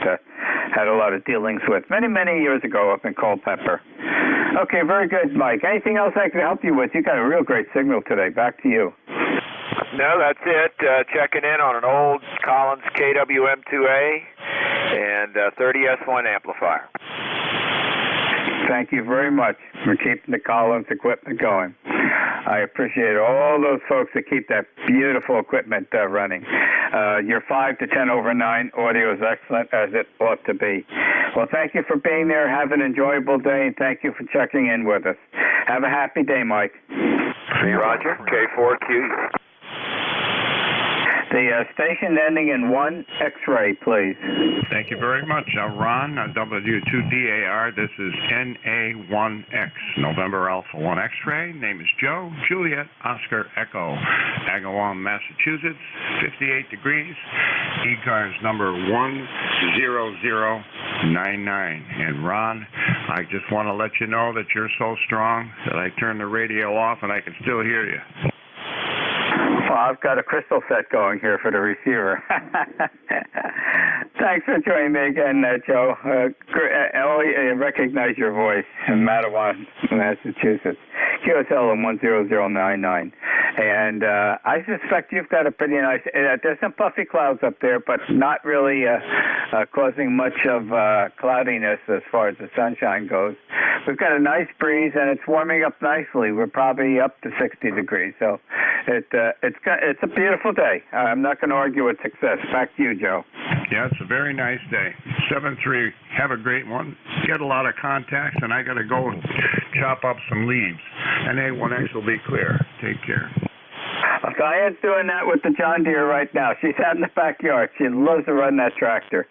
had a lot of dealings with many, many years ago up in Culpeper. Okay, very good, Mike. Anything else I can help you with? You got a real great signal today. Back to you. No, that's it. Checking in on an old Collins KWM2A and 30S1 amplifier. Thank you very much for keeping the Collins equipment going. I appreciate all those folks that keep that beautiful equipment running. Your 5 to 10 over 9 audio is excellent, as it ought to be. Well, thank you for being there. Have an enjoyable day, and thank you for checking in with us. Have a happy day, Mike. Roger, K4Q. The station ending in 1 X-ray, please. Thank you very much. Ron, W2DAR. This is NA1X, November Alpha 1 X-ray. Name is Joe, Juliet, Oscar, Echo, Agawam, Massachusetts, 58 degrees. ECARS number 10099. And Ron, I just want to let you know that you're so strong that I turned the radio off and I can still hear you. Well, I've got a crystal set going here for the receiver. Thanks for joining me again, Joe. I recognize your voice in Matawan, Massachusetts. QSL 10099. And I suspect you've got a pretty nice, there's some puffy clouds up there, but not really causing much of cloudiness as far as the sunshine goes. We've got a nice breeze, and it's warming up nicely. We're probably up to 60 degrees, so it's a beautiful day. I'm not going to argue with success. Back to you, Joe. Yeah, it's a very nice day. 7-3, have a great one. Get a lot of contacts, and I got to go and chop up some leaves. And A1X will be clear. Take care. Diane's doing that with the John Deere right now. She's out in the backyard. She loves to run that tractor.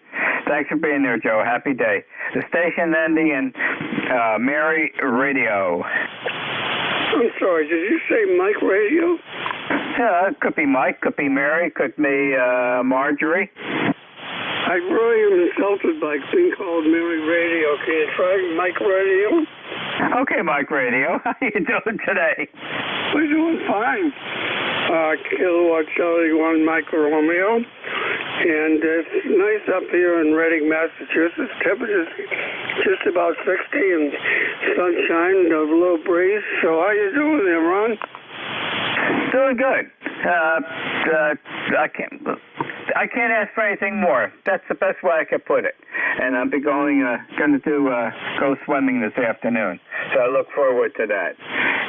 Thanks for being there, Joe. Happy day. The station ending in Mary Radio. I'm sorry, did you say Mike Radio? Yeah, it could be Mike, could be Mary, could be Marjorie. I really am insulted by a thing called Mary Radio. Can you try Mike Radio? Okay, Mike Radio. How you doing today? We're doing fine. Kilowatt Charlie 1 Mike Romeo. And it's nice up here in Reading, Massachusetts. Temperature's just about 60 and sunshine, a little breeze. So how you doing there, Ron? Doing good. I can't ask for anything more. That's the best way I could put it. And I'll be going to go swimming this afternoon. So I look forward to that.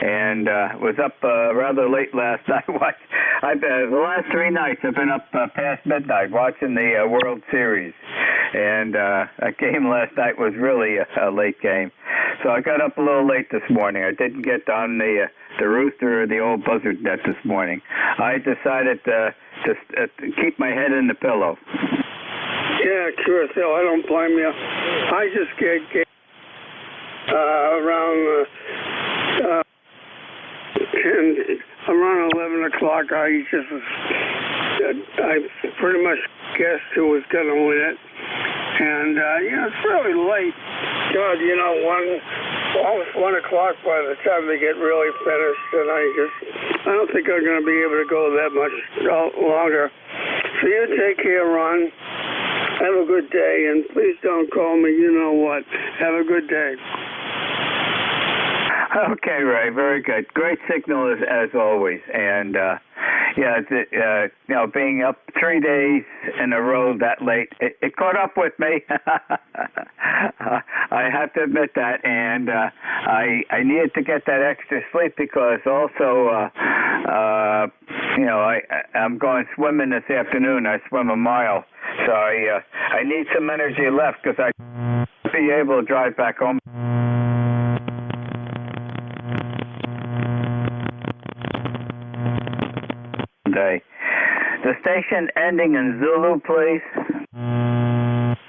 And was up rather late last night. The last 3 nights I've been up past midnight watching the World Series. And that game last night was really a late game. So I got up a little late this morning. I didn't get on the rooster or the old buzzard net this morning. I decided to keep my head in the pillow. Yeah, sure. So I don't blame you. I just get around 11 o'clock. I pretty much guessed who was going to win it. And, it's really late. God, almost 1 o'clock by the time they get really finished. And I don't think I'm going to be able to go that much longer. So you take care, Ron. Have a good day. And please don't call me you know what. Have a good day. Okay, Ray. Very good. Great signal as always. And, being up 3 days in a row that late, it caught up with me. I have to admit that. And I needed to get that extra sleep because also I'm going swimming this afternoon. I swim a mile, so I need some energy left because I be able to drive back home. Day. The station ending in Zulu, please.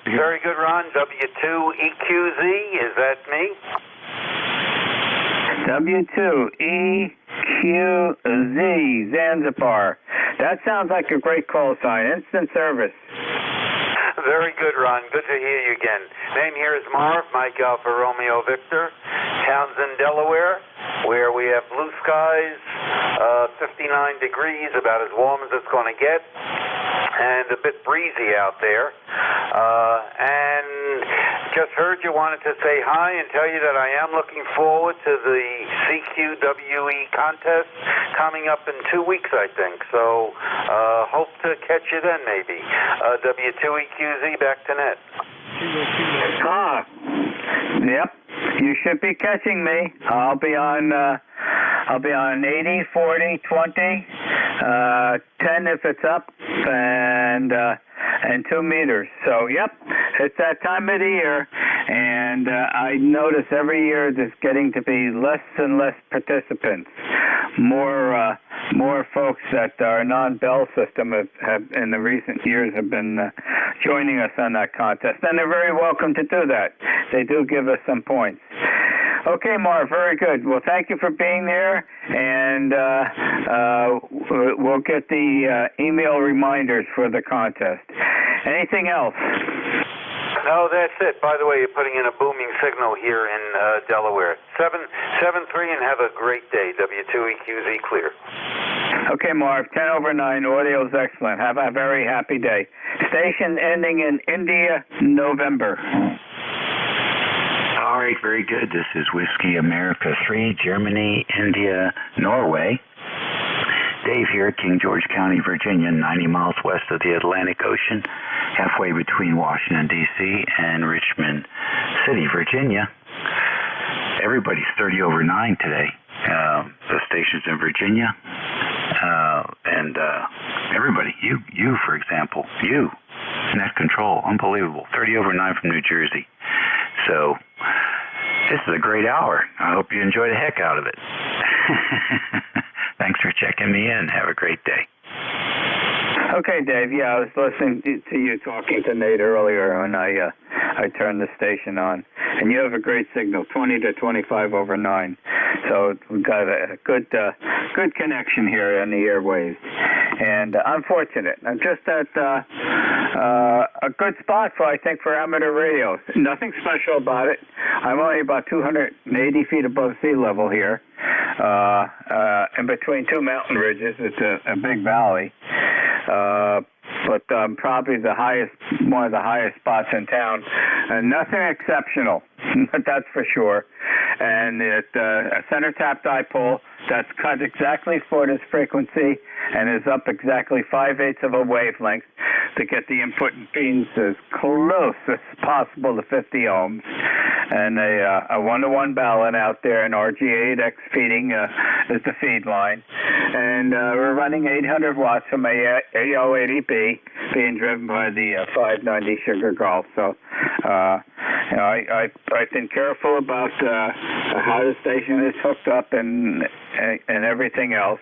Very good, Ron. W2EQZ, is that me? W2EQZ, Zanzibar. That sounds like a great call sign. Instant service. Very good, Ron. Good to hear you again. Name here is Marv, Mike Alpha Romeo Victor, Townsend, Delaware, where we have blue skies, 59 degrees, about as warm as it's going to get, and a bit breezy out there. And just heard you wanted to say hi and tell you that I am looking forward to the CQWE contest coming up in 2 weeks, I think. So hope to catch you then, maybe. W2EQZ, back to net. Yep. You should be catching me. I'll be on 80, 40, 20, 10 if it's up, and 2 meters. So, yep, it's that time of the year, and I notice every year there's getting to be less and less participants. More folks that are non-Bell system have in the recent years have been joining us on that contest, and they're very welcome to do that. They do give us some points. Okay, Marv, very good. Well, thank you for being there, and we'll get the email reminders for the contest. Anything else? No, that's it. By the way, you're putting in a booming signal here in Delaware. 773, and have a great day. W2EQZ clear. Okay, Marv, 10 over 9. Audio is excellent. Have a very happy day. Station ending in India, November. All right, very good. This is Whiskey America 3, Germany, India, Norway. Dave here, King George County, Virginia, 90 miles west of the Atlantic Ocean, halfway between Washington, D.C. and Richmond City, Virginia. Everybody's 30 over 9 today. The station's in Virginia, and everybody, you, for example, you, net control, unbelievable, 30 over 9 from New Jersey. So, this is a great hour. I hope you enjoy the heck out of it. Thanks for checking me in. Have a great day. Okay, Dave. Yeah, I was listening to you talking to Nate earlier when I turned the station on. And you have a great signal, 20 to 25 over 9. So we've got a good connection here on the airwaves. And I'm fortunate. I'm just at a good spot for amateur radio. Nothing special about it. I'm only about 280 feet above sea level here. In between 2 mountain ridges. It's a big valley. But probably one of the highest spots in town. Nothing exceptional, that's for sure. And it's a center tap dipole that's cut exactly for this frequency and is up exactly 5/8 of a wavelength to get the input impedance as close as possible to 50 ohms. And a 1-to-1 balun out there, and RG8X feeding is the feed line. And we're running 800 watts from a AO80B being driven by the 590 Sugar Golf. So I've been careful about how the station is hooked up and everything else.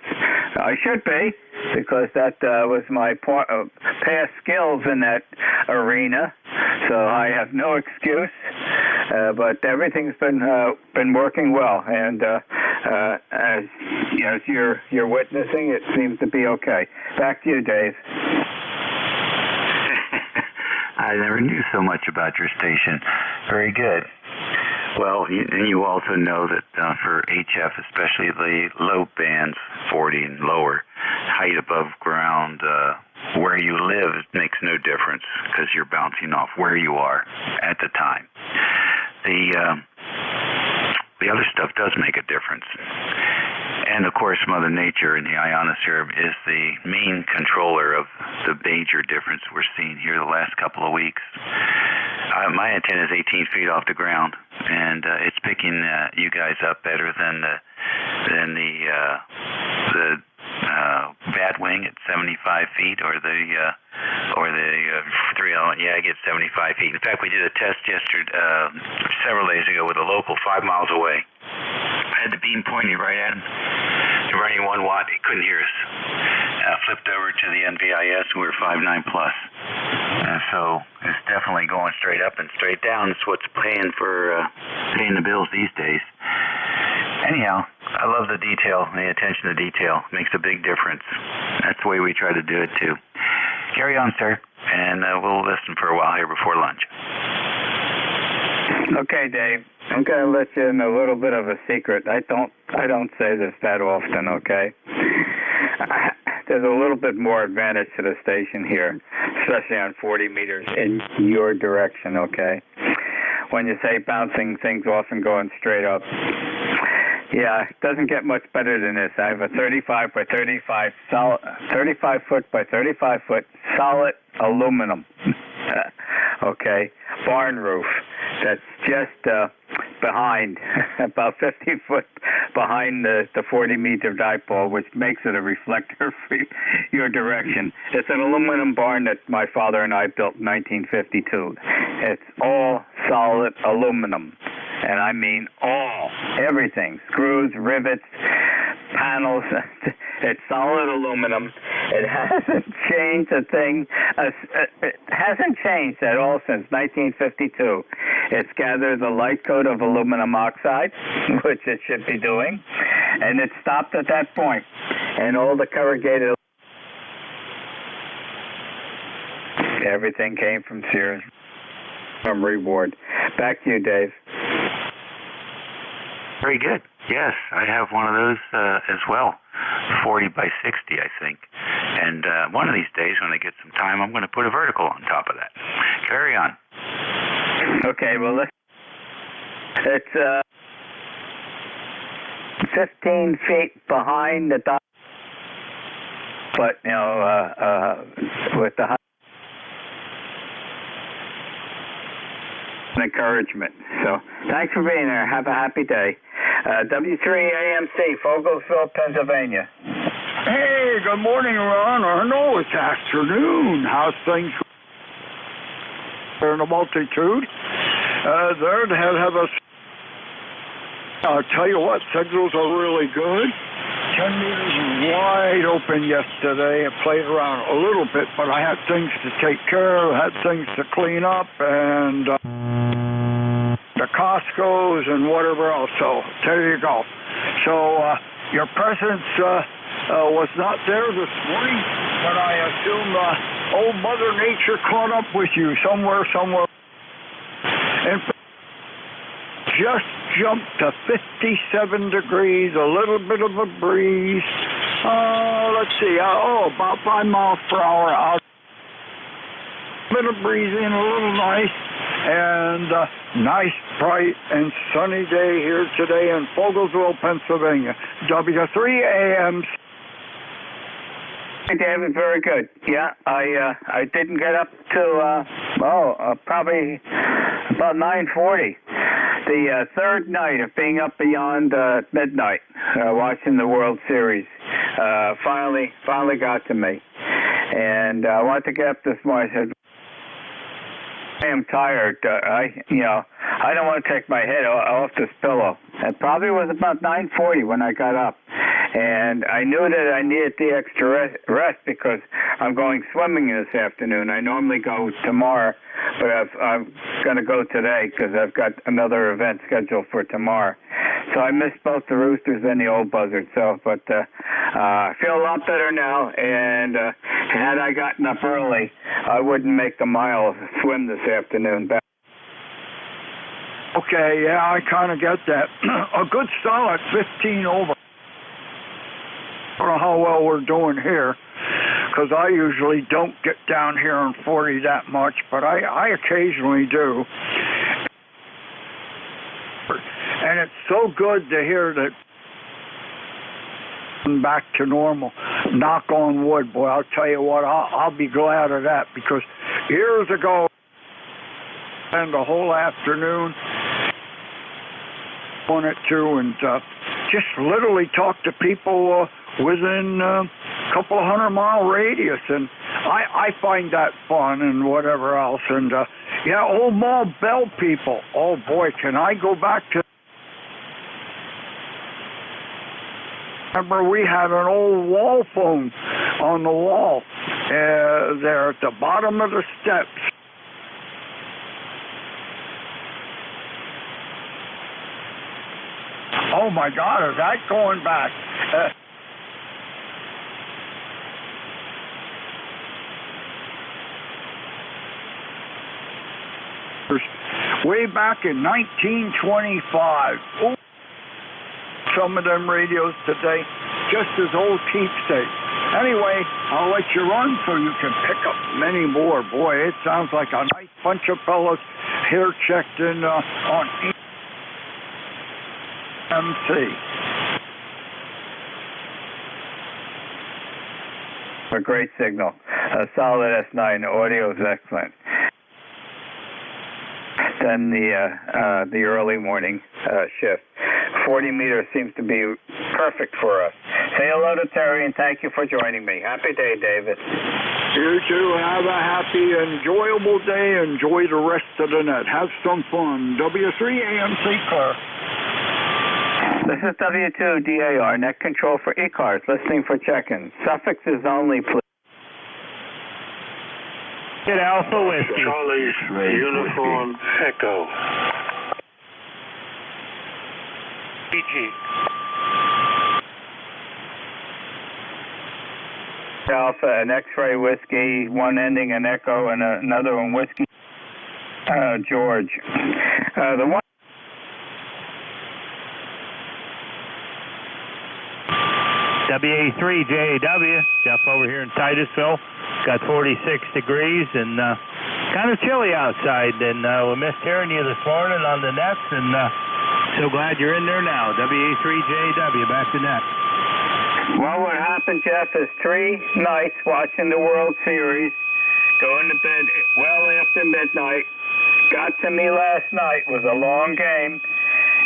I should be, because that was my past skills in that arena. So I have no excuse. But everything's been working well, and as you're witnessing, it seems to be okay. Back to you, Dave. I never knew so much about your station. Very good. Well, you also know that for HF, especially the low bands, 40 and lower, height above ground, where you live makes no difference because you're bouncing off where you are at the time. The other stuff does make a difference. And, of course, Mother Nature in the ionosphere is the main controller of the major difference we're seeing here the last couple of weeks. My antenna is 18 feet off the ground, and it's picking you guys up better than the Batwing at 75 feet, or the 3 element. Yeah, I get 75 feet. In fact, we did a test yesterday, several days ago, with a local 5 miles away. I had the beam pointing right at him. Running 1 watt, he couldn't hear us. Flipped over to the NVIS, and we were 5.9 plus. So it's definitely going straight up and straight down. It's what's paying the bills these days. Anyhow, I love the detail, and the attention to detail. It makes a big difference. That's the way we try to do it too. Carry on, sir, and we'll listen for a while here before lunch. Okay, Dave. I'm going to let you in a little bit of a secret. I don't say this that often, okay? There's a little bit more advantage to the station here, especially on 40 meters in your direction, okay? When you say bouncing things off and going straight up. Yeah, it doesn't get much better than this. I have a 35 by 35 solid, 35 foot by 35 foot solid aluminum, okay, barn roof. That's just behind, about 50 foot behind the 40-meter dipole, which makes it a reflector for your direction. It's an aluminum barn that my father and I built in 1952. It's all solid aluminum, and I mean all, everything, screws, rivets, panels. It's solid aluminum. It hasn't changed a thing. It hasn't changed at all since 1952. It's gathered the light coat of aluminum oxide, which it should be doing, and it stopped at that point. And all the corrugated, everything came from Sears, from Reward. Back to you, Dave. Very good. Yes, I have one of those as well, 40 by 60, I think. And one of these days, when I get some time, I'm going to put a vertical on top of that. Carry on. Okay, well, it's 15 feet behind the top, but, you know, with the encouragement. So thanks for being there. Have a happy day. W3AMC, Fogelsville, Pennsylvania. Hey, good morning, Ron. I know it's afternoon. How's things in the multitude? There to have us. I'll tell you what, signals are really good. 10 meters wide open yesterday. I played around a little bit, but I had things to take care of, had things to clean up, and the Costco's and whatever else. So there you go. So your presence was not there this morning, but I assume old Mother Nature caught up with you somewhere. And just jumped to 57 degrees, a little bit of a breeze. Let's see, about 5 miles per hour out. A bit of breezing, a little nice, and nice, bright, and sunny day here today in Fogelsville, Pennsylvania. W3AM. Hey, David, very good. Yeah, I didn't get up to probably about 9:40. The third night of being up beyond midnight, watching the World Series, finally got to me, and I wanted to get up this morning. I said, I am tired. I don't want to take my head off this pillow. It probably was about 9:40 when I got up. And I knew that I needed the extra rest because I'm going swimming this afternoon. I normally go tomorrow, but I'm going to go today because I've got another event scheduled for tomorrow. So I missed both the roosters and the old buzzard. But I feel a lot better now. And had I gotten up early, I wouldn't make the mile swim this afternoon. Okay, yeah, I kind of get that. A good solid 15 over. I don't know how well we're doing here, because I usually don't get down here in 40 that much, but I occasionally do. And it's so good to hear that back to normal. Knock on wood, boy, I'll tell you what, I'll be glad of that, because years ago, and the whole afternoon on it too, and just literally talk to people within a couple of 100-mile radius, and I find that fun and whatever else. And yeah, old Mall Bell people. Oh boy, can I go back to? Remember, we had an old wall phone on the wall there at the bottom of the steps. Oh my God, is that going back? Way back in 1925. Oh, some of them radios today, just as old keepsakes. Anyway, I'll let you run so you can pick up many more. Boy, it sounds like a nice bunch of fellas here checked in on MC. A great signal. A solid S9. The audio is excellent. Then the early morning shift. 40 meters seems to be perfect for us. Say hello to Terry and thank you for joining me. Happy day, David. You too. Have a happy, enjoyable day. Enjoy the rest of the net. Have some fun. W3 AMC Car. This is W2DAR, net control for ECARS, listening for check-in. Suffixes only, please. Get Alpha Whiskey. Charlie's Uniform Echo. PG. Alpha, an X-ray whiskey, one ending in Echo and another one whiskey. George. The one. WA3JAW, Jeff over here in Titusville. Got 46 degrees and kind of chilly outside. And we missed hearing you this morning on the nets, and so glad you're in there now. WA3JAW, back to net. Well, what happened, Jeff, is 3 nights watching the World Series, going to bed well after midnight. Got to me last night. It was a long game,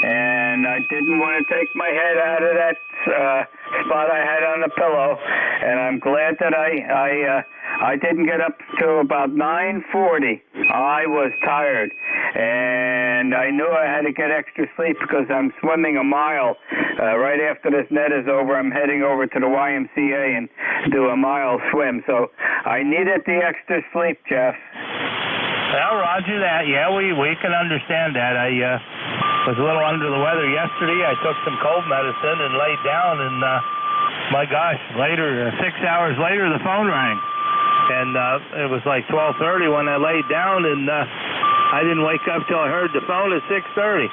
and I didn't want to take my head out of that spot I had on the pillow, and I'm glad that I didn't get up to about 9:40. I was tired, and I knew I had to get extra sleep because I'm swimming a mile. Right after this net is over, I'm heading over to the YMCA and do a mile swim, so I needed the extra sleep, Jeff. Well, roger that. Yeah, we can understand that. I was a little under the weather yesterday. I took some cold medicine and laid down, and my gosh, later, 6 hours later, the phone rang. And it was like 12:30 when I laid down, and I didn't wake up till I heard the phone at 6:30.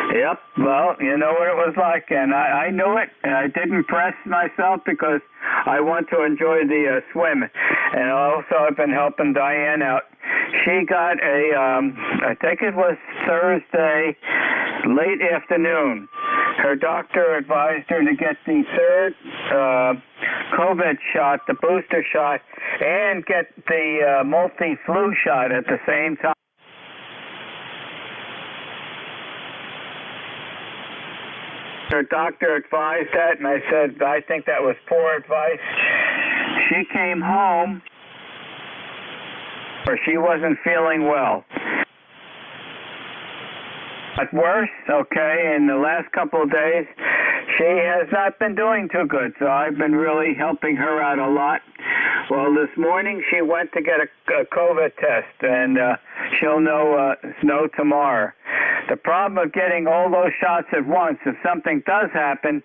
Yep, well, you know what it was like, and I knew it, and I didn't press myself because I want to enjoy the swim. And also I've been helping Diane out. She got I think it was Thursday, late afternoon. Her doctor advised her to get the third COVID shot, the booster shot, and get the multi-flu shot at the same time. Her doctor advised that, and I said, I think that was poor advice. She came home, or she wasn't feeling well. Got worse, okay, in the last couple of days. She has not been doing too good, so I've been really helping her out a lot. Well, this morning she went to get a COVID test, and she'll know tomorrow. The problem of getting all those shots at once, if something does happen,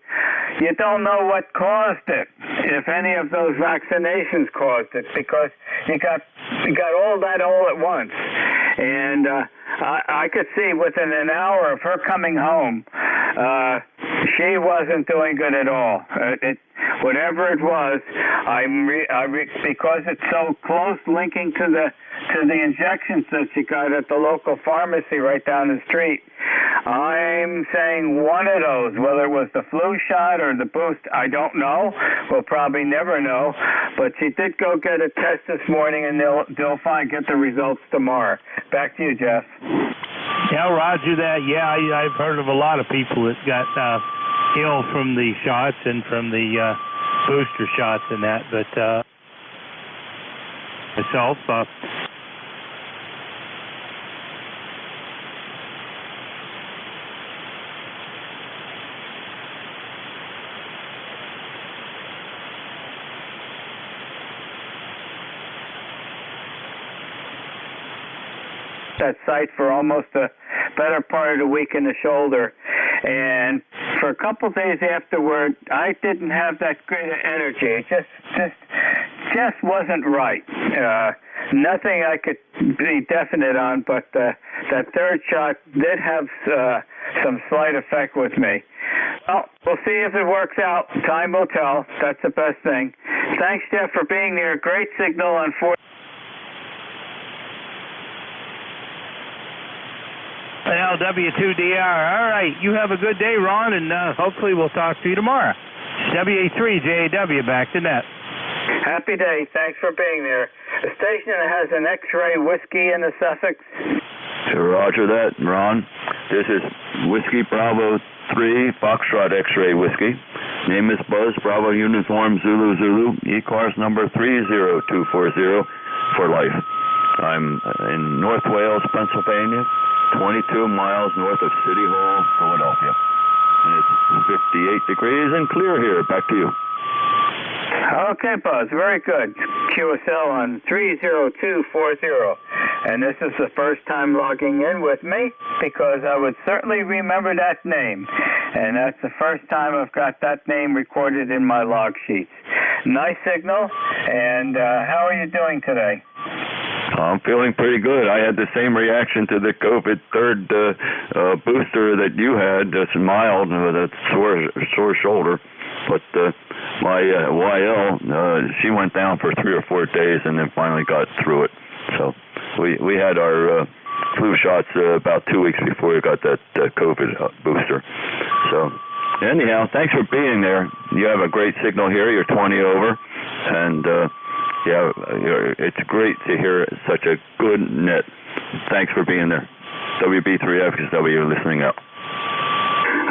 you don't know what caused it, if any of those vaccinations caused it, because you got all that all at once. And I could see within an hour of her coming home, she wasn't doing good at all. Whatever it was, because it's so close linking to the injections that she got at the local pharmacy right down the street, I'm saying one of those, whether it was the flu shot or the boost, I don't know. We'll probably never know. But she did go get a test this morning, and they'll get the results tomorrow. Back to you, Jeff. Yeah, roger that. Yeah, I've heard of a lot of people that got ill from the shots and from the booster shots and that, but myself, that site for almost a better part of the week in the shoulder, and for a couple days afterward, I didn't have that great energy. It just wasn't right. Nothing I could be definite on, but that third shot did have some slight effect with me. Well, we'll see if it works out. Time will tell. That's the best thing. Thanks, Jeff, for being there. Great signal on 4. LW2DR. All right. You have a good day, Ron, and hopefully we'll talk to you tomorrow. WA3JAW back to net. Happy day. Thanks for being there. A station that has an X-ray whiskey in the suffix. Roger that, Ron. This is Whiskey Bravo 3 Foxtrot X-ray whiskey. Name is Buzz, Bravo Uniform Zulu Zulu. ECARS number 30240 for life. I'm in North Wales, Pennsylvania, 22 miles north of City Hall, Philadelphia. And it's 58 degrees and clear here. Back to you. Okay, Buzz, very good. QSL on 30240. And this is the first time logging in with me because I would certainly remember that name. And that's the first time I've got that name recorded in my log sheets. Nice signal. And how are you doing today? I'm feeling pretty good. I had the same reaction to the COVID third booster that you had. That's mild, that sore shoulder. But my YL, she went down for 3 or 4 days and then finally got through it. So we had our flu shots about 2 weeks before we got that COVID booster. So anyhow, thanks for being there. You have a great signal here. You're 20 over. And yeah, it's great to hear such a good net. Thanks for being there. WB3FW listening up.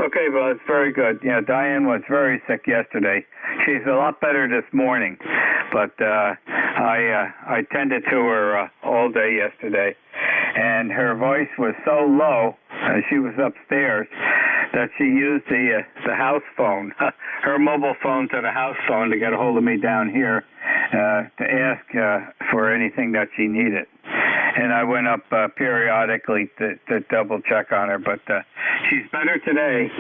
Okay, well, it's very good. You know, Diane was very sick yesterday. She's a lot better this morning, but I tended to her all day yesterday, and her voice was so low, she was upstairs, that she used the house phone, her mobile phone to the house phone to get a hold of me down here to ask for anything that she needed. And I went up periodically to double check on her, but she's better today,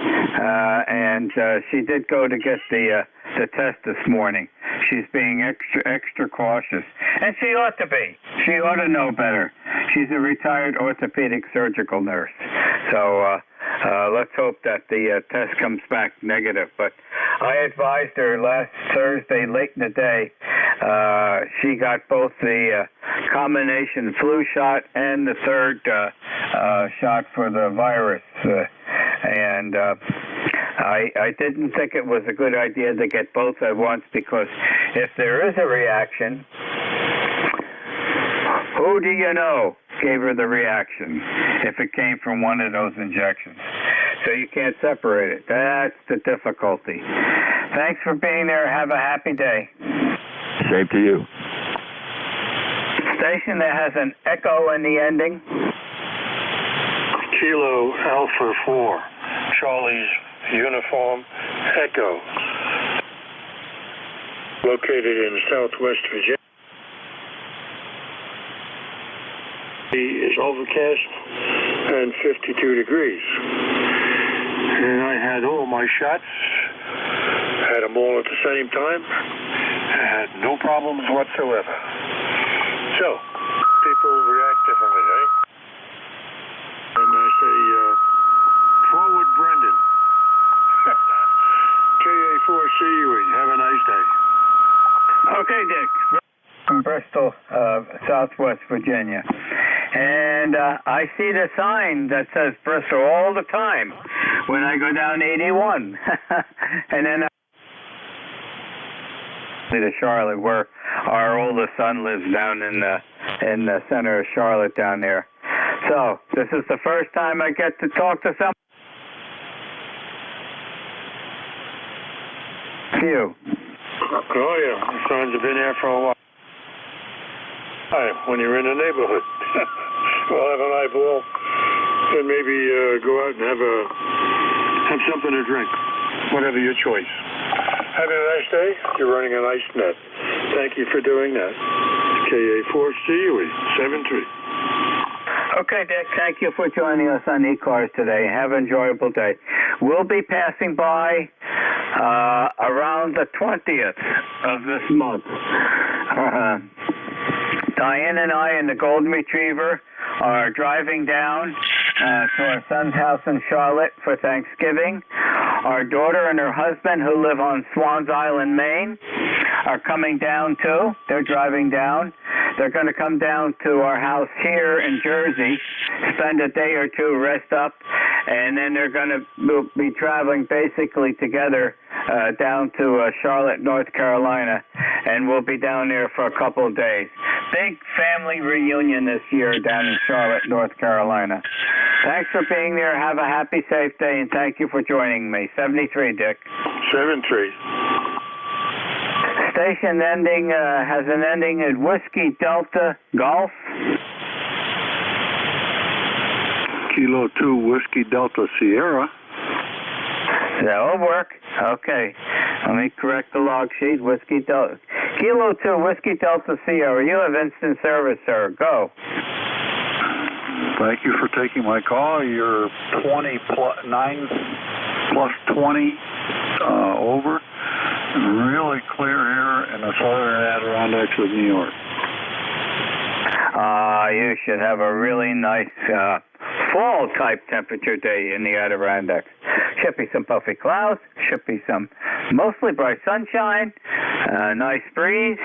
and she did go to get the test this morning. She's being extra cautious, and she ought to be. She ought to know better. She's a retired orthopedic surgical nurse, so let's hope that the test comes back negative. But I advised her last Thursday late in the day. She got both the combination flu shot and the third shot for the virus, and I didn't think it was a good idea to get both at once, because if there is a reaction, who do you know gave her the reaction if it came from one of those injections? So you can't separate it. That's the difficulty. Thanks for being there. Have a happy day. Same to you. Station that has an echo in the ending. Kilo Alpha 4, Charlie's Uniform Echo. Located in Southwest Virginia. It's overcast and 52 degrees. And I had all my shots, had them all at the same time, had no problems whatsoever. So, people react differently, eh? And I say, forward Brendan. KA4CUE, have a nice day. Okay, Dick. From Bristol, Southwest Virginia. And I see the sign that says Bristol all the time when I go down 81. And then to Charlotte, where our oldest son lives, down in the center of Charlotte down there. So this is the first time I get to talk to someone. Oh, yeah. The signs have been there for a while. Hi, when you're in the neighborhood. We'll have a live ball and maybe go out and have something to drink. Whatever your choice. Having a nice day. You're running a nice net. Thank you for doing that. KA4CUE 73. Okay, Dick, thank you for joining us on ECARS today. Have an enjoyable day. We'll be passing by around the 20th of this month. Diane and I and the Golden Retriever are driving down to our son's house in Charlotte for Thanksgiving. Our daughter and her husband, who live on Swans Island, Maine, are coming down too. They're driving down. They're going to come down to our house here in Jersey, spend a day or two, rest up, and then they're going to be traveling basically together down to Charlotte, North Carolina, and we'll be down there for a couple of days. Big family reunion this year down in Charlotte, North Carolina. Thanks for being there. Have a happy, safe day, and thank you for joining me. 73, Dick. 73. Station ending has an ending at Whiskey Delta Golf. Kilo 2 Whiskey Delta Sierra. That'll work. Okay. Let me correct the log sheet. Whiskey Delta. Kilo 2 Whiskey Delta Sierra. You have instant service, sir. Go. Thank you for taking my call. You're 9 plus 20 over. Really clear air in the southern Adirondacks of New York. You should have a really nice fall-type temperature day in the Adirondacks. Should be some puffy clouds. Should be some mostly bright sunshine. Nice breeze.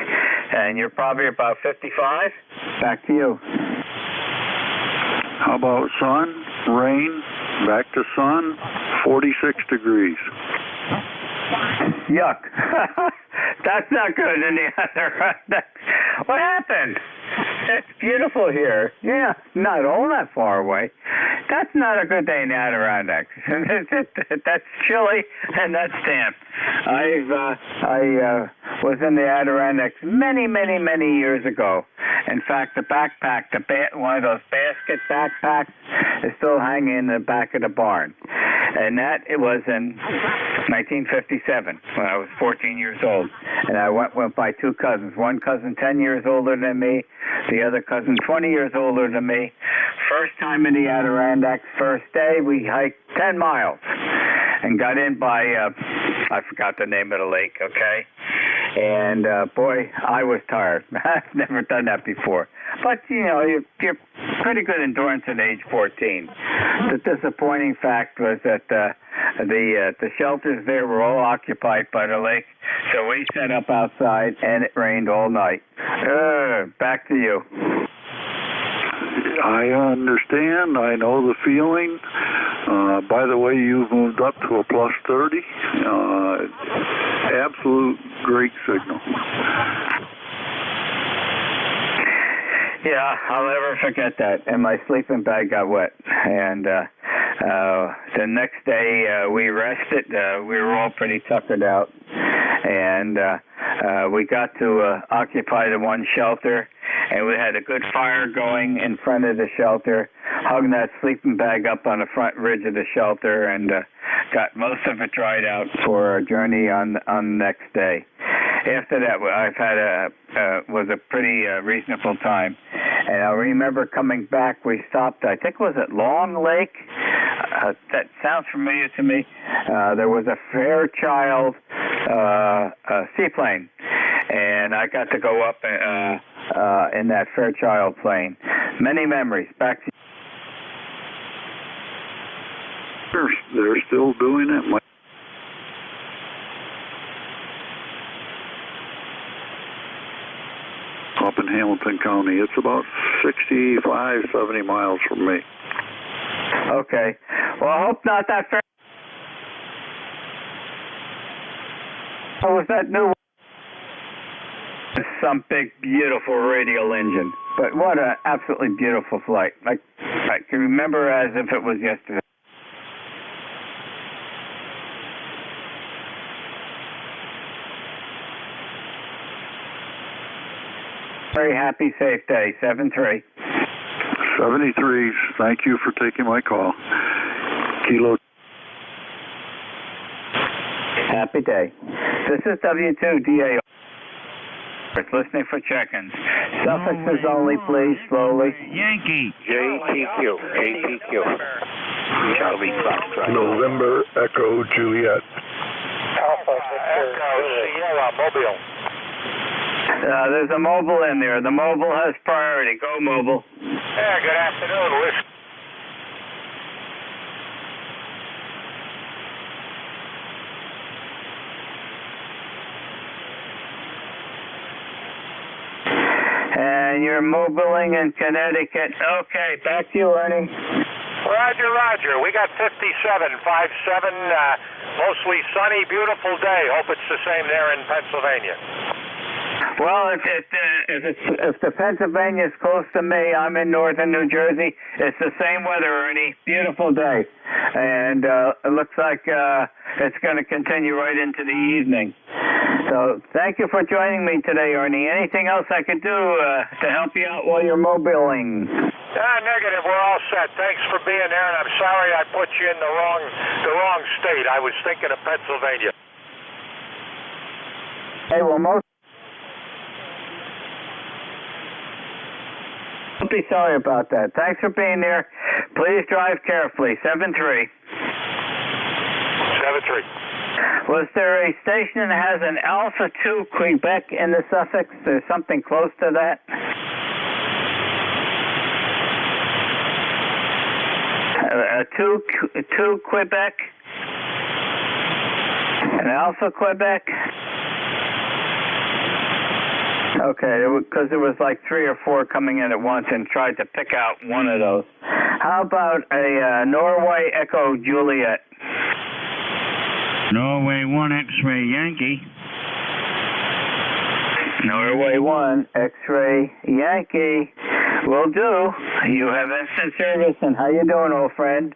And you're probably about 55. Back to you. How about sun, rain, back to sun, 46 degrees. Yuck. That's not good in the Adirondacks. What happened? It's beautiful here. Yeah, not all that far away. That's not a good day in the Adirondacks. That's chilly and that's damp. I was in the Adirondacks many years ago. In fact, the backpack, one of those basket backpacks, is still hanging in the back of the barn. And that it was in 1957 when I was 14 years old. And I went by two cousins. One cousin 10 years older than me, the other cousin 20 years older than me. First time in the Adirondacks, first day, we hiked 10 miles and got in by, I forgot the name of the lake, okay? And, boy, I was tired. I've never done that before. But, you know, you're pretty good endurance at age 14. The disappointing fact was that the shelters there were all occupied by the lake, so we set up outside, and it rained all night. Back to you. I understand. I know the feeling. By the way, you've moved up to a plus 30. Absolute great signal. Yeah, I'll never forget that. And my sleeping bag got wet. And the next day we rested. We were all pretty tuckered out. And we got to occupy the one shelter. And we had a good fire going in front of the shelter. Hung that sleeping bag up on the front ridge of the shelter and got most of it dried out for our journey on the next day. After that, I've had was a pretty reasonable time. And I remember coming back, we stopped, I think it was at Long Lake. That sounds familiar to me. There was a Fairchild seaplane, and I got to go up in that Fairchild plane. Many memories. Back to you. They're still doing it. Up in Hamilton County. It's about 65, 70 miles from me. Okay. Well, I hope not that fair. What was that new one? Some big, beautiful radial engine. But what an absolutely beautiful flight. I can remember as if it was yesterday. Very happy, safe day. 7-3. 73. Thank you for taking my call. Kilo. Happy day. This is W2DAR. Listening for check-ins. Suffixes only, please, slowly. Yankee. JTQ. Charlie Foxtrot. November Echo Juliet. Alpha Sierra Mobile. There's a mobile in there. The mobile has priority. Go, mobile. Yeah, good afternoon, Whiskey. And you're mobiling in Connecticut. Okay, back to you, Ernie. Roger. We got 57, mostly sunny, beautiful day. Hope it's the same there in Pennsylvania. Well, if the Pennsylvania is close to me, I'm in northern New Jersey. It's the same weather, Ernie. Beautiful day, and it looks like it's going to continue right into the evening. So thank you for joining me today, Ernie. Anything else I could do to help you out while you're mobiling? Negative. We're all set. Thanks for being there, and I'm sorry I put you in the wrong state. I was thinking of Pennsylvania. Hey, well, don't be sorry about that. Thanks for being there. Please drive carefully. 7-3. 7-3. Was there a station that has an Alpha 2 Quebec in the suffix? There's something close to that? Two Quebec? An Alpha Quebec? Okay, because there was like 3 or 4 coming in at once and tried to pick out one of those. How about a Norway Echo Juliet? Norway 1 X-ray Yankee. Norway 1 X-ray Yankee. Will do. You have instant service, and how you doing, old friend?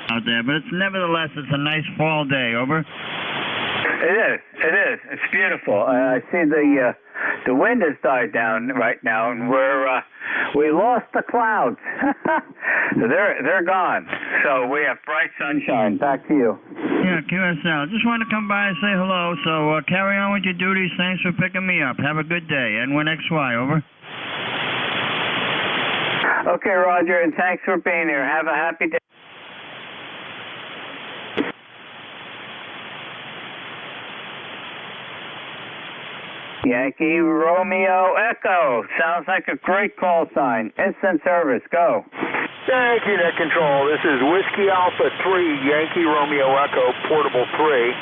Out there, but nevertheless, it's a nice fall day. Over. It is. It's beautiful. I see the wind has died down right now, and we lost the clouds. They're gone. So we have bright sunshine. Back to you. Yeah, QSL. Just wanted to come by and say hello. So carry on with your duties. Thanks for picking me up. Have a good day. N1XY. Over. Okay, Roger, and thanks for being here. Have a happy day. Yankee Romeo Echo. Sounds like a great call sign. Instant service. Go. Thank you, Net Control. This is Whiskey Alpha 3, Yankee Romeo Echo, Portable 3.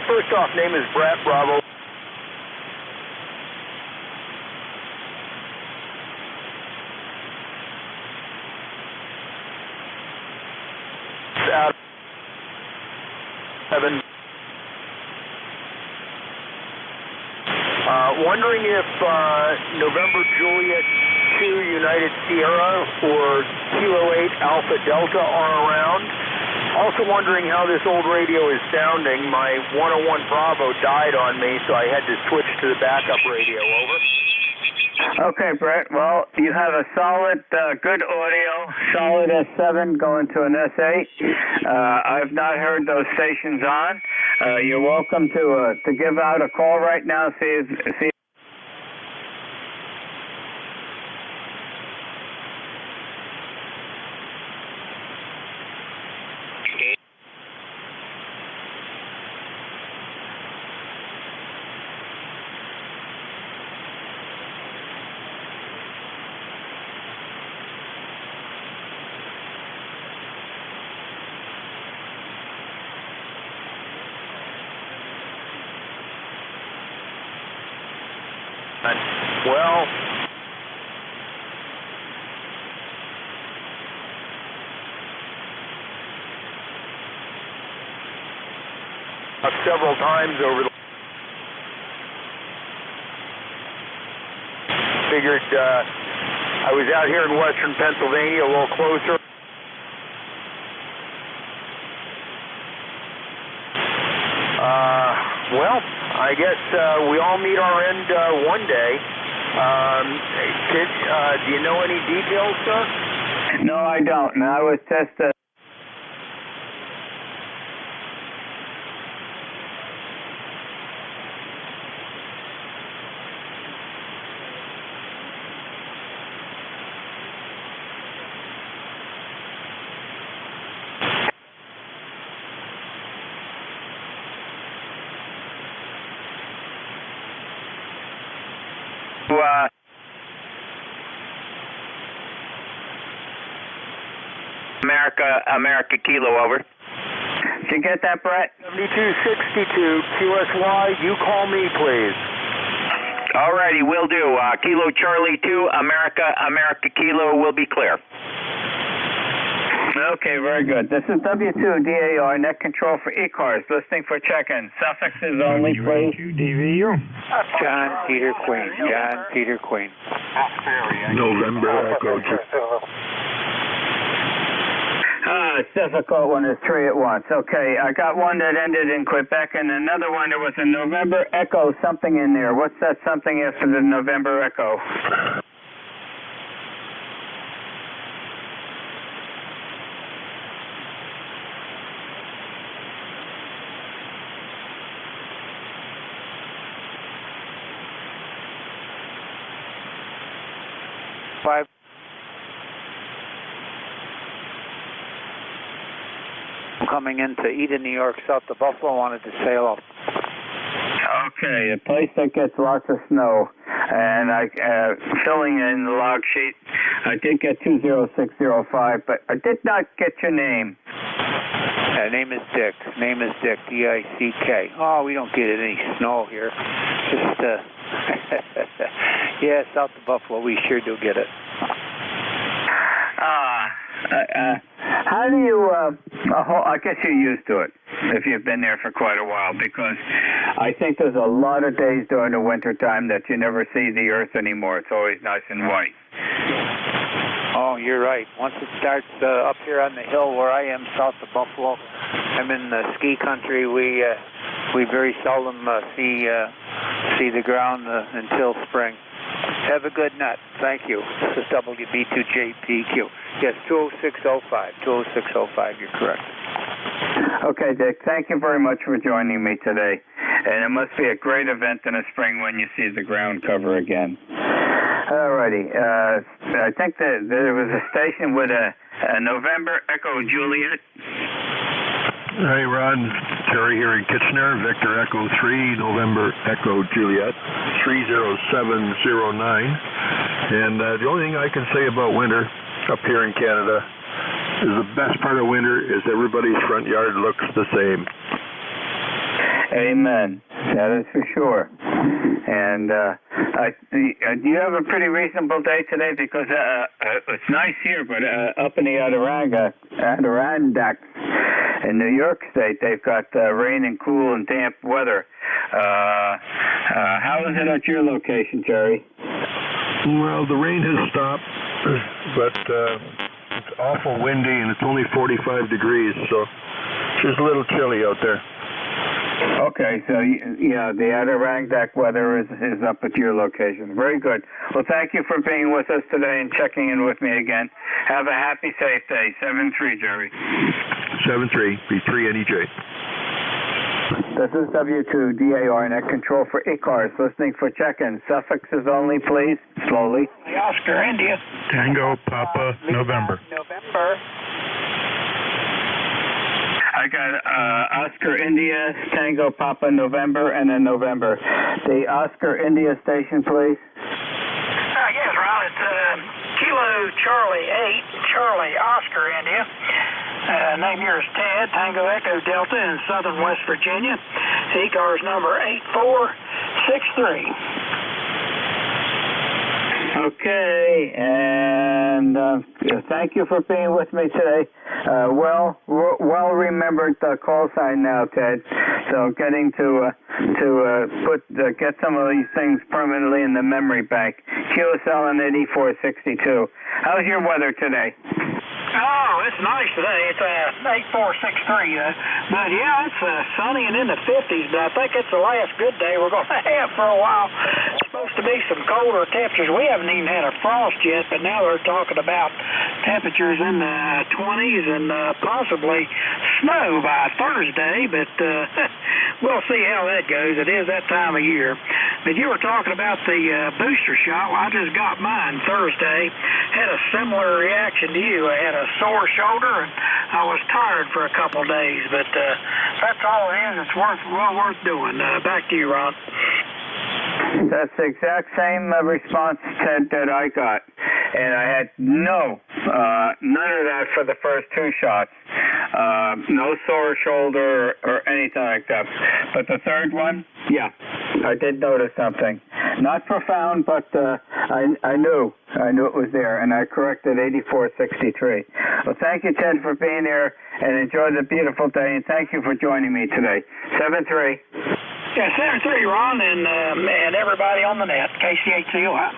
First off, name is Brett Bravo. Out 7. Wondering if November Juliet 2 United Sierra or Kilo 8 Alpha Delta are around. Also wondering how this old radio is sounding. My 101 Bravo died on me, so I had to switch to the backup radio. Over. Okay, Brett. Well, you have a solid, good audio, solid S7 going to an S8. I've not heard those stations on. You're welcome to give out a call right now. See. Well, several times over the figured I was out here in western Pennsylvania, a little closer. Well, I guess we all meet our end one day. Do you know any details, sir? No, I don't. And I was just... America Kilo, over. Did you get that, Brett? 7262 QSY, you call me, please. Alrighty, will do. Kilo Charlie 2, America Kilo will be clear. Okay, very good. This is W2DAR, net control for ECARS, listening for check-in. Suffixes only, please. DVU. John Peter Queen. John Peter Queen. November Echo. It's difficult when there's three at once. Okay, I got one that ended in Quebec and another one that was a November Echo something in there. What's that something after the November Echo? Five. Coming into Eden, New York, south of Buffalo, wanted to say hello. Okay, a place that gets lots of snow, and I filling in the log sheet, I did get 20605, but I did not get your name. Name is Dick. Name is Dick. D-I-C-K. Oh, we don't get any snow here. Just yeah, south of Buffalo, we sure do get it. How do you, I guess you're used to it if you've been there for quite a while, because I think there's a lot of days during the winter time that you never see the earth anymore. It's always nice and white. Oh, you're right. Once it starts up here on the hill where I am, south of Buffalo, I'm in the ski country. We very seldom see the ground until spring. Have a good night. Thank you. This is WB2JPQ. Yes, 20605. 20605, you're correct. Okay, Dick, thank you very much for joining me today. And it must be a great event in the spring when you see the ground cover again. Alrighty. I think that there was a station with a November Echo Juliet. Hey, Ron. Terry here in Kitchener. Victor Echo 3, November Echo Juliet, 30709. And the only thing I can say about winter up here in Canada is the best part of winter is everybody's front yard looks the same. Amen. That is for sure. And do you have a pretty reasonable day today? Because it's nice here, but up in the Adirondacks in New York State, they've got rain and cool and damp weather. How is it at your location, Jerry? Well, the rain has stopped, but it's awful windy, and it's only 45 degrees, so it's just a little chilly out there. Okay, so yeah, the Adirondack weather is up at your location. Very good. Well, thank you for being with us today and checking in with me again. Have a happy, safe day. 7-3, Jerry. 7-3, B3 NEJ. This is W2DAR, net control for ECARS, listening for check-in. Suffixes only, please. Slowly. Oscar, India. Tango, Papa, November. November. I got Oscar India, Tango Papa November, and then November. The Oscar India station, please. Yes, Ron, it's Kilo Charlie 8, Charlie Oscar India. Name here is Ted, Tango Echo Delta in southern West Virginia. ECARS number 8463. Okay, and thank you for being with me today. well-remembered call sign now, Ted. So getting to get some of these things permanently in the memory bank. QSL and 8462. How's your weather today? Oh, it's nice today. It's 8463. But yeah, it's sunny and in the 50s. But I think it's the last good day we're going to have for a while. It's supposed to be some colder temperatures. We haven't even had a frost yet, but now they're talking about temperatures in the 20s and possibly snow by Thursday. But we'll see how that goes. It is that time of year. But you were talking about the booster shot. Well, I just got mine Thursday. Had a similar reaction to you. I had a sore shoulder and I was tired for a couple of days. But that's all it is. It's well worth doing. Back to you, Ron. That's the exact same response, Ted, that I got. And I had none of that for the first two shots. No sore shoulder or anything like that. But the third one, yeah, I did notice something. Not profound, but I knew it was there, and I corrected 8463. Well, thank you, Ted, for being here, and enjoy the beautiful day, and thank you for joining me today. 7-3. Yeah, 7-3, Ron, and everybody on the net. KCHCOI.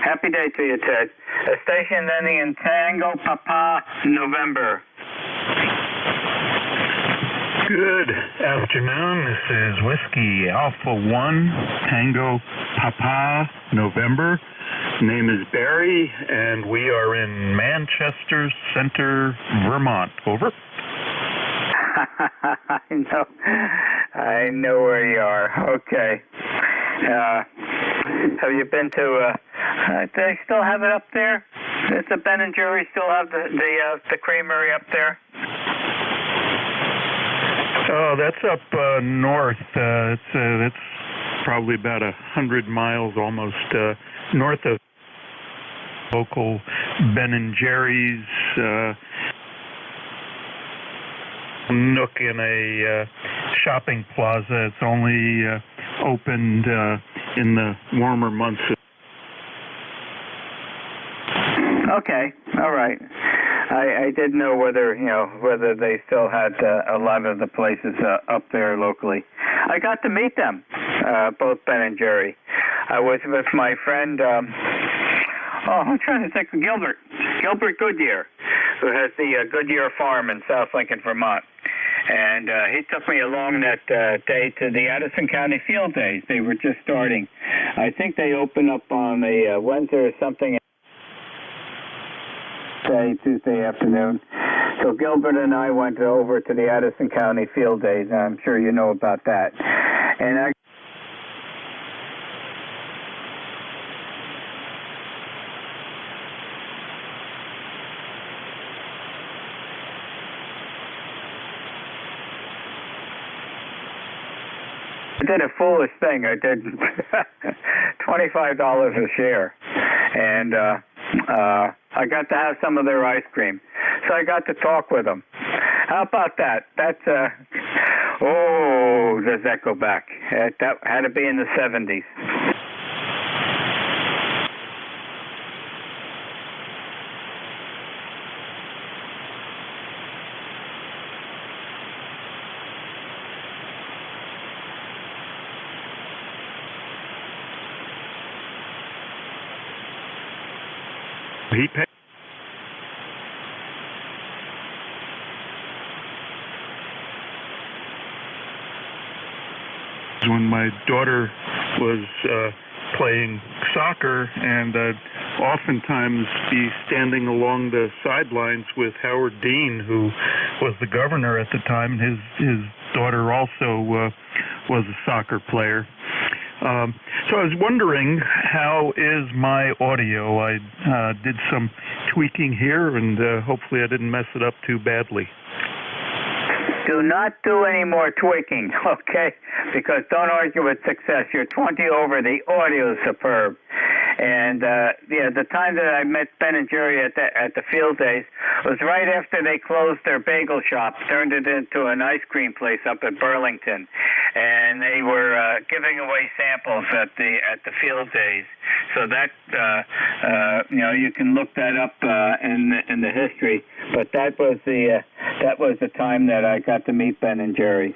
Happy day to you, Ted. A station ending in Tango Papa November. Good afternoon. This is Whiskey Alpha 1 Tango Papa November. Name is Barry, and we are in Manchester Center, Vermont. Over. I know where you are. Okay. Have you been to? Do they still have it up there? Does the Ben and Jerry still have the creamery up there? Oh, that's up north. It's probably about 100 miles almost north of local Ben and Jerry's nook in a shopping plaza. It's only opened in the warmer months. Okay, all right. I didn't know whether they still had a lot of the places up there locally. I got to meet them, both Ben and Jerry. I was with my friend. I'm trying to think of Gilbert Goodyear, who has the Goodyear Farm in South Lincoln, Vermont. And he took me along that day to the Addison County Field Days. They were just starting. I think they open up on a Wednesday or something. Tuesday afternoon. So Gilbert and I went over to the Addison County Field Days, and I'm sure you know about that. And I did a foolish thing. I did $25 a share, and I got to have some of their ice cream. So I got to talk with them. How about that? That's, does that go back? That had to be in the 70s. He paid. When my daughter was playing soccer, and I'd oftentimes be standing along the sidelines with Howard Dean, who was the governor at the time. His daughter also was a soccer player. So I was wondering, how is my audio? I did some tweaking here, and hopefully I didn't mess it up too badly. Do not do any more tweaking, okay? Because don't argue with success. You're 20 over. The audio is superb. And the time that I met Ben and Jerry at the Field Days was right after they closed their bagel shop, turned it into an ice cream place up at Burlington. and they were giving away samples at the field days. So that you can look that up in the history. But that was the time that I got to meet Ben and Jerry,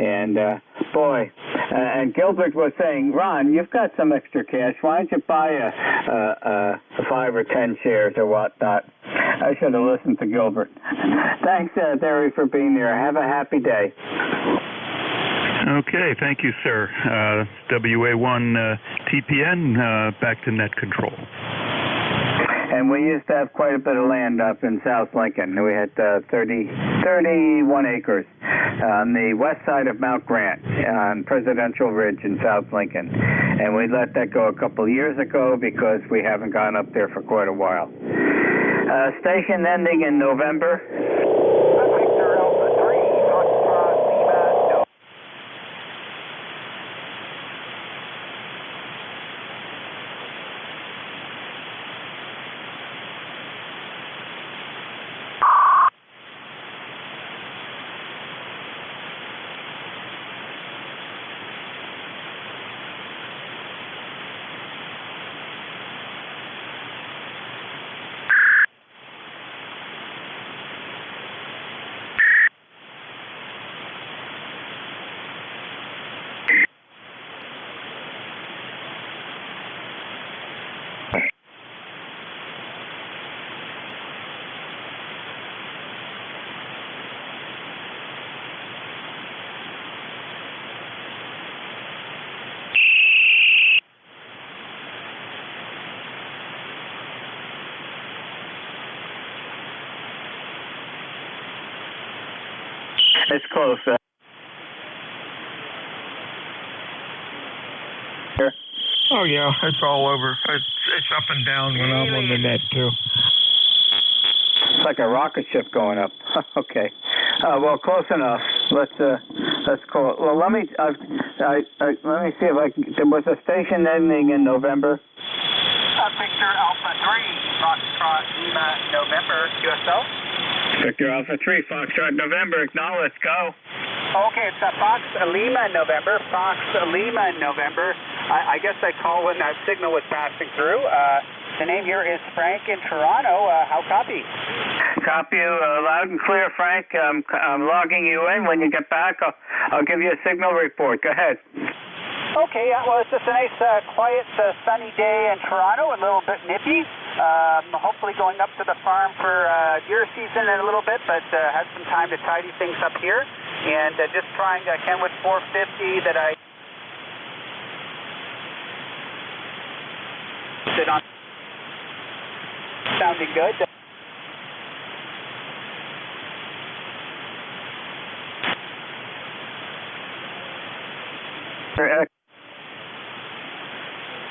and boy. And Gilbert was saying, Ron, you've got some extra cash. Why don't you buy a 5 or 10 shares or whatnot? I should have listened to Gilbert. Thanks, Terry, for being there. Have a happy day. Okay, thank you, sir. WA1 TPN, back to net control. And we used to have quite a bit of land up in South Lincoln. We had 31 acres on the west side of Mount Grant on Presidential Ridge in South Lincoln. And we let that go a couple years ago because we haven't gone up there for quite a while. Station ending in November. Victor Alpha 3, Foxtrot Lima, no. It's close. Oh yeah, it's all over. It's up and down when I'm on the net too. It's like a rocket ship going up. Okay. Well, close enough. Let's call it. Well, let me see if I can. There was a station ending in November. Victor Alpha 3, Foxtrot Lima, November, QSL. Victor Alpha 3, Foxtrot November. Acknowledge. Go. Okay, it's Fox Lima, November. Fox Lima, November. I guess I call when that signal was passing through. The name here is Frank in Toronto. How copy? Copy you loud and clear, Frank. I'm logging you in. When you get back, I'll give you a signal report. Go ahead. Okay, well, it's just a nice, quiet, sunny day in Toronto, a little bit nippy. Hopefully going up to the farm for deer season in a little bit, but had some time to tidy things up here. And just trying Kenwood 450 that I sit on. Sounding good.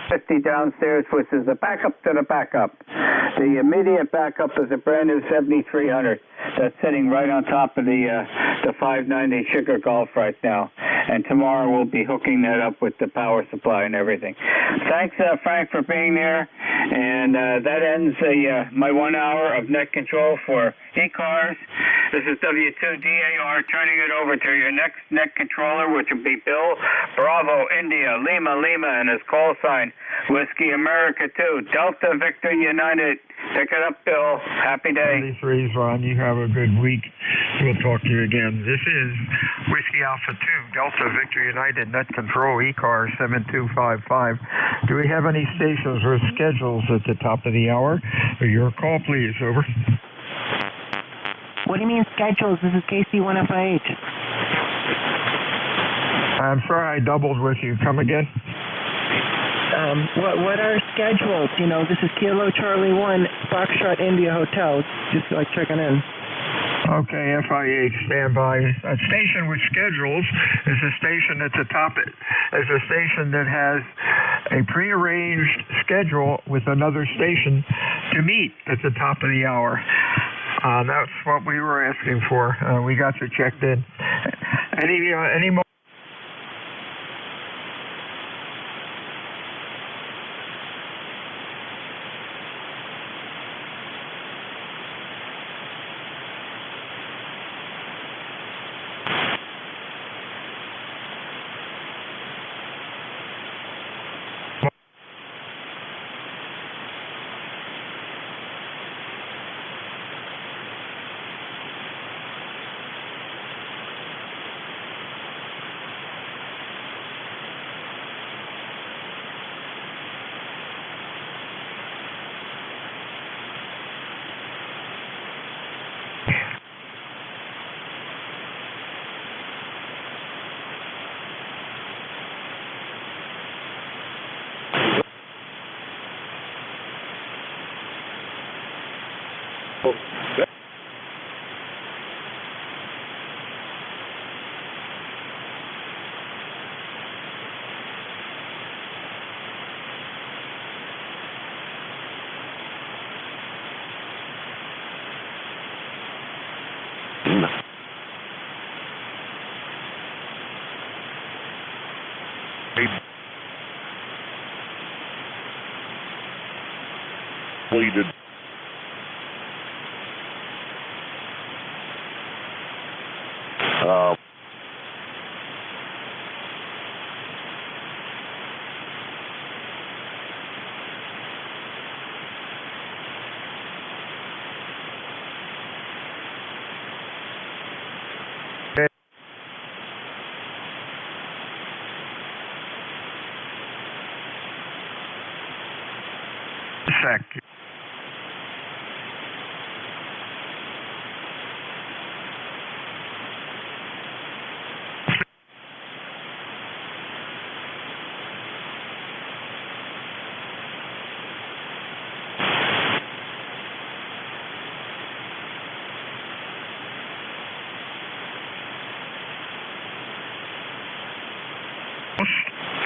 50 downstairs, which is the backup to the backup. The immediate backup is a brand new 7300 that's sitting right on top of the 590 Sugar Golf right now. And tomorrow we'll be hooking that up with the power supply and everything. Thanks, Frank, for being there. And that ends my 1 hour of net control for ECARS. This is W2DAR turning it over to your next net controller, which will be Bill Bravo India Lima Lima, and his call sign Whiskey America 2 Delta Victor United. Pick it up, Bill. Happy day. 33s, Ron. You have a good week. We'll talk to you again. This is Whiskey Alpha 2 Delta Victor United Net Control ECAR 7255. Do we have any stations or schedules at the top of the hour? Your call, please. Over. What do you mean schedules? This is KC1FIH. I'm sorry I doubled with you. Come again? What are schedules? You know, this is Kilo Charlie 1, Foxtrot India Hotel. Just like checking in. Okay, FIH, stand by. A station with schedules is a station that's is a station that has a prearranged schedule with another station to meet at the top of the hour. That's what we were asking for. We got you checked in. Any more? Completed.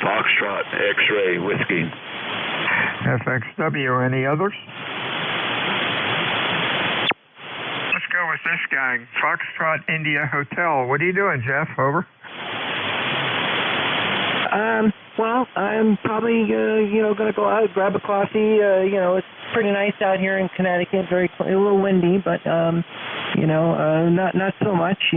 Foxtrot X-ray Whiskey. FXW, any others? Let's go with this guy, Foxtrot India Hotel. What are you doing, Jeff? Over. Well, I'm probably, going to go out, grab a coffee. It's pretty nice out here in Connecticut, a little windy, but, not so much,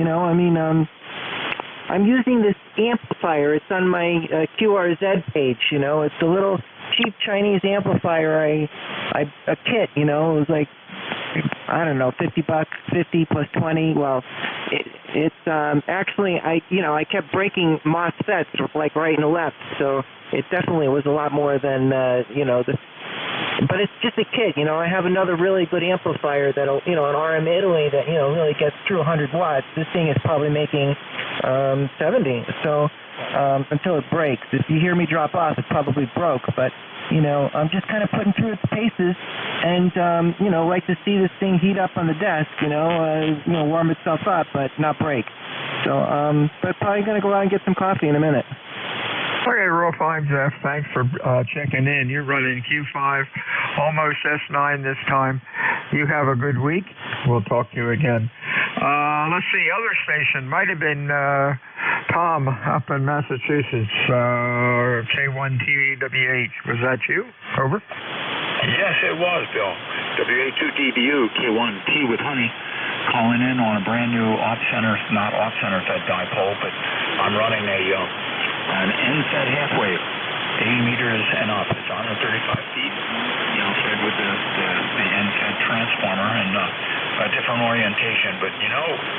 I'm using this amplifier. It's on my QRZ page, It's a little cheap Chinese amplifier. A kit, it was like, I don't know, $50, 50 plus 20. Well, it's actually, I kept breaking MOSFETs like right and left, so it definitely was a lot more than, but it's just a kit, I have another really good amplifier that'll, an RM Italy that, really gets through 100 watts. This thing is probably making 70, so until it breaks. If you hear me drop off, it probably broke, but, I'm just kind of putting through its paces and, like to see this thing heat up on the desk, warm itself up, but not break. So, but probably going to go out and get some coffee in a minute. Okay, real fine, Jeff. Thanks for checking in. You're running Q5, almost S9 this time. You have a good week. We'll talk to you again. Let's see, other station might have been Tom up in Massachusetts, K1TWH. Was that you? Over. Yes, it was, Bill. WA2DBU, K1T with honey, calling in on a brand new off-center, not off-center fed dipole, but I'm running an end-fed half wave, 80 meters and up. It's 135 feet, fed with the end-fed transformer and a different orientation. But,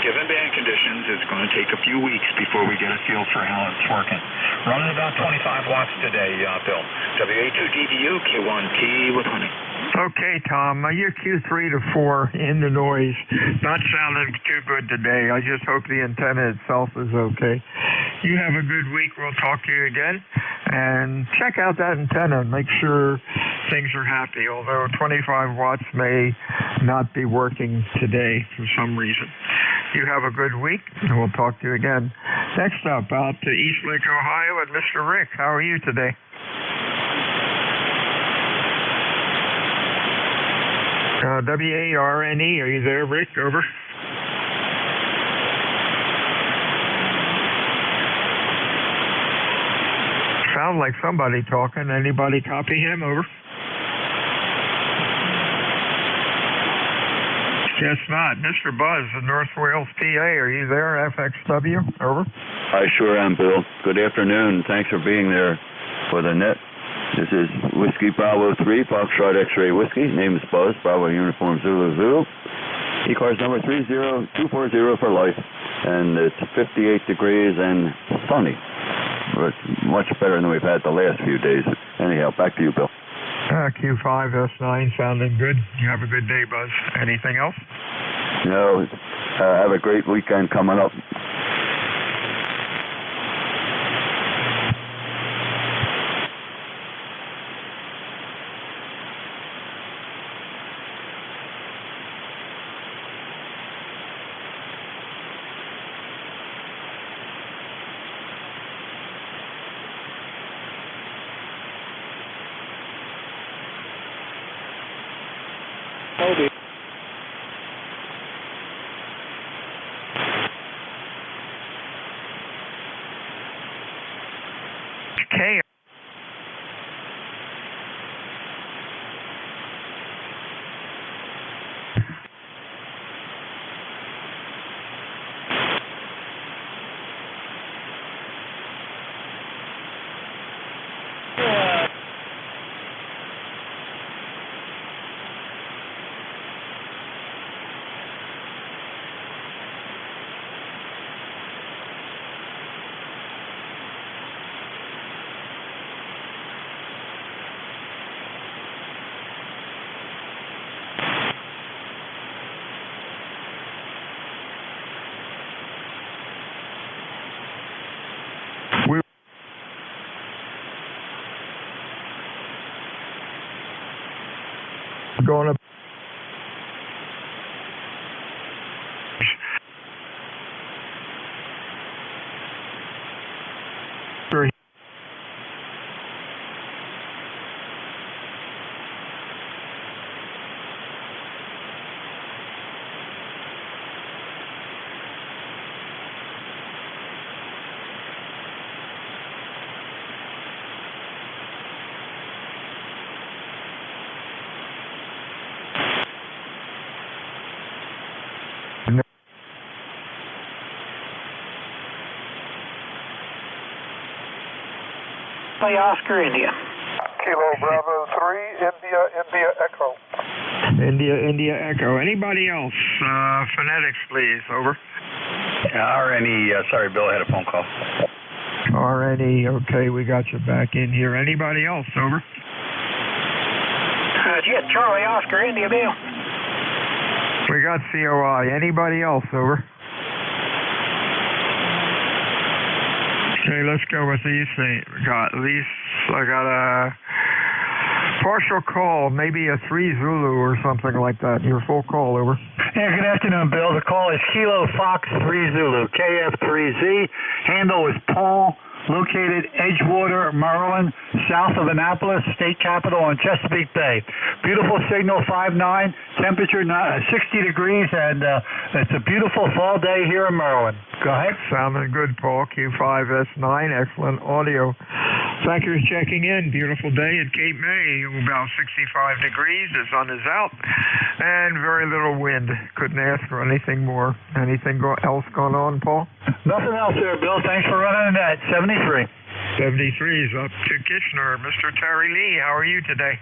given band conditions, it's going to take a few weeks before we get a feel for how it's working. Running about 25 watts today, Bill. WA2DBU, K1T with honey. Okay, Tom, you're Q3 to 4 in the noise. Not sounding too good today. I just hope the antenna itself is okay. You have a good week. We'll talk to you again. And check out that antenna and make sure things are happy, although 25 watts may not be working today for some reason. You have a good week, and we'll talk to you again. Next up, out to Eastlake, Ohio, and Mr. Rick. How are you today? WARNE, are you there, Rick? Over. Sound like somebody talking. Anybody copy him? Over. Guess not. Mr. Buzz in North Wales, PA, are you there, FXW? Over. I sure am, Bill. Good afternoon. Thanks for being there for the net. This is Whiskey Bravo 3, Foxtrot X-ray Whiskey. Name is Buzz, Bravo Uniform Zulu Zulu. ECARS number 30240 for life. And it's 58 degrees and sunny. But much better than we've had the last few days. Anyhow, back to you, Bill. Q5, S9, sounding good. You have a good day, Buzz. Anything else? No. Have a great weekend coming up. K. Going to Oscar, India. Kilo Bravo 3, India Echo. India Echo. Anybody else? Phonetics, please. Over. RNE, sorry, Bill, I had a phone call. RNE, okay, we got you back in here. Anybody else? Over. Yeah, Charlie Oscar, India, Bill. We got COI. Anybody else? Over. Okay, let's go with these things. I got a partial call, maybe a 3 Zulu or something like that. Your full call, over. Yeah, good afternoon, Bill. The call is Kilo Fox 3 Zulu, KF3Z. Handle is Paul, located Edgewater, Maryland, south of Annapolis, state capital on Chesapeake Bay. Beautiful signal, 5.9, temperature 60 degrees, and it's a beautiful fall day here in Maryland. Go ahead. Sounding good, Paul. Q5S9, excellent audio. Thank you for checking in. Beautiful day at Cape May. About 65 degrees. The sun is out, and very little wind. Couldn't ask for anything more. Anything else going on, Paul? Nothing else there, Bill. Thanks for running that. 73. 73 is up to Kitchener. Mr. Terry Lee, how are you today?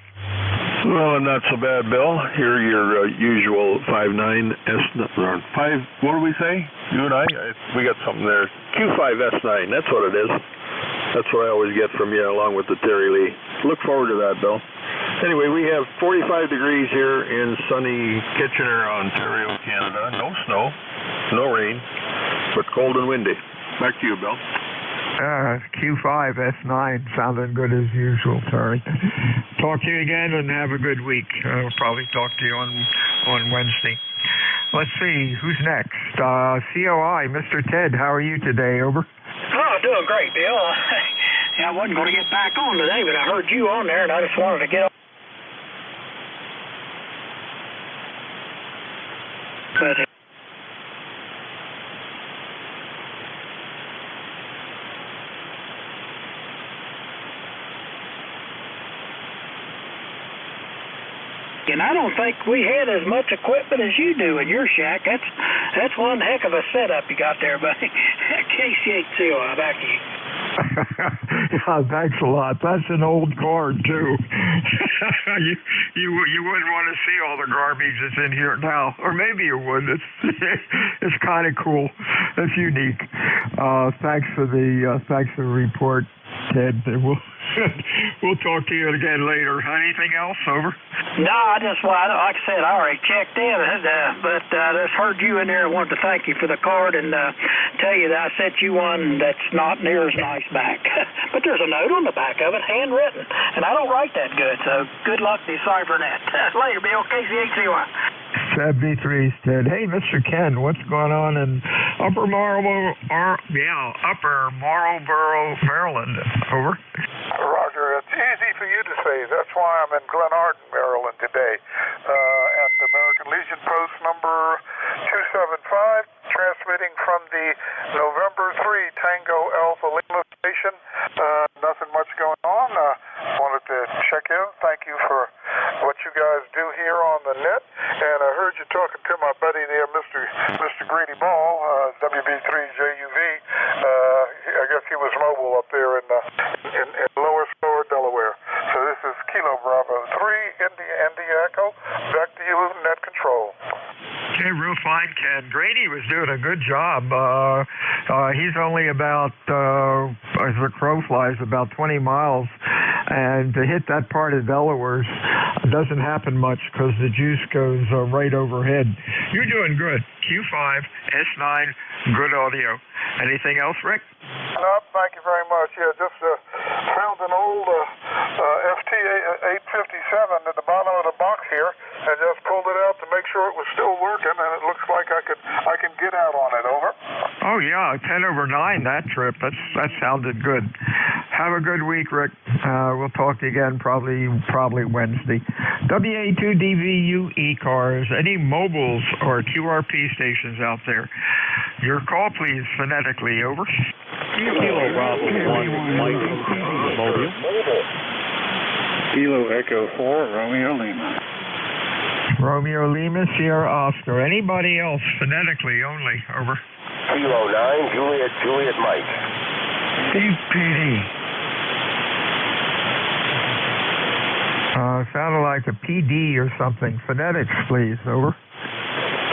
Well, not so bad, Bill. Here, your usual 5.9 what do we say? You and I? We got something there. Q5S9, that's what it is. That's what I always get from you, along with the Terry Lee. Look forward to that, Bill. Anyway, we have 45 degrees here in sunny Kitchener, Ontario, Canada. No snow, no rain, but cold and windy. Back to you, Bill. Q5S9, sounding good as usual, Terry. Talk to you again and have a good week. We'll probably talk to you on Wednesday. Let's see, who's next? COI, Mr. Ted, how are you today? Over. Oh, doing great, Bill. I wasn't going to get back on today, but I heard you on there, and I just wanted to get on. But and I don't think we had as much equipment as you do in your shack. That's one heck of a setup you got there, buddy. KC8COI, back to you. Yeah, thanks a lot. That's an old card, too. you wouldn't want to see all the garbage that's in here now. Or maybe you would. It's kind of cool. It's unique. Thanks for the report, Ted. We'll talk to you again later. Anything else? Over? No, like I said, I already checked in, but I just heard you in there and wanted to thank you for the card and tell you that I sent you one that's not near as nice back. But there's a note on the back of it, handwritten, and I don't write that good, so good luck deciphering that. Later, Bill, KC8CY. 73 said, hey, Mr. Ken, what's going on in Upper Marlboro, Maryland? Over. Roger, it's easy for you to say. That's why I'm in Glenarden, Maryland today, at the American Legion Post number 275, transmitting from the November 3 Tango Alpha Lima station. station. Nothing much going on. Wanted to check in. Thank you for what you guys do here on the net. And I heard you talking to my buddy there, Mr. Greedy Ball, WB3JUV. I guess he was mobile up there in Lower Store, Delaware. So this is Kilo Bravo 3, India Echo. Back to you, net control. Okay, real fine, Ken. Grady was doing a good job. He's only about, as the crow flies, about 20 miles. And to hit that part of Delaware doesn't happen much because the juice goes right overhead. You're doing good. Q5, S9, good audio. Anything else, Rick? No, thank you very much. Yeah, just found an old FT857 at the bottom of the box here and just pulled it out to make sure it was still working, and it looks like I can get out on it. Over. Oh, yeah, 10 over 9, that trip. That sounded good. Have a good week, Rick. We'll talk again probably Wednesday. WA2DVU ECARS, any mobiles or QRP stations out there? Your call, please, phonetically. Over. Kilo Bravo 1, Mike, mobile. Kilo Echo 4, Romeo Lima. Romeo Lima, Sierra Oscar. Anybody else, phonetically only. Over. Kilo 9, Juliet Mike. Steve PD. Sounded like a PD or something. Phonetics, please. Over.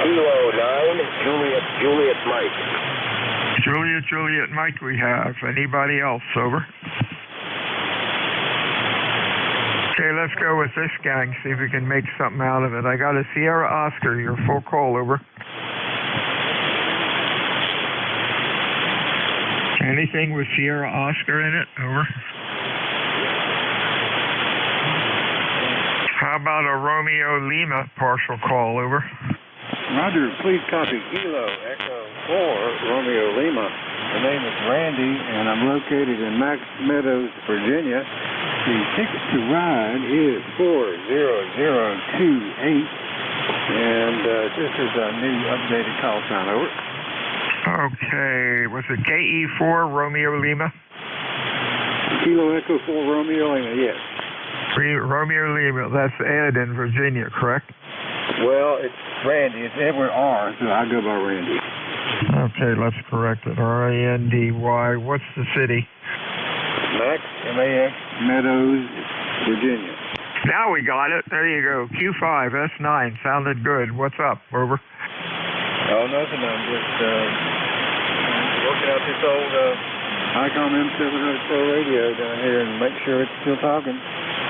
Kilo 9, Juliet Mike. Juliet Mike we have. Anybody else? Over. Okay, let's go with this gang, see if we can make something out of it. I got a Sierra Oscar, your full call. Over. Anything with Sierra Oscar in it? Over. How about a Romeo Lima partial call? Over. Roger, please copy Kilo Echo 4, Romeo Lima. My name is Randy, and I'm located in Max Meadows, Virginia. The ticket to ride is 40028, and this is a new updated call sign. Over. Okay, was it KE4 Romeo Lima? Kilo Echo 4 Romeo Lima, yes. Romeo Lima, that's Ed in Virginia, correct? Well, it's Randy. It's Edward R., so I go by Randy. Okay, let's correct it. RANDY. What's the city? Max, MAX, Meadows, Virginia. Now we got it. There you go. Q5, S9. Sounded good. What's up? Over. Oh, nothing. I'm just working out this old Icon M700 Pro radio down here and make sure it's still talking.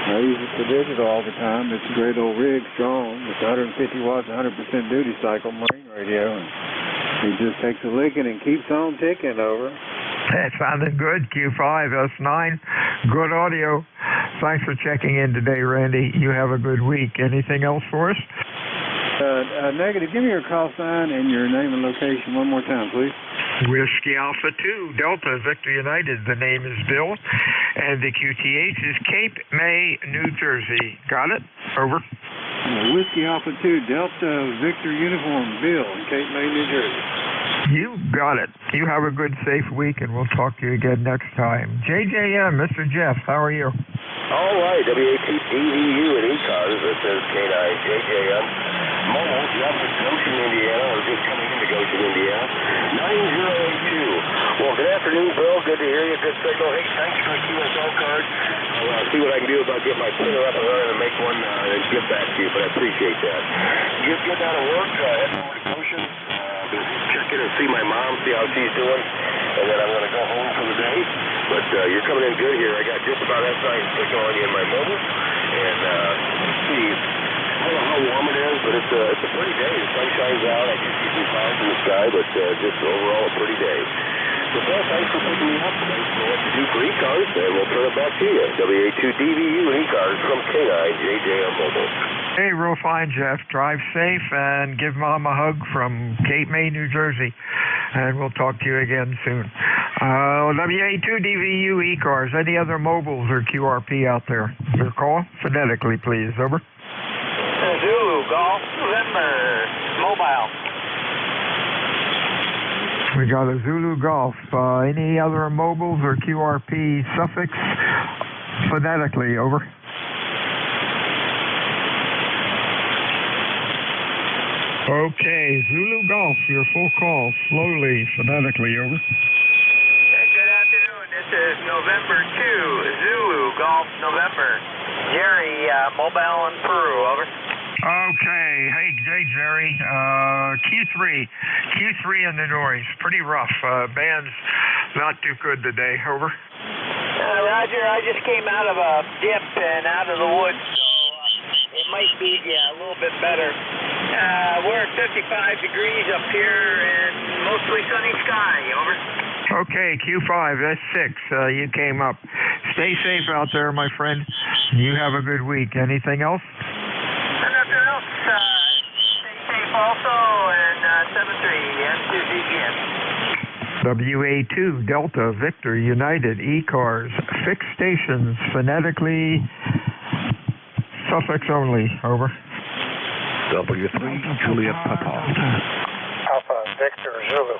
I use it for digital all the time. It's a great old rig, strong. It's 150 watts, 100% duty cycle marine radio. And it just takes a licking and keeps on ticking. Over. That sounded good. Q5, S9. Good audio. Thanks for checking in today, Randy. You have a good week. Anything else for us? Negative. Give me your call sign and your name and location one more time, please. Whiskey Alpha 2, Delta, Victor United. The name is Bill. And the QTH is Cape May, New Jersey. Got it? Over. Whiskey Alpha 2, Delta, Victor Uniform, Bill, in Cape May, New Jersey. You got it. You have a good, safe week, and we'll talk to you again next time. JJM, Mr. Jeff, how are you? All right, WA2DVU and ECARS. This is K9JJM. Mobile, Jeff at Goshen, Indiana, or just coming into Goshen, Indiana. 9082. Well, good afternoon, Bill. Good to hear you. Good signal. Hey, thanks for a QSL card. I'll see what I can do about getting my printer up and running and make one and get back to you, but I appreciate that. Just getting out of work, heading over to Goshen. Check in and see my mom, see how she's doing, and then I'm going to go home for the day. But you're coming in good here. I got just about S9 signal on you in my mobile, and let's see. I don't know how warm it is, but it's a pretty day. The sun shines out. I can see some clouds in the sky, but just overall a pretty day. So, Phil, thanks for picking me up. Thanks for what you do for ECARS, and we'll turn it back to you. WA2DVU and ECARS from K9JJM Mobile. Hey, real fine, Jeff. Drive safe and give Mom a hug from Cape May, New Jersey. And we'll talk to you again soon. WA2DVU ECARS. Any other mobiles or QRP out there? Your call phonetically, please. Over. Zulu, Golf, November, mobile. We got a Zulu Golf. Any other mobiles or QRP suffix phonetically? Over. Okay, Zulu Golf, your full call, slowly, phonetically, over. Good afternoon, this is November 2, Zulu Golf November. Jerry, mobile in Peru, over. Okay, hey Jerry, Q3 in the noise, pretty rough. Band's not too good today, over. Roger, I just came out of a dip and out of the woods, so it might be, a little bit better. We're at 55 degrees up here and mostly sunny sky, over. Okay, Q5, S6, you came up. Stay safe out there, my friend. You have a good week. Anything else? Nothing else. Stay safe also, and 73, N2DGN. WA2, Delta, Victor, United, ECARS, fixed stations, phonetically, suffix only, over. W3, Juliet Papa. Alpha, Victor, Zulu.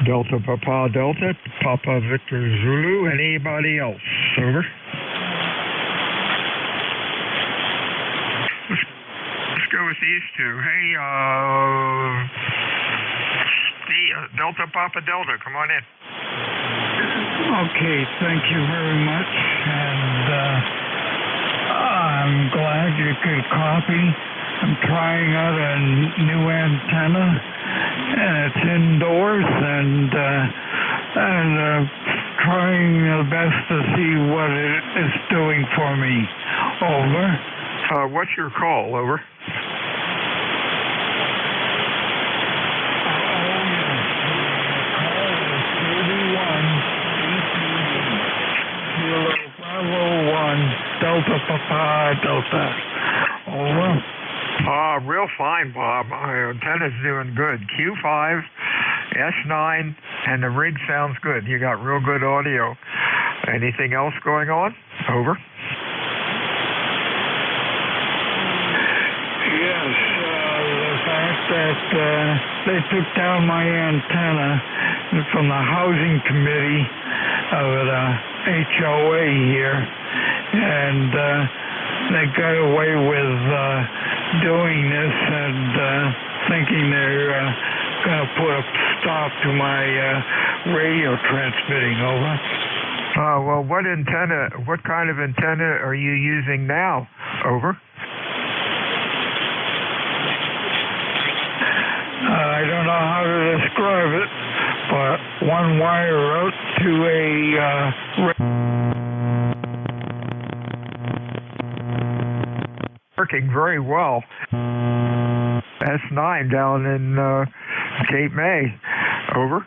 Delta, Papa, Delta, Papa, Victor, Zulu. Anybody else? Over. Let's go with these two. Hey, Delta, Papa, Delta, come on in. Okay, thank you very much, and I'm glad you could copy. I'm trying out a new antenna, and it's indoors, and trying the best to see what it is doing for me. Over. What's your call? Over. Bravo 1, Delta Papa Delta. Over. Real fine, Bob. My antenna's doing good. Q5, S9, and the rig sounds good. You got real good audio. Anything else going on? Over. Yes, the fact that they took down my antenna from the housing committee of the HOA here, and they got away with doing this and thinking they're going to put a stop to my radio transmitting, over. Well, what kind of antenna are you using now? Over. I don't know how to describe it, but one wire out to a working very well. S9 down in Cape May. Over.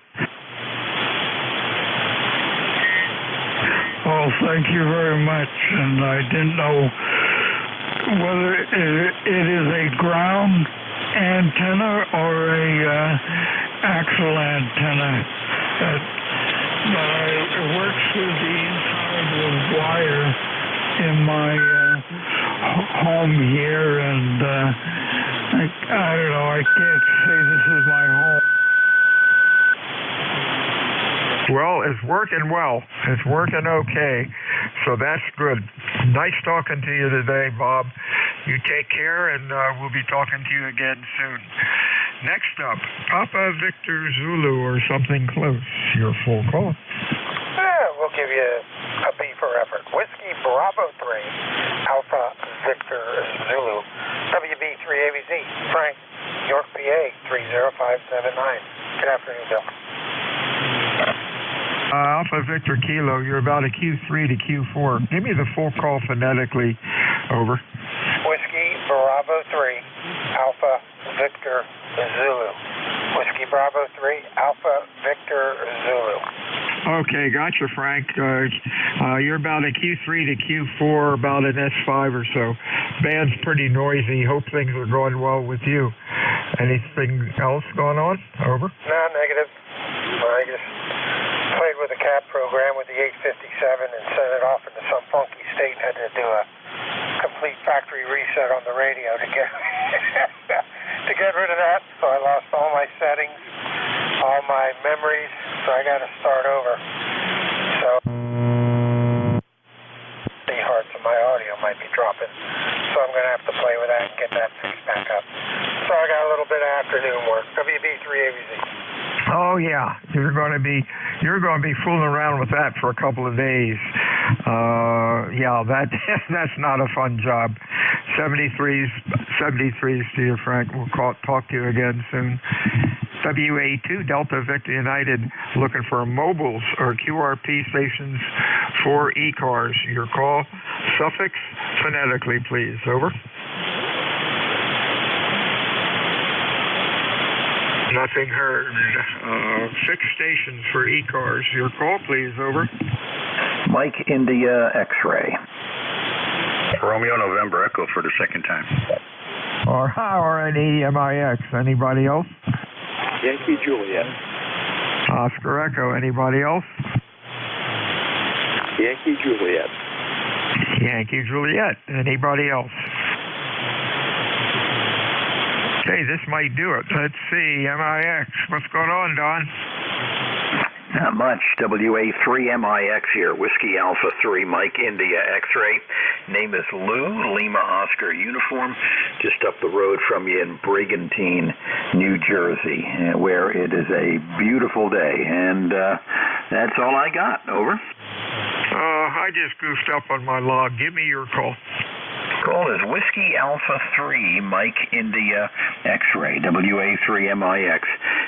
Well, thank you very much, and I didn't know whether it is a ground antenna or a axle antenna. It works with the inside of the wire in my home here, and I don't know, I can't say this is my home. Well, it's working well. It's working okay. So that's good. Nice talking to you today, Bob. You take care, and we'll be talking to you again soon. Next up, Papa Victor Zulu or something close. Your full call. We'll give you a B for effort. Whiskey Bravo 3, Alpha Victor Zulu, WB3ABZ, Frank, York, PA, 30579. Good afternoon, Bill. Alpha Victor Kilo, you're about a Q3 to Q4. Give me the full call phonetically. Over. Whiskey Bravo 3, Alpha Victor Zulu. Whiskey Bravo 3, Alpha Victor Zulu. Okay, gotcha, Frank. You're about a Q3 to Q4, about an S5 or so. Band's pretty noisy. Hope things are going well with you. Anything else going on? Over. No, negative. I just played with the CAP program with the 857 and sent it off into some funky state. Had to do a complete factory reset on the radio to to get rid of that, so I lost all my settings, all my memories, so I got to start over. So the hearts of my audio might be dropping, so I'm going to have to play with that and get that fixed back up. So I got a little bit of afternoon work. WB3ABZ. Oh yeah, you're going to be fooling around with that for a couple of days. Yeah, that's not a fun job. 73s to you, Frank. We'll talk to you again soon. WA2 Delta Victor United looking for mobiles or QRP stations for ECARS. Your call, suffix phonetically, please. Over. Nothing heard. 6 stations for ECARS. Your call, please. Over. Mike India X-Ray. Romeo November Echo for the second time. Or RNE MIX. Anybody else? Yankee Juliet. Oscar Echo. Anybody else? Yankee Juliet. Yankee Juliet. Anybody else? Okay, this might do it. Let's see. MIX. What's going on, Don? Not much. WA3MIX here. Whiskey Alpha 3, Mike India X-Ray. Name is Lou, Lima Oscar Uniform, just up the road from you in Brigantine, New Jersey, where it is a beautiful day. And that's all I got. Over. I just goofed up on my log. Give me your call. Call is Whiskey Alpha 3, Mike India X-Ray, WA3MIX.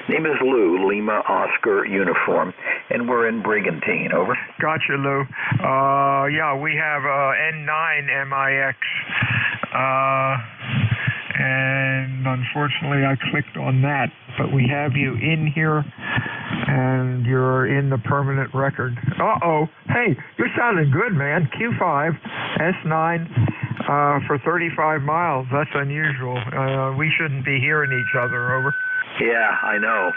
Name is Lou, Lima Oscar Uniform, and we're in Brigantine. Over. Gotcha, Lou. Yeah, we have N9MIX, and unfortunately I clicked on that, but we have you in here, and you're in the permanent record. Uh-oh. Hey, you're sounding good, man. Q5, S9. For 35 miles. That's unusual. We shouldn't be hearing each other. Over. Yeah, I know.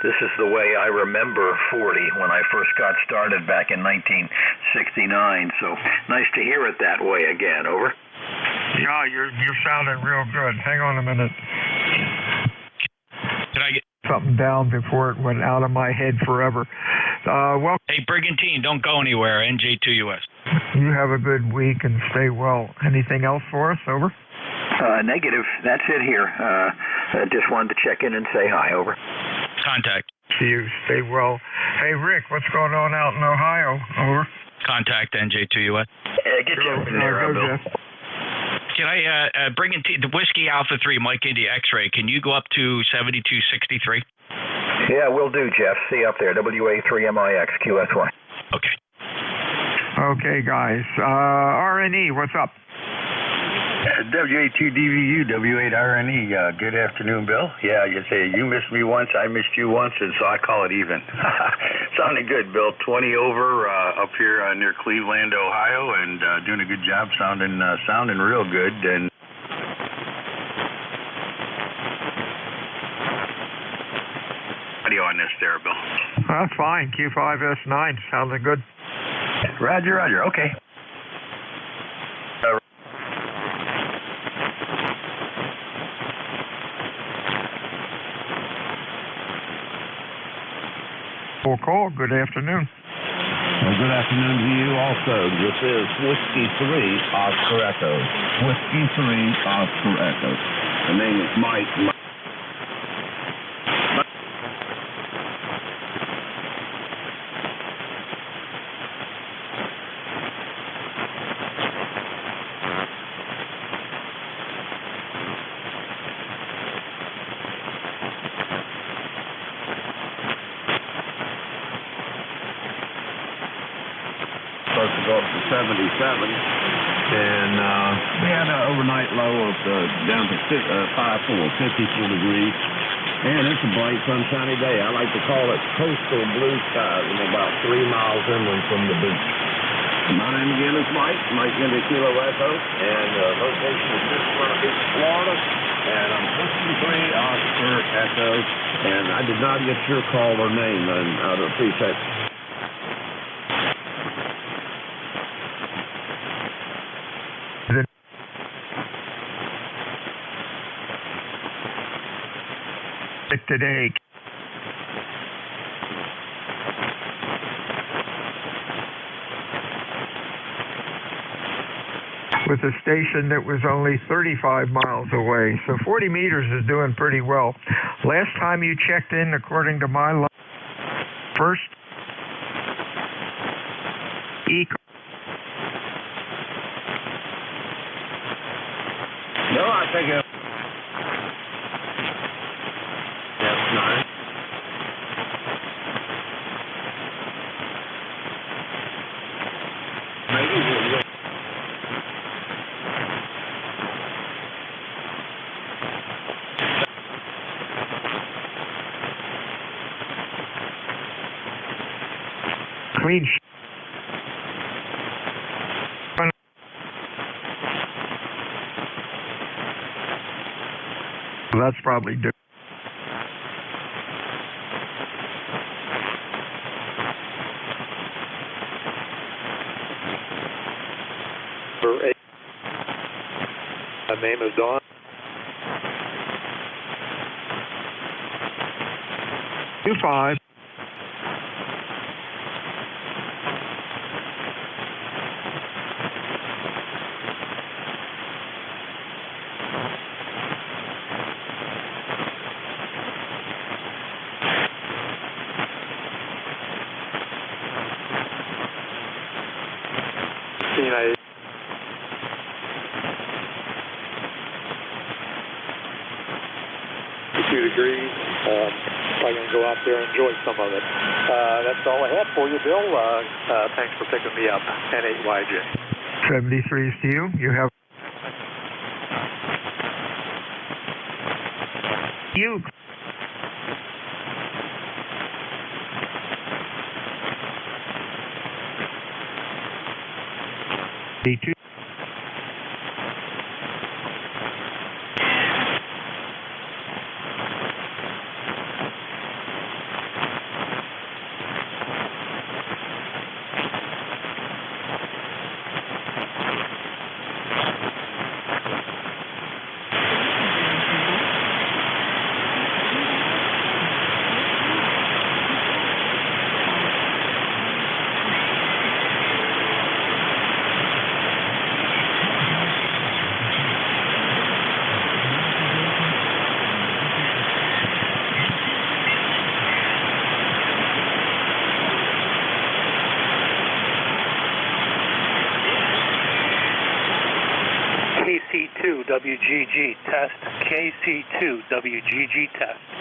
This is the way I remember 40 when I first got started back in 1969. So nice to hear it that way again. Over. Yeah, you're sounding real good. Hang on a minute. Can I get something down before it went out of my head forever? Well, hey, Brigantine, don't go anywhere. NJ2US. You have a good week and stay well. Anything else for us? Over. Negative. That's it here. Just wanted to check in and say hi. Over. Contact. See you. Stay well. Hey, Rick, what's going on out in Ohio? Over. Contact NJ2US. Get Jeff in there, Bill. Can I, Brigantine, the Whiskey Alpha 3, Mike India X-Ray, can you go up to 7263? Yeah, will do, Jeff. See you up there. WA3MIX, QSY. Okay. Okay, guys. RNE, what's up? WA2DVU, W8RNE. Good afternoon, Bill. Yeah, you say you missed me once, I missed you once, and so I call it even. Sounding good, Bill. 20 over up here near Cleveland, Ohio, and doing a good job, sounding real good. And audio on this there, Bill. That's fine. Q5S9, sounding good. Roger, Roger. Okay. Full call. Good afternoon. Well, good afternoon to you also. This is Whiskey 3 Oscar Echo. Whiskey 3 Oscar Echo. The name is Mike. Supposed to go up to 77, and we had an overnight low of down to 54 degrees, and it's a bright, sunshiny day. I like to call it coastal blue skies. I'm about 3 miles inland from the beach. My name again is Mike India Kilo Echo, and location is Myrtle Beach, Florida, and I'm 63 Oscar Echo, and I did not get your call or name, and I would appreciate it. today. With a station that was only 35 miles away. So 40 meters is doing pretty well. Last time you checked in, according to my first ECARS. No, I think that's nice. Maybe we'll wait. Clean. That's probably good. My name is Don. 25. I 2 degrees. I'm going to go out there and enjoy some of it. That's all I had for you, Bill. Thanks for picking me up. N8YJ. 73 is to you. You have you. D2. KC2 WGG test. KC2 WGG test.